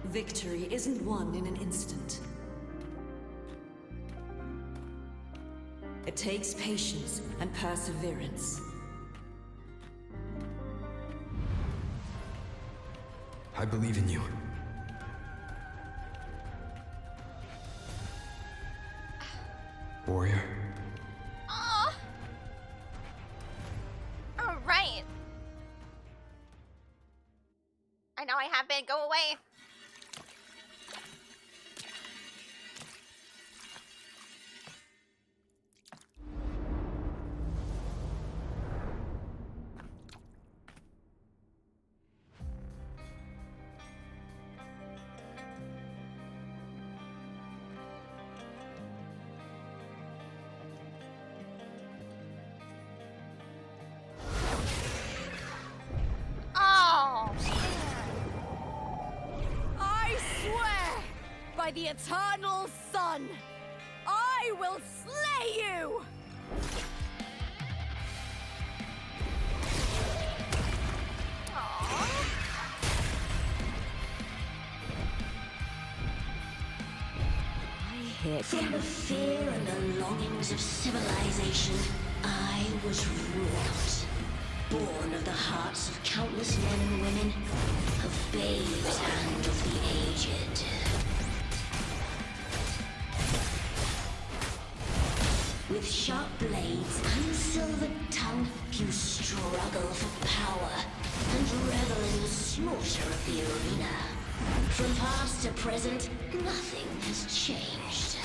Victory isn't won in an instant. It takes patience and perseverance. I believe in you. warrior. Oh. All right. I know I have been. Go away. Oh, I swear by the eternal sun, I will slay you! From the fear and the longings of civilization, I was wrought. Born of the hearts of countless men and women, of babes and of the aged. With sharp blades and silver tongue, you struggle for power and revel in the slaughter of the arena. From past to present, nothing has changed.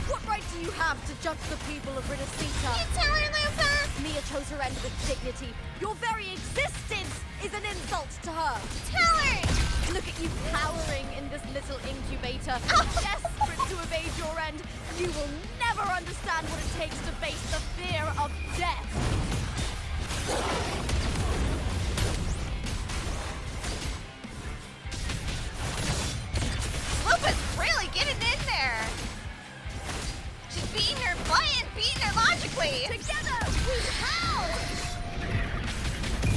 What right do you have to judge the people of Ridacita? You tell her, Lupa! Mia chose her end with dignity. Your very existence is an insult to her. Tell her! Look at you cowering in this little incubator, desperate to evade your end. You will never understand what it takes to face the fear of death. Lupa's really getting in there. She's beating her butt and beating her logically. Together, we howl!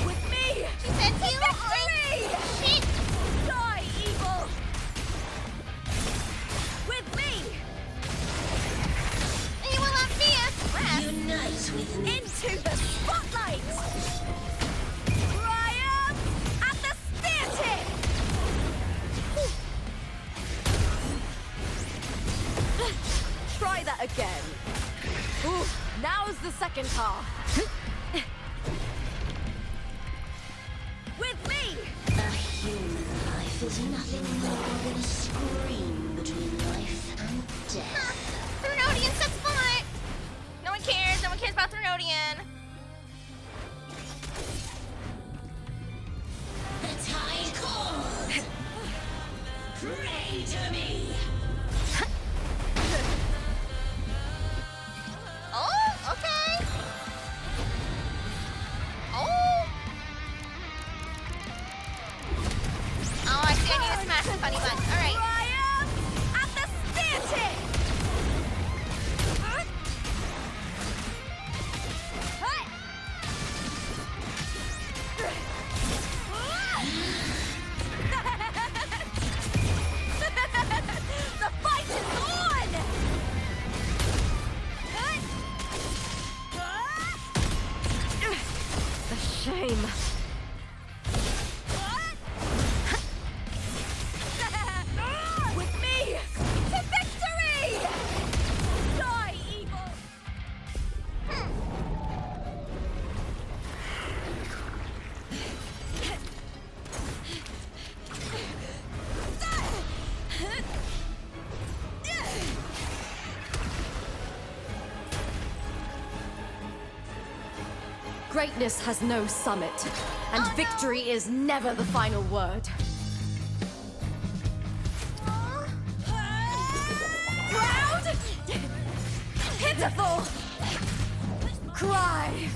With me! She said to victory! Shit! Die, evil! With me! And you will let Mia Unite with me. Into the spotlight! Triumph at the spear tip! Try that again. Ooh, now's the second half. With me! A human life is nothing more than a scream between life and death. Threnodian set spot! No one cares. No one cares about Threnodian. The tide calls. Pray to me. Oh, okay. Oh. Oh, I see. I need to smash the funny button. All right. Triumph at the spear tip! The fight is on! The shame. With me to victory! Die, evil! Greatness has no summit, and victory is never the final word. Proud! Pitiful! Cry!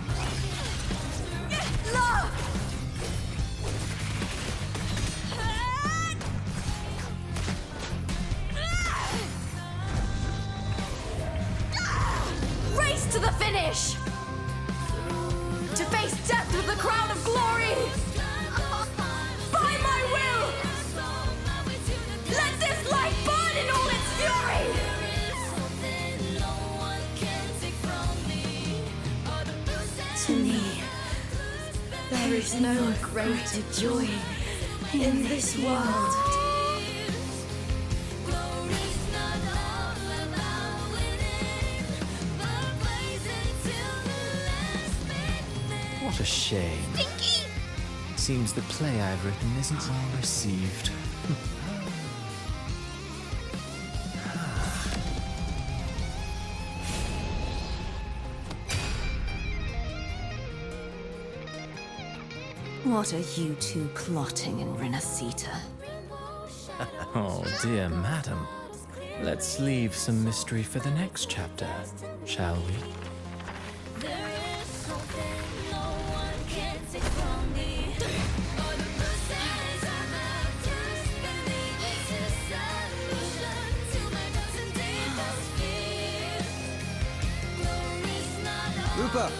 Love! Race to the finish! To face death with the crown of glory! By my will! Let this light burn in all its fury! To me, There is no greater joy in this world. What a shame. Stinky! Seems the play I've written isn't well received. What are you two plotting in Renacita? Oh, dear madam. Let's leave some mystery for the next chapter, shall we? Lupa!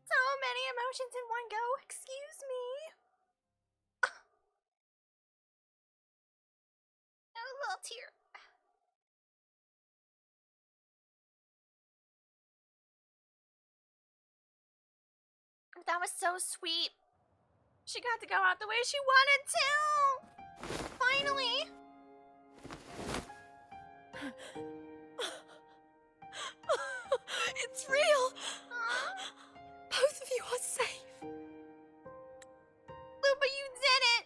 So many emotions in one go, excuse me. A little tear. That was so sweet. She got to go out the way she wanted to. Finally. It's real! Both of you are safe. Lupa, you did it!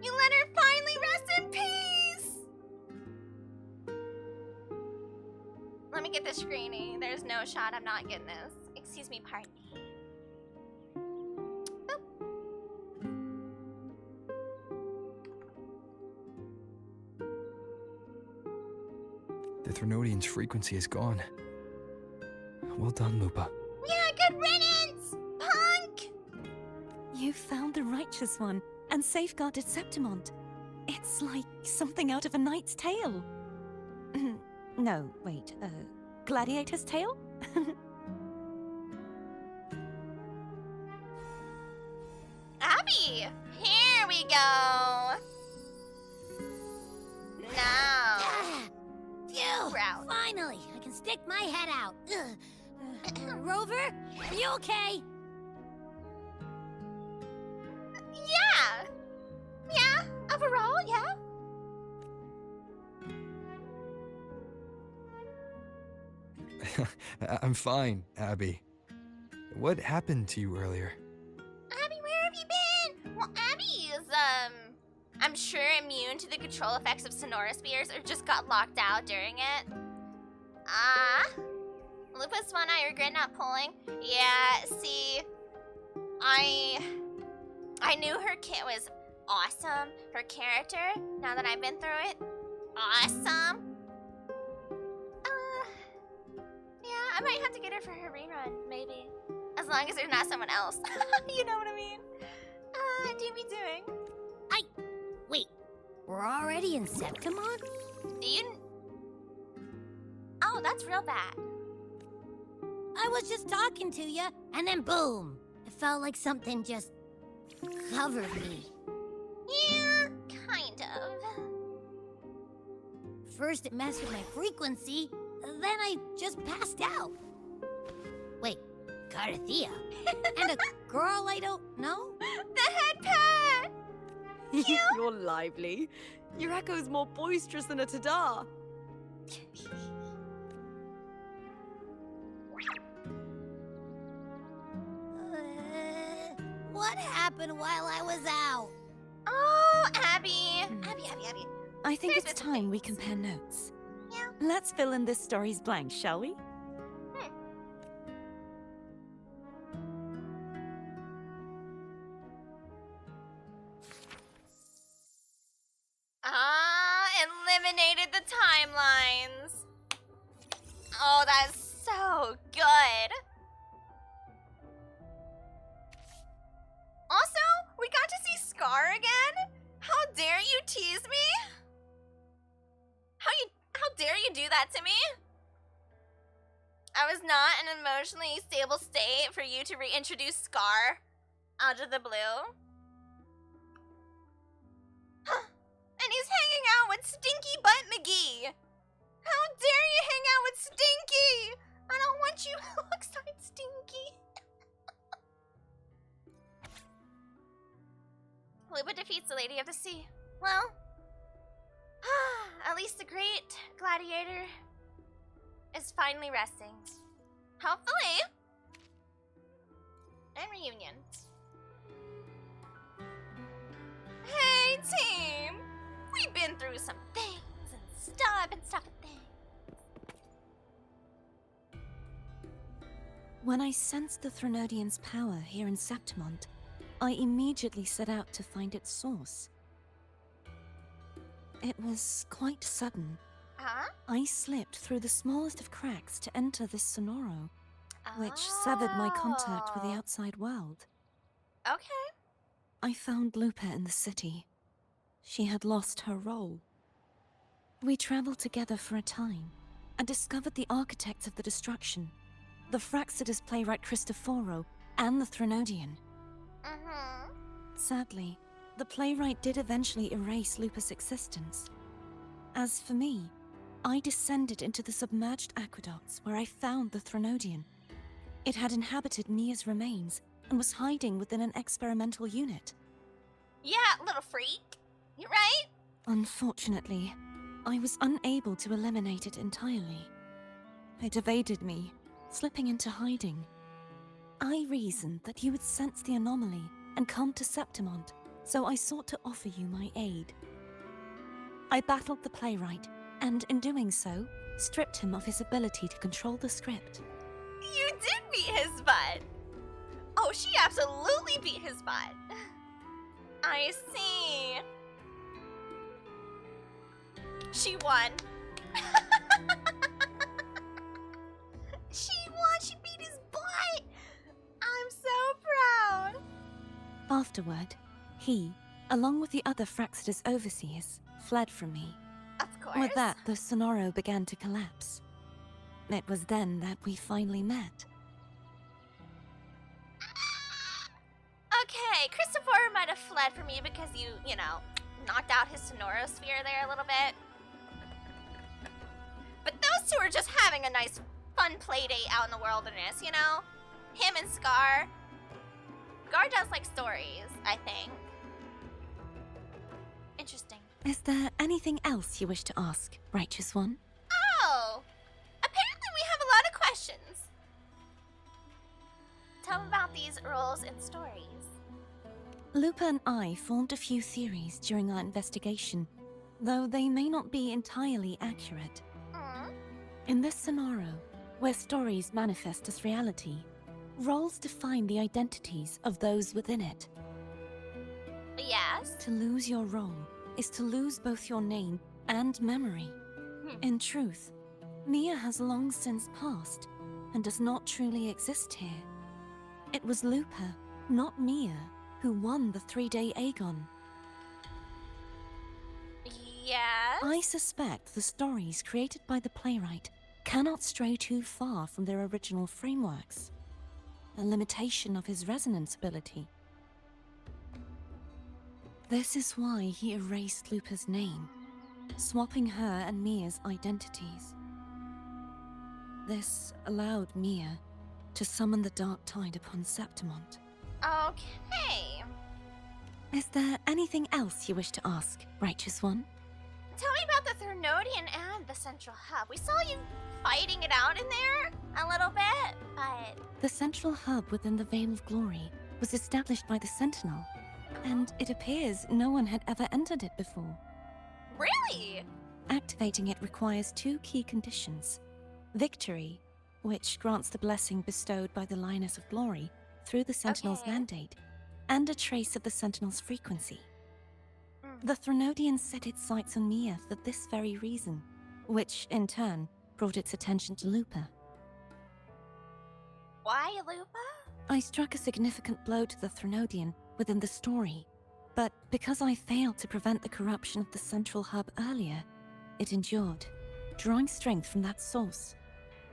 You let her finally rest in peace! Let me get the screening. There's no shot I'm not getting this. Excuse me, pardon me. The Threnodian's frequency is gone. Well done, Lupa. Yeah, good riddance! Punk! You found the righteous one and safeguarded Septimont. It's like something out of a knight's tale. No, wait, gladiator's tale? Abby! Here we go! Now. Phew! Proud. Finally, I can stick my head out. Rover, are you okay? Yeah! Yeah, overall, yeah. I'm fine, Abby. What happened to you earlier? Abby, where have you been? Well, Abby is, I'm sure immune to the control effects of Sonora Spears or just got locked out during it. Lupa's one I regret not pulling. Yeah, see, I knew her kit was awesome. Her character, now that I've been through it, awesome. Yeah, I might have to get her for her rerun, maybe. As long as there's not someone else. You know what I mean? Do be doing. Wait, we're already in Septimont? Do you... Oh, that's real bad. I was just talking to you, and then boom! It felt like something just covered me. Yeah, kind of. First it messed with my frequency, then I just passed out. Wait, Carthea? And a girl I don't know? The head pet! You're lively. Your echo's more boisterous than a Tadar. What happened while I was out? Oh, Abby. Abby. I think it's time we compare notes. Yeah. Let's fill in this story's blanks, shall we? Eliminated the timelines. Oh, that's so good. Also, we got to see Scar again? How dare you tease me? How dare you do that to me? I was not in an emotionally stable state for you to reintroduce Scar out of the blue. And he's hanging out with Stinky Butt McGee. How dare you hang out with Stinky? I don't want you alongside Stinky. Lady of the Sea. Well, at least the great gladiator is finally resting. Hopefully. And reunion. Hey, team! We've been through some things and stuff and things. When I sensed the Threnodian's power here in Septimont, I immediately set out to find its source. It was quite sudden. I slipped through the smallest of cracks to enter this Sonoro, which severed my contact with the outside world. Okay. I found Lupa in the city. She had lost her role. We traveled together for a time and discovered the architects of the destruction, the Fraxidus playwright Cristoforo, and the Threnodian. Sadly, the playwright did eventually erase Lupa's existence. As for me, I descended into the submerged aqueducts where I found the Threnodian. It had inhabited Mia's remains and was hiding within an experimental unit. Yeah, little freak. You right? Unfortunately, I was unable to eliminate it entirely. It evaded me, slipping into hiding. I reasoned that you would sense the anomaly and come to Septimont, so I sought to offer you my aid. I battled the playwright, and in doing so, stripped him of his ability to control the script. You did beat his butt. Oh, she absolutely beat his butt. I see. She won. She won. She beat his butt. I'm so proud. Afterward, he, along with the other Fraxidus overseers, fled from me. Of course. With that, the Sonoro began to collapse. It was then that we finally met. Okay, Cristoforo might have fled from you because you know, knocked out his sonorosphere there a little bit. But those two are just having a nice, fun play date out in the wilderness, you know? Him and Scar. Scar does like stories, I think. Interesting. Is there anything else you wish to ask, Righteous One? Oh! Apparently we have a lot of questions. Tell me about these roles and stories. Lupa and I formed a few theories during our investigation, though they may not be entirely accurate. In this Sonoro, where stories manifest as reality, roles define the identities of those within it. Yes? To lose your role is to lose both your name and memory. In truth, Mia has long since passed and does not truly exist here. It was Lupa, not Mia, who won the 3-day Aegon. Yes? I suspect the stories created by the playwright cannot stray too far from their original frameworks, a limitation of his resonance ability. This is why he erased Lupa's name, swapping her and Mia's identities. This allowed Mia to summon the Dark Tide upon Septimont. Okay. Is there anything else you wish to ask, Righteous One? Tell me about the Threnodian and the Central Hub. We saw you fighting it out in there a little bit, but... The central hub within the Veil of Glory was established by the Sentinel, and it appears no one had ever entered it before. Really? Activating it requires 2 key conditions. Victory, which grants the blessing bestowed by the Lioness of Glory through the Sentinel's mandate, and a trace of the Sentinel's frequency. The Threnodian set its sights on Mia for this very reason, which, in turn, brought its attention to Lupa. Why Lupa? I struck a significant blow to the Threnodian within the story, but because I failed to prevent the corruption of the central hub earlier, it endured, drawing strength from that source.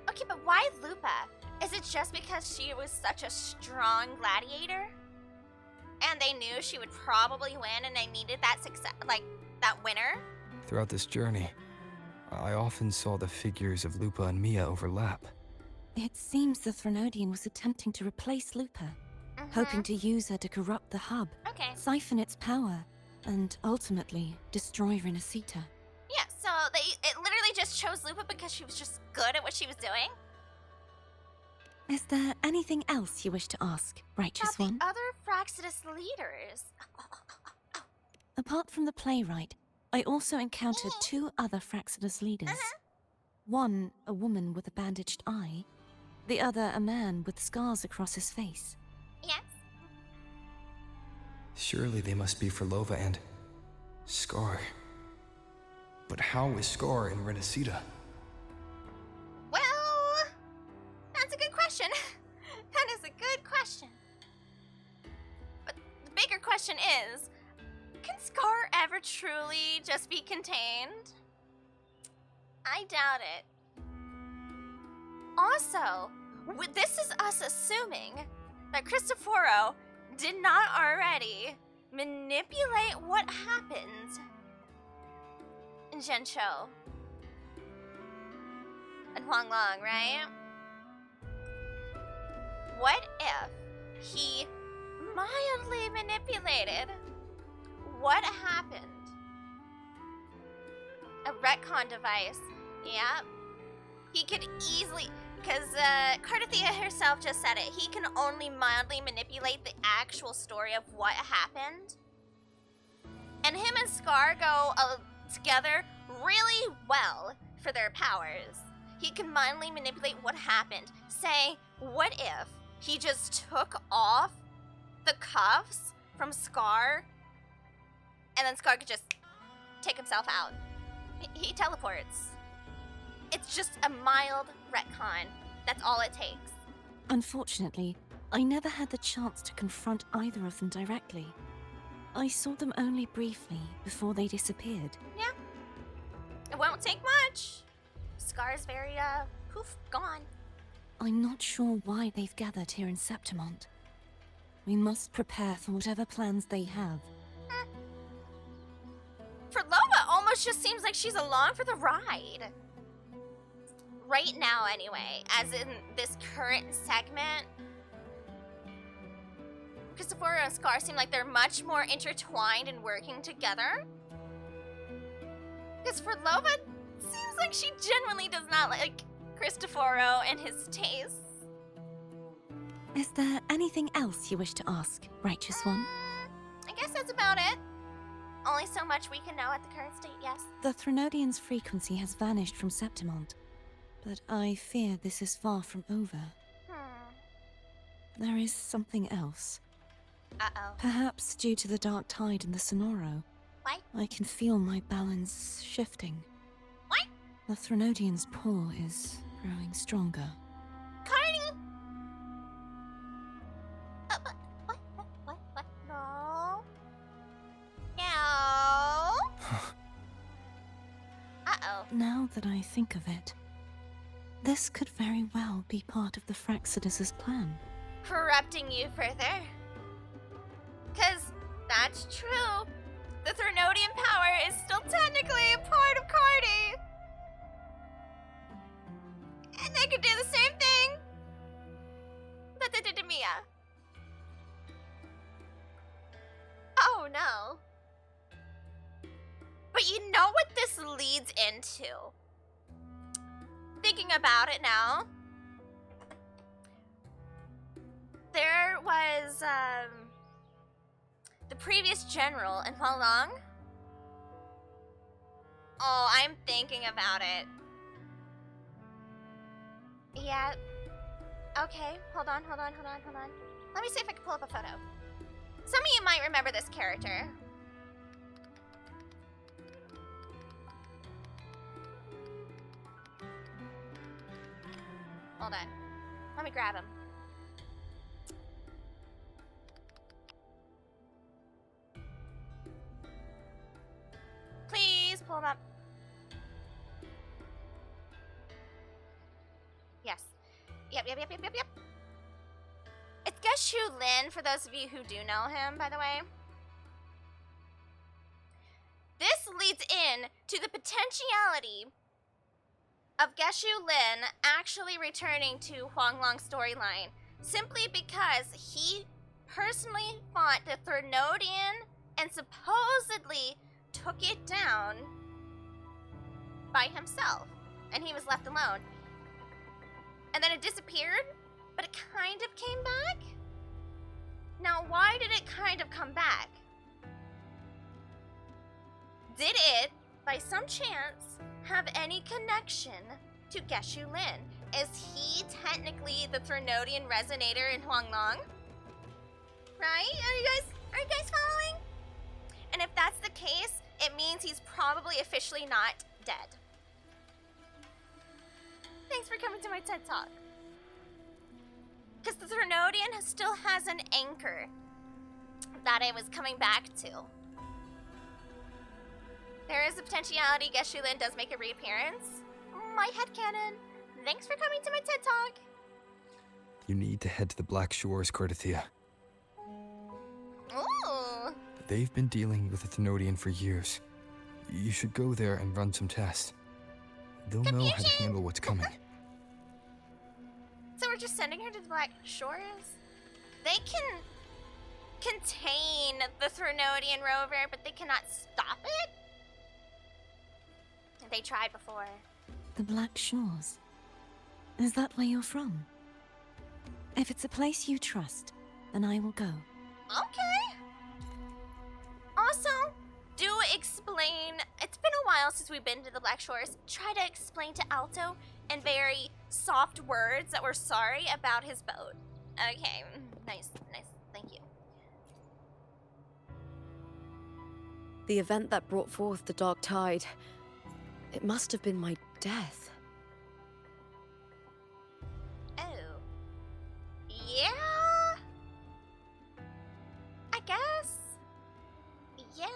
Okay, but why Lupa? Is it just because she was such a strong gladiator? And they knew she would probably win and they needed that success, like, that winner? Throughout this journey, I often saw the figures of Lupa and Mia overlap. It seems the Threnodian was attempting to replace Lupa, hoping to use her to corrupt the hub, siphon its power, and ultimately destroy Renacita. Yeah, so it literally just chose Lupa because she was just good at what she was doing. Is there anything else you wish to ask, Righteous About One? the other Fraxidus leaders. Apart from the playwright, I also encountered two other Fraxidus leaders. One, a woman with a bandaged eye. The other, a man with scars across his face. Yes. Surely they must be Frolova and Scar. But how is Scar in Renacita? Well, that's a good question. That is a good question. But the bigger question is, can Scar ever truly just be contained? I doubt it. Also, this is us assuming that Cristoforo did not already manipulate what happened in Zhenchou and Huanglong, right? What if he mildly manipulated what happened? A retcon device. Yep. He could easily, because Cardathea herself just said it, he can only mildly manipulate the actual story of what happened. And him and Scar go together really well for their powers. He can mildly manipulate what happened. Say, what if he just took off the cuffs from Scar, and then Scar could just take himself out? He teleports. It's just a mild retcon. That's all it takes. Unfortunately, I never had the chance to confront either of them directly. I saw them only briefly before they disappeared. Yeah. It won't take much. Scar's very, poof, gone. I'm not sure why they've gathered here in Septimont. We must prepare for whatever plans they have. Frolova almost just seems like she's along for the ride. Right now, anyway, as in this current segment, Cristoforo and Scar seem like they're much more intertwined and working together. Because Frolova seems like she genuinely does not like Cristoforo and his tastes. Is there anything else you wish to ask, Righteous One? I guess that's about it. Only so much we can know at the current state, yes. The Threnodian's frequency has vanished from Septimont, but I fear this is far from over. There is something else. Uh-oh. Perhaps due to the dark tide in the Sonoro. What? I can feel my balance shifting. What? The Threnodian's pull is growing stronger. Carney! What? No. No. Uh-oh. Now that I think of it, this could very well be part of the Fraxidus' plan. Corrupting you further. 'Cause that's true. The Threnodian power is still technically a part of Cardi. And they could do the same thing that they did to Mia. Oh no. But you know what this leads into? Thinking about it now, there was the previous general in Huanglong. Oh, I'm thinking about it. Yeah. Okay, hold on. Let me see if I can pull up a photo. Some of you might remember this character. Hold on. Let me grab him. Please pull him up. Yes. Yep. It's Geshu Lin, for those of you who do know him, by the way. This leads in to the potentiality of Geshu Lin actually returning to Huanglong's storyline, simply because he personally fought the Threnodian and supposedly took it down by himself, and he was left alone. And then it disappeared, but it kind of came back? Now, why did it kind of come back? Did it, by some chance, have any connection to Geshu Lin? Is he technically the Threnodian resonator in Huanglong? Right? Are you guys following? And if that's the case, it means he's probably officially not dead. Thanks for coming to my TED Talk. Because the Threnodian still has an anchor that it was coming back to. There is a potentiality Geshu Lin does make a reappearance. My headcanon. Thanks for coming to my TED Talk. You need to head to the Black Shores, Cordothea. Ooh. They've been dealing with the Thenodian for years. You should go there and run some tests. They'll know how to handle what's coming. So we're just sending her to the Black Shores? They can contain the Threnodian rover, but they cannot stop it? They tried before. The Black Shores. Is that where you're from? If it's a place you trust, then I will go. Okay. Also, do explain. It's been a while since we've been to the Black Shores. Try to explain to Alto in very soft words that we're sorry about his boat. Okay, nice, thank you. The event that brought forth the Dark Tide, it must have been my death. Oh. Yeah? I guess. Yeah.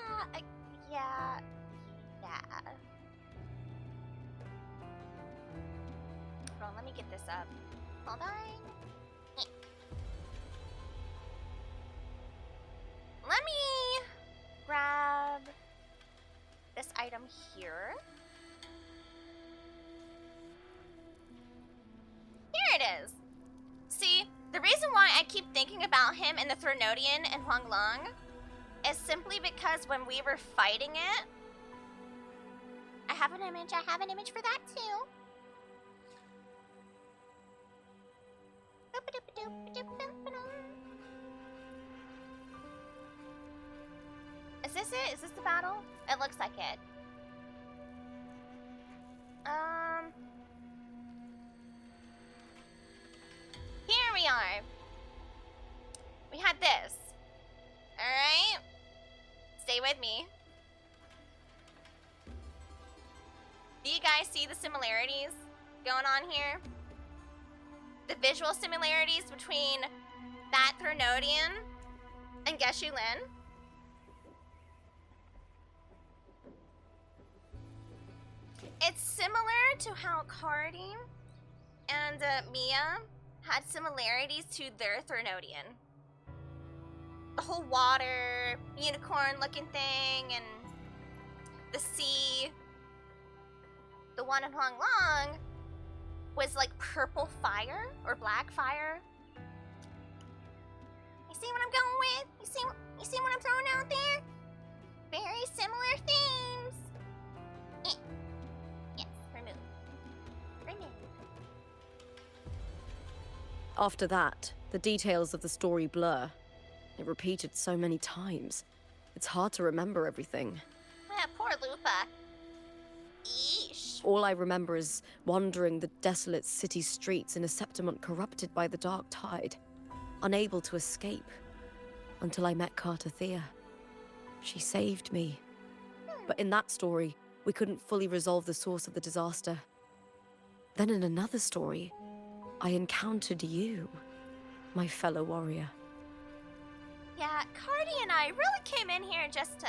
Hold on, let me get this up. Hold on. Let me grab this item here. Here it is. See, the reason why I keep thinking about him and the Threnodian and Huanglong is simply because when we were fighting it, I have an image for that too. Is this it? Is this the battle? It looks like it. Here we are. We had this. Alright? Stay with me. Do you guys see the similarities going on here? The visual similarities between that Threnodian and Geshu Lin? It's similar to how Cardi and Mia had similarities to their Threnodian. The whole water, unicorn looking thing, and the sea. The one in Huanglong was like purple fire or black fire. You see what I'm going with? You see what I'm throwing out there? Very similar themes. Yes, remove. After that, the details of the story blur. It repeated so many times. It's hard to remember everything. Poor Lupa. Eesh. All I remember is wandering the desolate city streets in a Septimont corrupted by the Dark Tide, unable to escape, until I met Cartothea. She saved me. But in that story, we couldn't fully resolve the source of the disaster. Then in another story, I encountered you, my fellow warrior. Yeah, Cardi and I really came in here just to,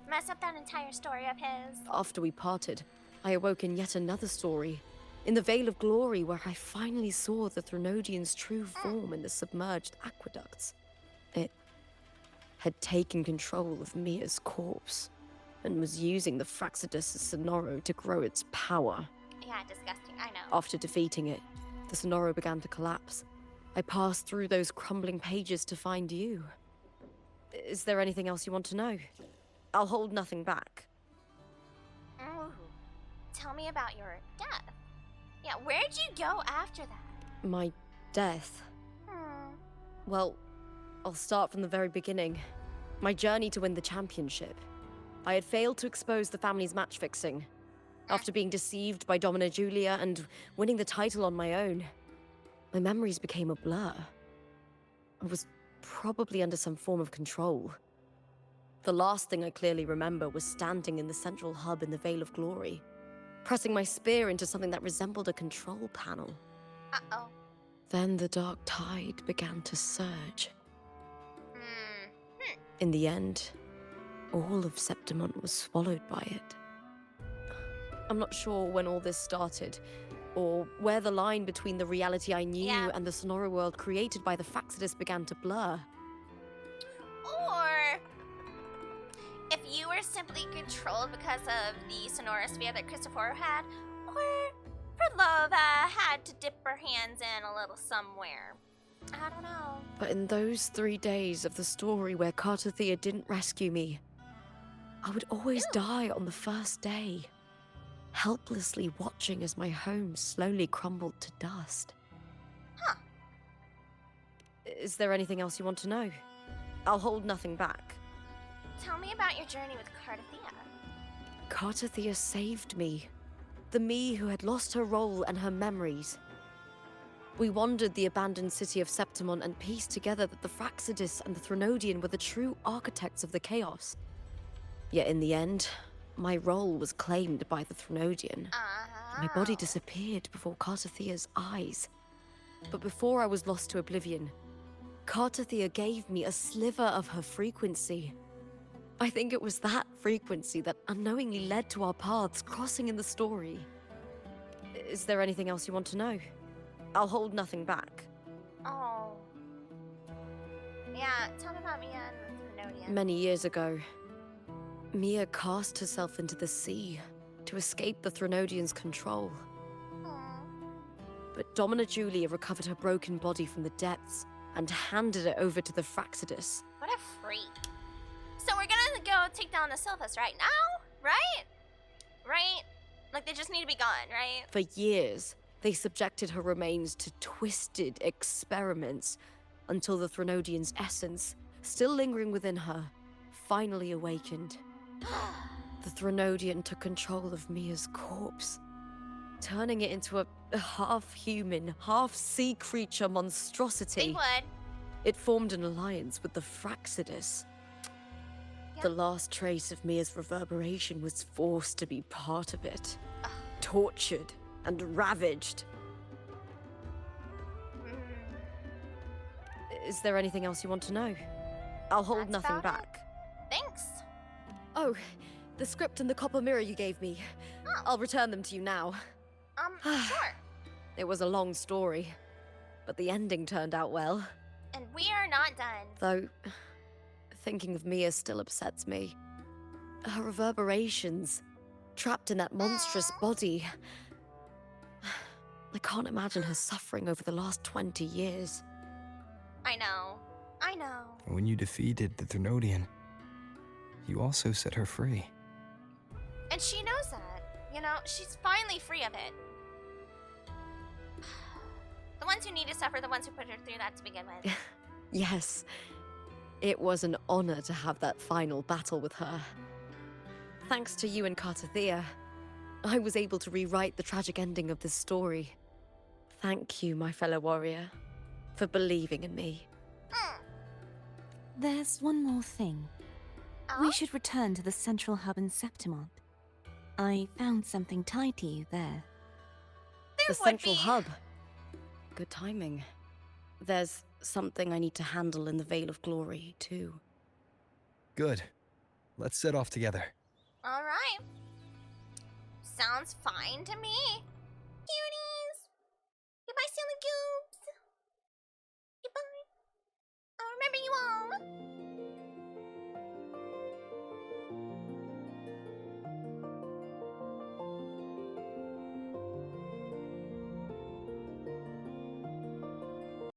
mess up that entire story of his. After we parted, I awoke in yet another story, in the Veil of Glory, where I finally saw the Threnodian's true form in the submerged aqueducts. It had taken control of Mia's corpse, and was using the Fraxidus Sonoro to grow its power. Yeah, disgusting, I know. After defeating it, the Sonoro began to collapse. I passed through those crumbling pages to find you. Is there anything else you want to know? I'll hold nothing back. Ooh. Tell me about your death. Yeah, where'd you go after that? My death. Well, I'll start from the very beginning. My journey to win the championship. I had failed to expose the family's match fixing. After being deceived by Domina Julia and winning the title on my own, my memories became a blur. I was probably under some form of control. The last thing I clearly remember was standing in the central hub in the Veil of Glory, pressing my spear into something that resembled a control panel. Uh-oh. Then the dark tide began to surge. In the end, all of Septimont was swallowed by it. I'm not sure when all this started, or where the line between the reality I knew and the Sonora world created by the Fraxidus began to blur. Or if you were simply controlled because of the Sonora sphere that Christopher had, or Pridlova had to dip her hands in a little somewhere. I don't know. But in those 3 days of the story where Cartothea didn't rescue me, I would always die on the first day, helplessly watching as my home slowly crumbled to dust. Huh. Is there anything else you want to know? I'll hold nothing back. Tell me about your journey with Cartothea. Cartothea saved me. The me who had lost her role and her memories. We wandered the abandoned city of Septimont and pieced together that the Fraxidus and the Threnodian were the true architects of the chaos. Yet in the end, my role was claimed by the Threnodian. My body disappeared before Cartothea's eyes. But before I was lost to oblivion, Cartothea gave me a sliver of her frequency. I think it was that frequency that unknowingly led to our paths crossing in the story. Is there anything else you want to know? I'll hold nothing back. Oh. Yeah, tell me about Mia and Threnodian. Many years ago, Mia cast herself into the sea to escape the Threnodian's control. But Domina Julia recovered her broken body from the depths and handed it over to the Fraxidus. What a freak. So we're gonna go take down the Sylphus right now? Right? Right? Like, they just need to be gone, right? For years, they subjected her remains to twisted experiments until the Threnodian's essence, still lingering within her, finally awakened. The Threnodian took control of Mia's corpse, turning it into a half-human, half-sea creature monstrosity. They would. It formed an alliance with the Fraxidus. The last trace of Mia's reverberation was forced to be part of it, tortured and ravaged. Is there anything else you want to know? I'll hold nothing back. Thanks. Oh, the script and the copper mirror you gave me. I'll return them to you now. Sure. It was a long story, but the ending turned out well. And we are not done. Though, thinking of Mia still upsets me. Her reverberations, trapped in that monstrous body. I can't imagine her suffering over the last 20 years. I know. I know. When you defeated the Threnodian, you also set her free. And she knows that. You know, she's finally free of it. The ones who need to suffer, the ones who put her through that to begin with. Yes. It was an honor to have that final battle with her. Thanks to you and Cartothea, I was able to rewrite the tragic ending of this story. Thank you, my fellow warrior, for believing in me. There's one more thing. We should return to the central hub in Septimont. I found something tied to you there. The central hub. Good timing. There's something I need to handle in the Veil of Glory, too. Good. Let's set off together. All right. Sounds fine to me. Cuties. Goodbye, silly goobs. Goodbye. I'll remember you all.